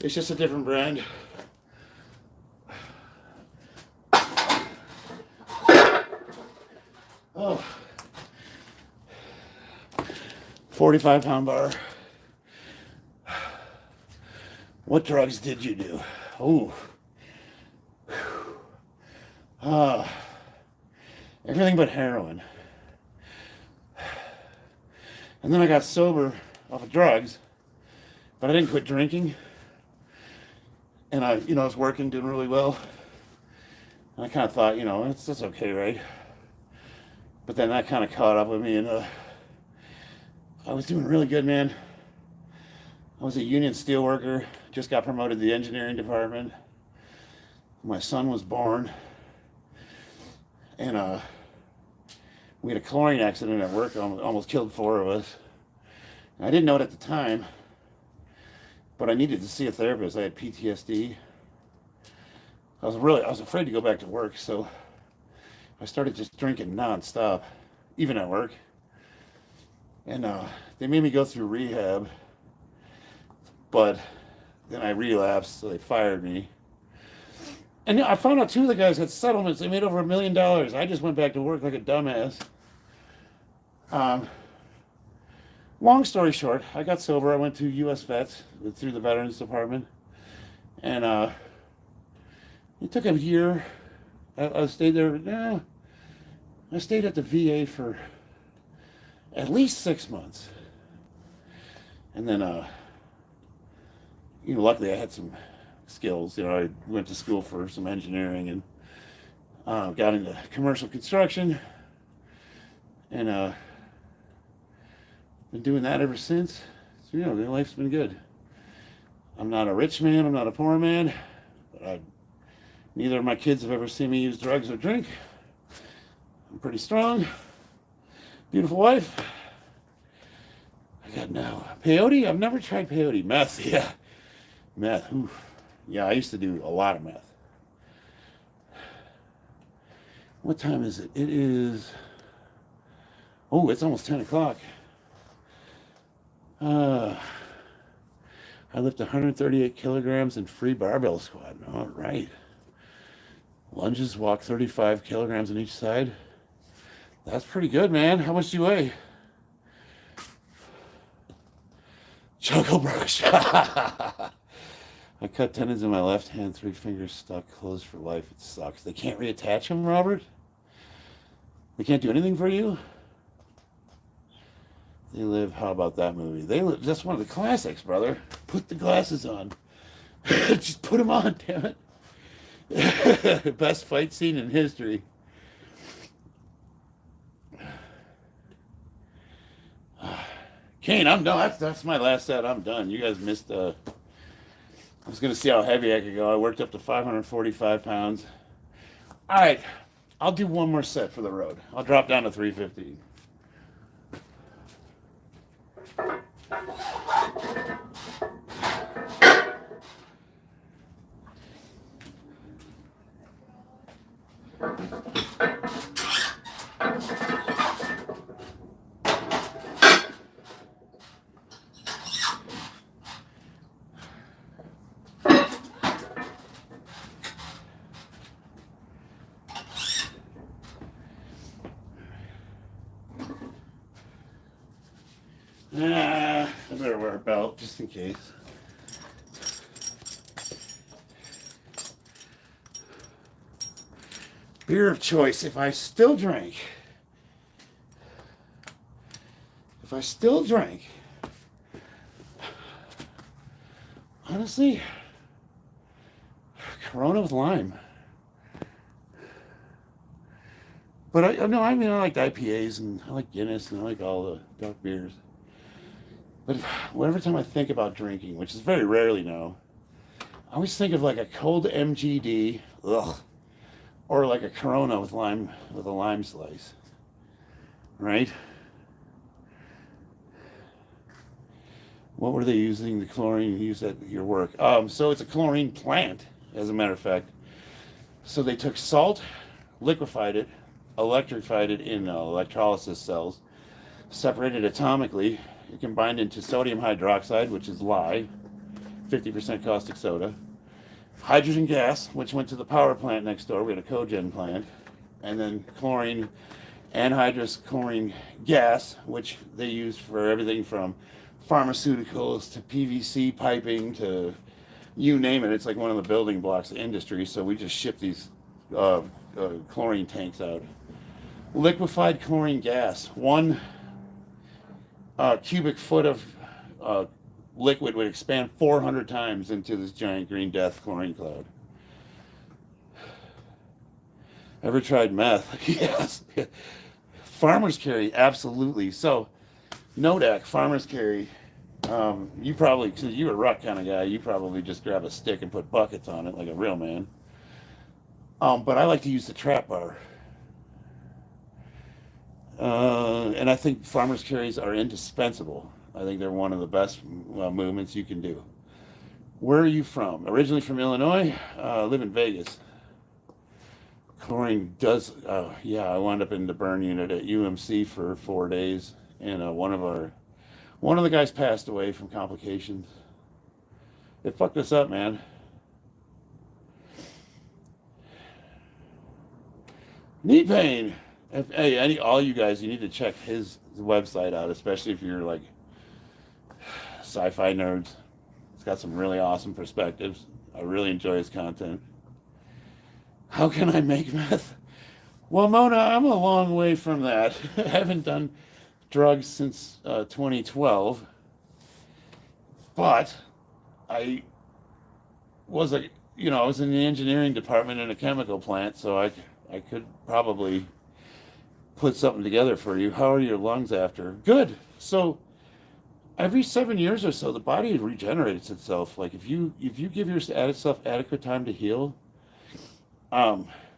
It's just a different brand. Oh. 45-pound bar. What drugs did you do? Oh. Everything but heroin. And then I got sober off of drugs, but I didn't quit drinking. And I was working, doing really well. And I kind of thought, that's okay, right? But then that kind of caught up with me, and I was doing really good, man. I was a union steel worker, just got promoted to the engineering department. My son was born. And we had a chlorine accident at work, almost killed 4 of us. And I didn't know it at the time, but I needed to see a therapist. I had PTSD. I was afraid to go back to work, so I started just drinking nonstop, even at work. And they made me go through rehab, but then I relapsed, so they fired me. And I found out 2 of the guys had settlements. They made over $1 million. I just went back to work like a dumbass. Long story short, I got sober. I went to US Vets through the Veterans Department, and it took a year. I stayed there. I stayed at the VA for at least 6 months, and then luckily I had some skills. I went to school for some engineering and got into commercial construction, and been doing that ever since. So, life's been good. I'm not a rich man. I'm not a poor man. But neither of my kids have ever seen me use drugs or drink. I'm pretty strong. Beautiful wife. I got now peyote. I've never tried peyote. Meth, yeah. Meth. Oof. Yeah, I used to do a lot of meth. What time is it? It is... Oh, it's almost 10 o'clock. I lift 138 kilograms in free barbell squat. All right. Lunges, walk 35 kilograms on each side. That's pretty good, man. How much do you weigh? Chuckle brush. I cut tendons in my left hand, 3 fingers stuck closed for life. It sucks. They can't reattach them, Robert? They can't do anything for you? They Live, how about that movie? They Live, that's one of the classics, brother. Put the glasses on. Just put them on, damn it. Best fight scene in history. Kane, I'm done. That's my last set. I'm done. You guys missed. I was going to see how heavy I could go. I worked up to 545 pounds. All right. I'll do one more set for the road. I'll drop down to 315. I better wear a belt just in case. Beer of choice. If I still drank, honestly, Corona with lime. But I like IPAs and I like Guinness and I like all the dark beers. But every time I think about drinking, which is very rarely now, I always think of like a cold MGD, or like a Corona with a lime slice, right? What were they using the chlorine used at your work? So it's a chlorine plant, as a matter of fact. So they took salt, liquefied it, electrified it in electrolysis cells, separated atomically. It combined into sodium hydroxide, which is lye, 50% caustic soda, hydrogen gas, which went to the power plant next door. We had a cogen plant, and then chlorine, anhydrous chlorine gas, which they used for everything from pharmaceuticals to PVC piping to you name it. It's like one of the building blocks of industry. So we just ship these chlorine tanks out. Liquefied chlorine gas, 1 cubic foot of liquid would expand 400 times into this giant green death chlorine cloud. Ever tried meth? Yes. Farmers carry, absolutely. So, Nodak, farmers carry. You probably, because you're a ruck kind of guy, you probably just grab a stick and put buckets on it like a real man. But I like to use the trap bar. And I think farmer's carries are indispensable. I think they're one of the best movements you can do. Where are you from? Originally from Illinois. Live in Vegas. Chlorine does. Yeah, I wound up in the burn unit at UMC for 4 days, and one of the guys passed away from complications. It fucked us up, man. Knee pain. Hey, all you guys, you need to check his website out, especially if you're like sci-fi nerds. It's got some really awesome perspectives. I really enjoy his content. How can I make meth? Well, Mona, I'm a long way from that. I haven't done drugs since 2012, but I was I was in the engineering department in a chemical plant, so I could probably put something together for you. How are your lungs after? Good. So every 7 years or so, the body regenerates itself. Like if you give yourself adequate time to heal,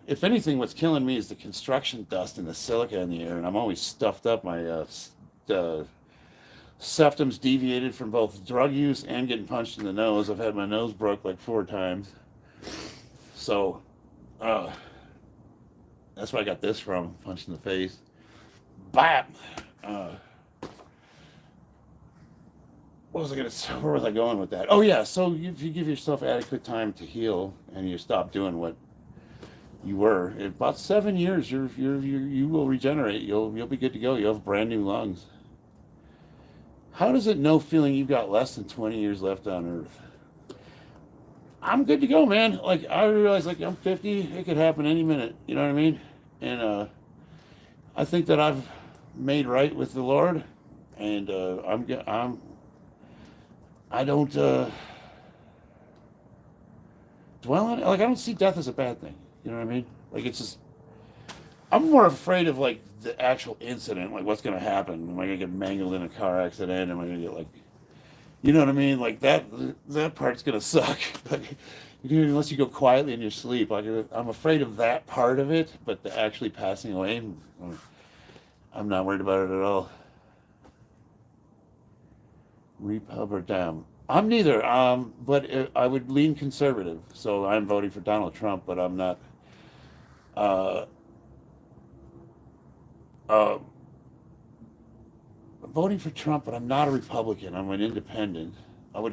if anything, what's killing me is the construction dust and the silica in the air, and I'm always stuffed up. My septum's deviated from both drug use and getting punched in the nose. I've had my nose broke like 4 times. So that's where I got this from, punched in the face. Bap! Where was I going with that? Oh yeah, so if you give yourself adequate time to heal and you stop doing what you were, in about 7 years, you will regenerate. You'll be good to go. You'll have brand new lungs. How does it know feeling you've got less than 20 years left on Earth? I'm good to go, man. Like I realize, like I'm 50, it could happen any minute. You know what I mean? And I think that I've made right with the Lord, and I don't dwell on it. Like I don't see death as a bad thing. You know what I mean? Like it's just, I'm more afraid of like the actual incident, like what's gonna happen. Am I gonna get mangled in a car accident? Am I gonna get like, you know what I mean? Like that part's gonna suck. Like, unless you go quietly in your sleep, like I'm afraid of that part of it. But the actually passing away, I'm not worried about it at all. Repub or Dem? I'm neither. But I would lean conservative. So I'm voting for Donald Trump, but I'm not. I'm voting for Trump, but I'm not a Republican. I'm an independent. I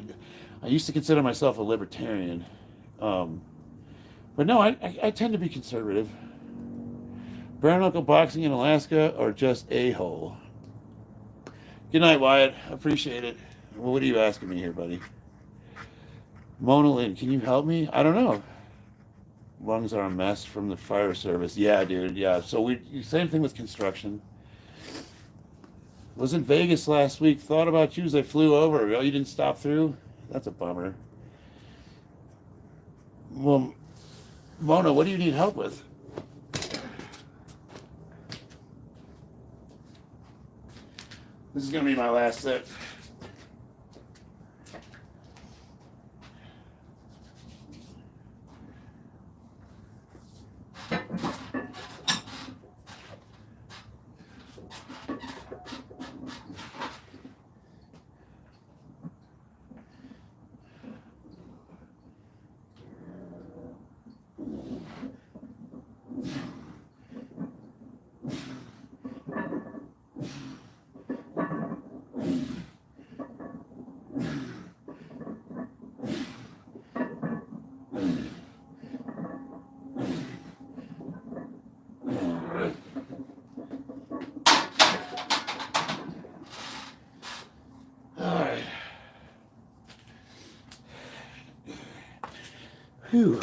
used to consider myself a libertarian, but no, I tend to be conservative. Bare knuckle boxing in Alaska or just a-hole? Good night, Wyatt. Appreciate it. Well, what are you asking me here, buddy? Mona Lynn, can you help me? I don't know. Lungs are a mess from the fire service. Yeah, dude. Yeah. So same thing with construction. Was in Vegas last week. Thought about you as I flew over. Oh, you didn't stop through? That's a bummer. Well, Mona, what do you need help with? This is going to be my last set. Whew.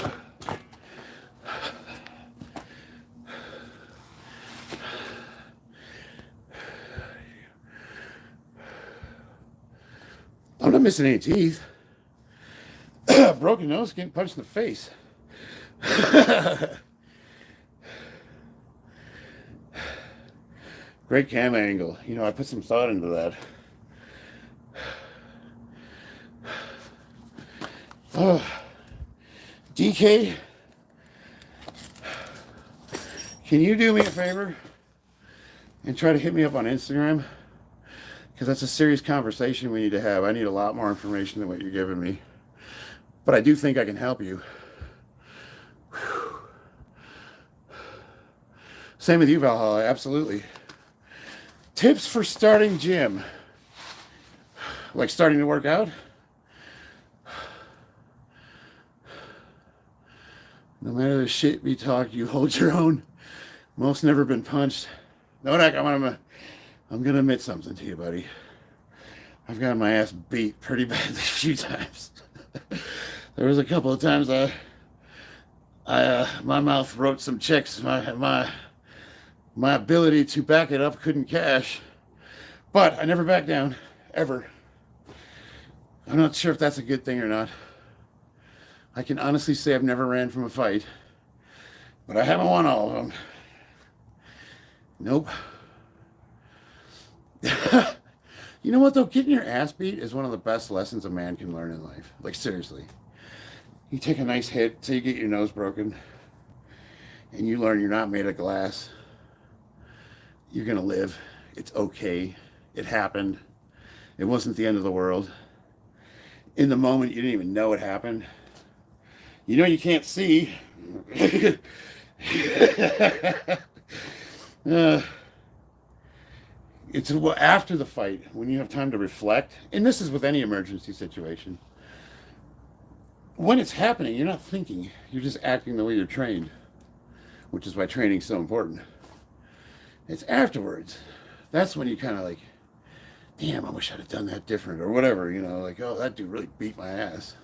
I'm not missing any teeth. Broken nose, getting punched in the face. Great cam angle. You know, I put some thought into that. DK, can you do me a favor? And try to hit me up on Instagram, because that's a serious conversation we need to have. I need a lot more information than what you're giving me. But I do think I can help you. Whew. Same with you, Valhalla, absolutely. Tips for starting gym. Like starting to work out. No matter the shit we talk, you hold your own. Most never been punched. Nodak, I'm gonna admit something to you, buddy. I've gotten my ass beat pretty badly a few times. There was a couple of times my mouth wrote some checks. My ability to back it up couldn't cash, but I never backed down, ever. I'm not sure if that's a good thing or not. I can honestly say I've never ran from a fight, but I haven't won all of them. Nope. You know what though? Getting your ass beat is one of the best lessons a man can learn in life. Like seriously. You take a nice hit till you get your nose broken, and you learn you're not made of glass. You're gonna live. It's okay. It happened. It wasn't the end of the world. In the moment, you didn't even know it happened. You know you can't see. It's after the fight, when you have time to reflect, and this is with any emergency situation. When it's happening, you're not thinking. You're just acting the way you're trained, which is why training is so important. It's afterwards. That's when you kind of like, damn, I wish I'd have done that different or whatever, you know, like, oh, that dude really beat my ass.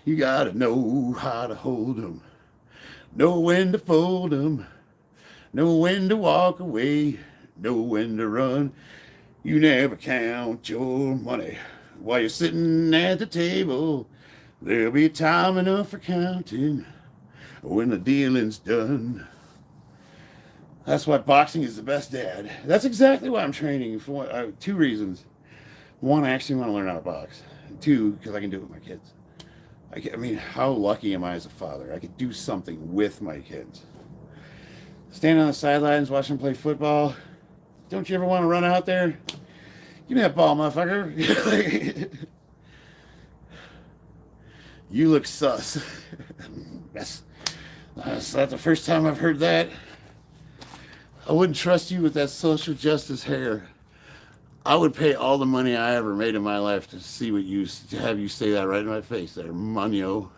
You gotta know how to hold them, know when to fold them, know when to walk away, know when to run. You never count your money while you're sitting at the table. There'll be time enough for counting when the dealing's done. That's why boxing is the best dad. That's exactly why I'm training for 2 reasons. 1, I actually want to learn how to box. 2, because I can do it with my kids. I mean, how lucky am I as a father? I could do something with my kids. Stand on the sidelines, watch them play football. Don't you ever want to run out there? Give me that ball, motherfucker. You look sus. That's not the first time I've heard that. I wouldn't trust you with that social justice hair. I would pay all the money I ever made in my life to see what to have you say that right in my face there, Munyo.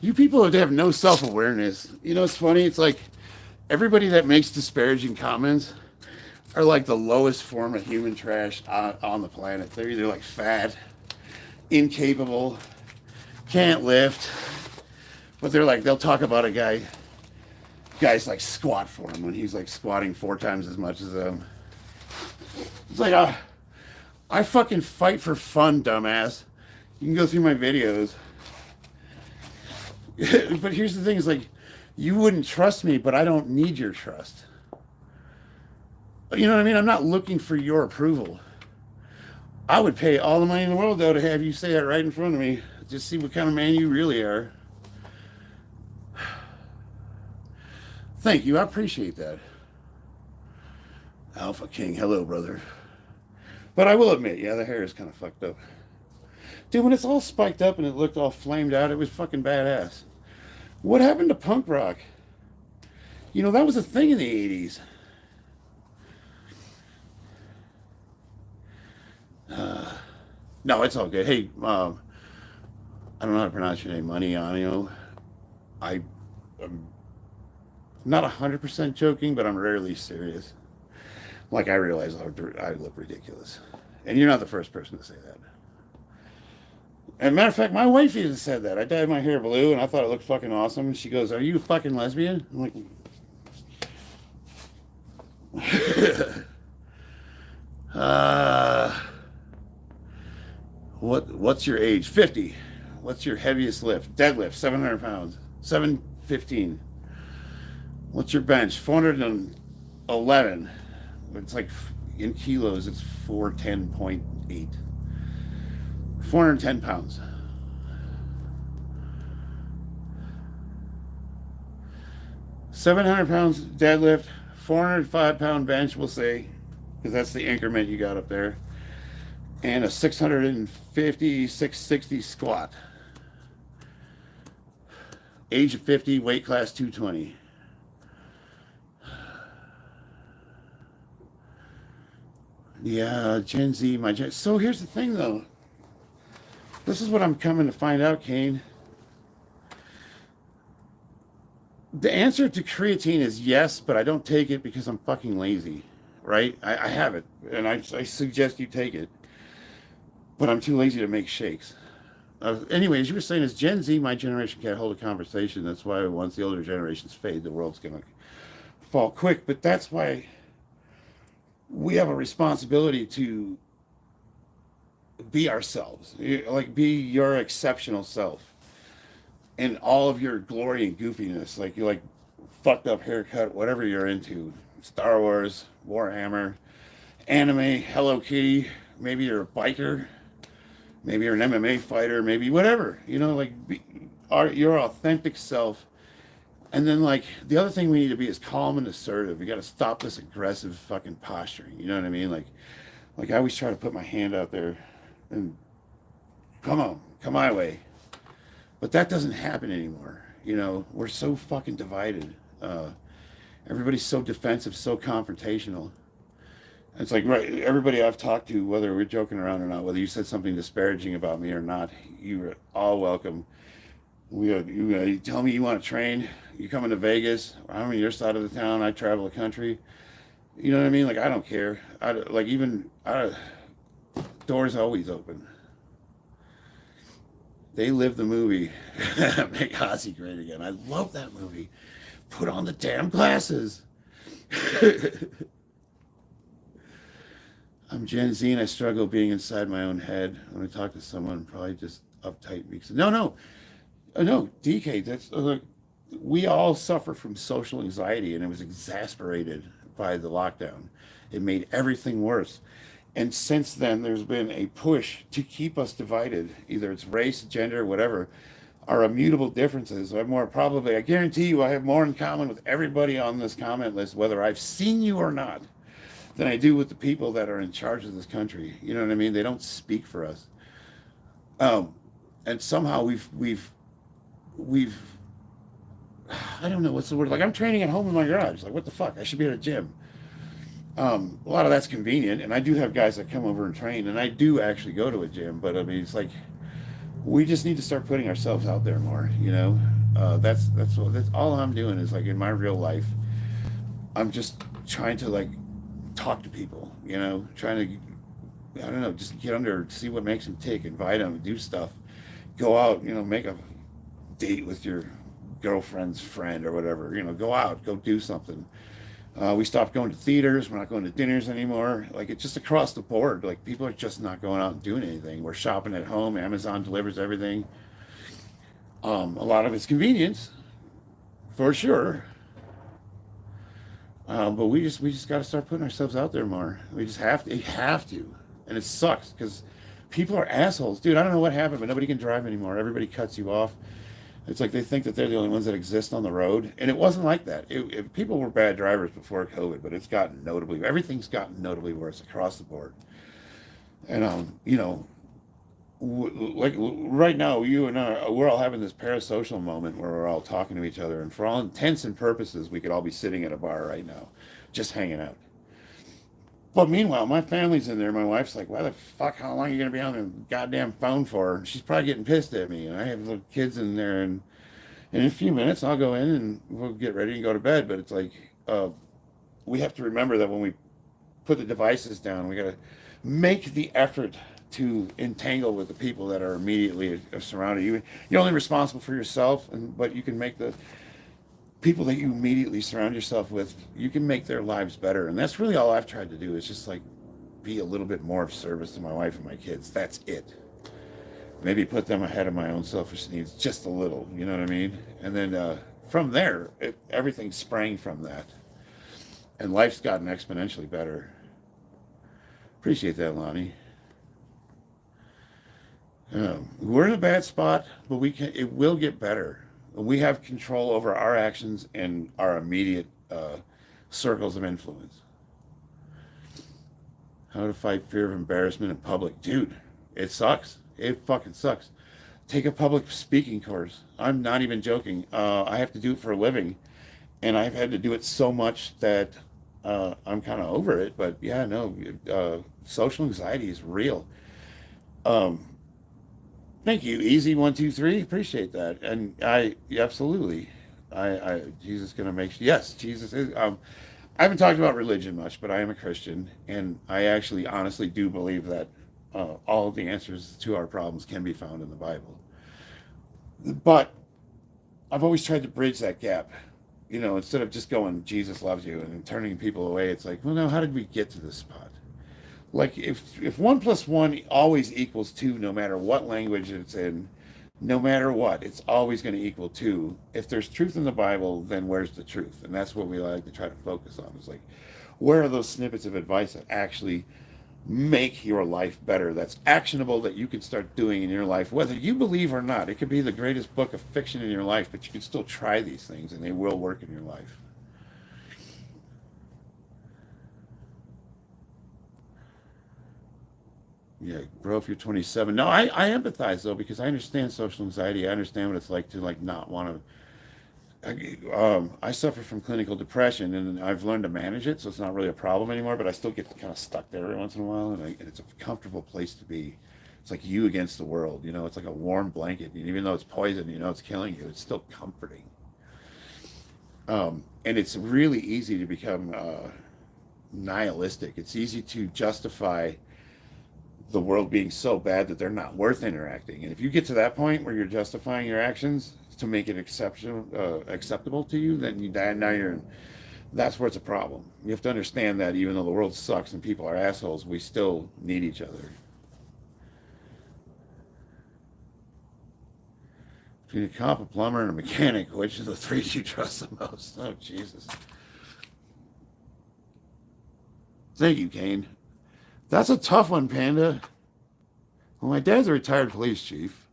You people have no self-awareness. You know, it's funny. It's like everybody that makes disparaging comments are like the lowest form of human trash on the planet. They're either like fat, incapable, can't lift, but they'll talk about a guy's like squat for him when he's like squatting 4 times as much as them. It's like, I fucking fight for fun, dumbass. You can go through my videos. But here's the thing, is like, you wouldn't trust me, but I don't need your trust. You know what I mean? I'm not looking for your approval. I would pay all the money in the world, though, to have you say that right in front of me. Just see what kind of man you really are. Thank you. I appreciate that. Alpha King. Hello, brother. But I will admit, yeah, the hair is kind of fucked up. Dude, when it's all spiked up and it looked all flamed out, it was fucking badass. What happened to punk rock? You know, that was a thing in the 80s. No, it's all good. Hey, I don't know how to pronounce your name, Money Anio. I'm not 100% joking, but I'm rarely serious. Like, I realize I look ridiculous. And you're not the first person to say that. As a matter of fact, my wife even said that. I dyed my hair blue, and I thought it looked fucking awesome. She goes, "Are you a fucking lesbian?" I'm like, what's your age? 50. What's your heaviest lift? Deadlift, 700 pounds. 715. What's your bench? 411. It's like, in kilos, it's 410.8. 410 pounds. 700 pounds deadlift, 405-pound bench, we'll say, because that's the increment you got up there, and a 650, 660 squat. Age of 50, weight class 220. Yeah, Gen Z, So here's the thing, though. This is what I'm coming to find out, Kane. The answer to creatine is yes, but I don't take it because I'm fucking lazy, right? I have it, and I suggest you take it, but I'm too lazy to make shakes. Anyways, you were saying as Gen Z, my generation can't hold a conversation. That's why once the older generations fade, the world's going to fall quick. But that's why we have a responsibility to be ourselves, like be your exceptional self in all of your glory and goofiness. Like you like fucked up haircut, whatever you're into, Star Wars, Warhammer, anime, Hello Kitty, maybe you're a biker, maybe you're an MMA fighter, maybe whatever, like your authentic self. And then like the other thing we need to be is calm and assertive. We got to stop this aggressive fucking posturing. You know what I mean? Like I always try to put my hand out there and come on, come my way. But that doesn't happen anymore. We're so fucking divided. Everybody's so defensive, so confrontational. It's like, right, everybody I've talked to, whether we're joking around or not, whether you said something disparaging about me or not, you are all welcome. You tell me you want to train, you coming to Vegas, I'm on your side of the town, I travel the country. You know what I mean? Like, I don't care. Doors always open. They live the movie. Make Ozzy great again. I love that movie. Put on the damn glasses. I'm Gen Z and I struggle being inside my own head. When I talk to someone, probably just uptight. No, DK, we all suffer from social anxiety, and it was exacerbated by the lockdown. It made everything worse. And since then, there's been a push to keep us divided. Either it's race, gender, whatever. Our immutable differences are I guarantee you, I have more in common with everybody on this comment list, whether I've seen you or not, than I do with the people that are in charge of this country. You know what I mean? They don't speak for us. And somehow we've I don't know what's the word. Like, I'm training at home in my garage. Like, what the fuck? I should be at a gym. A lot of that's convenient, and I do have guys that come over and train, and I do actually go to a gym, but I mean, it's like, we just need to start putting ourselves out there more, that's all I'm doing is, like, in my real life, I'm just trying to, like, talk to people, trying to, I don't know, just get under, see what makes them tick, invite them, do stuff, go out, make a date with your girlfriend's friend or whatever, go out, go do something. We stopped going to theaters. We're not going to dinners anymore. Like, it's just across the board. Like, people are just not going out and doing anything. We're shopping at home. Amazon delivers everything. A lot of it's convenience, for sure. But we just got to start putting ourselves out there more. We just have to. You have to. And it sucks because people are assholes. Dude, I don't know what happened, but nobody can drive anymore. Everybody cuts you off. It's like they think that they're the only ones that exist on the road. And it wasn't like that. People were bad drivers before COVID, but everything's gotten notably worse across the board. And, like right now, you and I, we're all having this parasocial moment where we're all talking to each other. And for all intents and purposes, we could all be sitting at a bar right now, just hanging out. But meanwhile, my family's in there. My wife's like, why the fuck, how long are you going to be on the goddamn phone for? And she's probably getting pissed at me. And I have little kids in there. And in a few minutes, I'll go in and we'll get ready and go to bed. But it's like, we have to remember that when we put the devices down, we got to make the effort to entangle with the people that are immediately surrounding you. You're only responsible for yourself, but you can make the people that you immediately surround yourself with, you can make their lives better. And that's really all I've tried to do, is just like be a little bit more of service to my wife and my kids. That's it. Maybe put them ahead of my own selfish needs just a little, you know what I mean? And then from there, everything sprang from that. And life's gotten exponentially better. Appreciate that, Lonnie. We're in a bad spot, but it will get better. We have control over our actions and our immediate circles of influence. How to fight fear of embarrassment in public. Dude, it sucks. It fucking sucks. Take a public speaking course. I'm not even joking. I have to do it for a living, and I've had to do it so much that I'm kind of over it. But yeah, no, social anxiety is real. Um, Thank you, Easy123. Appreciate that, and I absolutely, Jesus gonna make sure. Yes, Jesus is. I haven't talked about religion much, but I am a Christian, and I actually honestly do believe that all of the answers to our problems can be found in the Bible. But I've always tried to bridge that gap. You know, instead of just going, Jesus loves you, and turning people away, it's like, well, no, how did we get to this spot? Like, if 1 + 1 always equals 2, no matter what language it's in, no matter what, it's always going to equal 2. If there's truth in the Bible, then where's the truth? And that's what we like to try to focus on. It's like, where are those snippets of advice that actually make your life better, that's actionable, that you can start doing in your life, whether you believe or not? It could be the greatest book of fiction in your life, but you can still try these things and they will work in your life. Yeah, bro, if you're 27. No, I empathize though, because I understand social anxiety. I understand what it's like to like not want to. I suffer from clinical depression, and I've learned to manage it, so it's not really a problem anymore. But I still get kind of stuck there every once in a while, and it's a comfortable place to be. It's like you against the world, you know. It's like a warm blanket, and even though it's poison, you know, it's killing you. It's still comforting. And it's really easy to become nihilistic. It's easy to justify the world being so bad that they're not worth interacting. And if you get to that point where you're justifying your actions to make it acceptable to you, then now that's where it's a problem. You have to understand that even though the world sucks and people are assholes, we still need each other. Between a cop, a plumber, and a mechanic, which of the three do you trust the most? Oh, Jesus. Thank you, Kane. That's a tough one, Panda. Well, my dad's a retired police chief.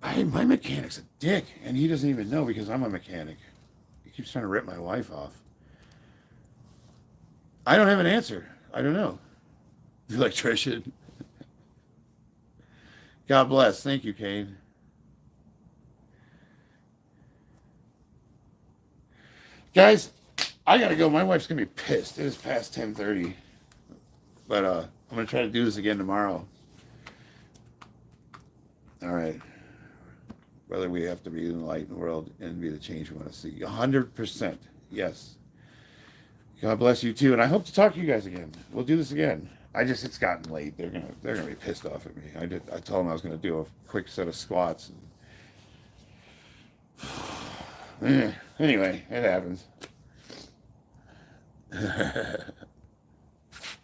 My mechanic's a dick, and he doesn't even know because I'm a mechanic. He keeps trying to rip my wife off. I don't have an answer. I don't know. The electrician. God bless. Thank you, Kane. Guys, I gotta go. My wife's gonna be pissed. It is past 10:30. But I'm gonna try to do this again tomorrow. All right. Whether we have to be in the light in the world and be the change we want to see. 100%. Yes. God bless you too. And I hope to talk to you guys again. We'll do this again. It's gotten late. They're gonna be pissed off at me. I told them I was gonna do a quick set of squats. Anyway, it happens.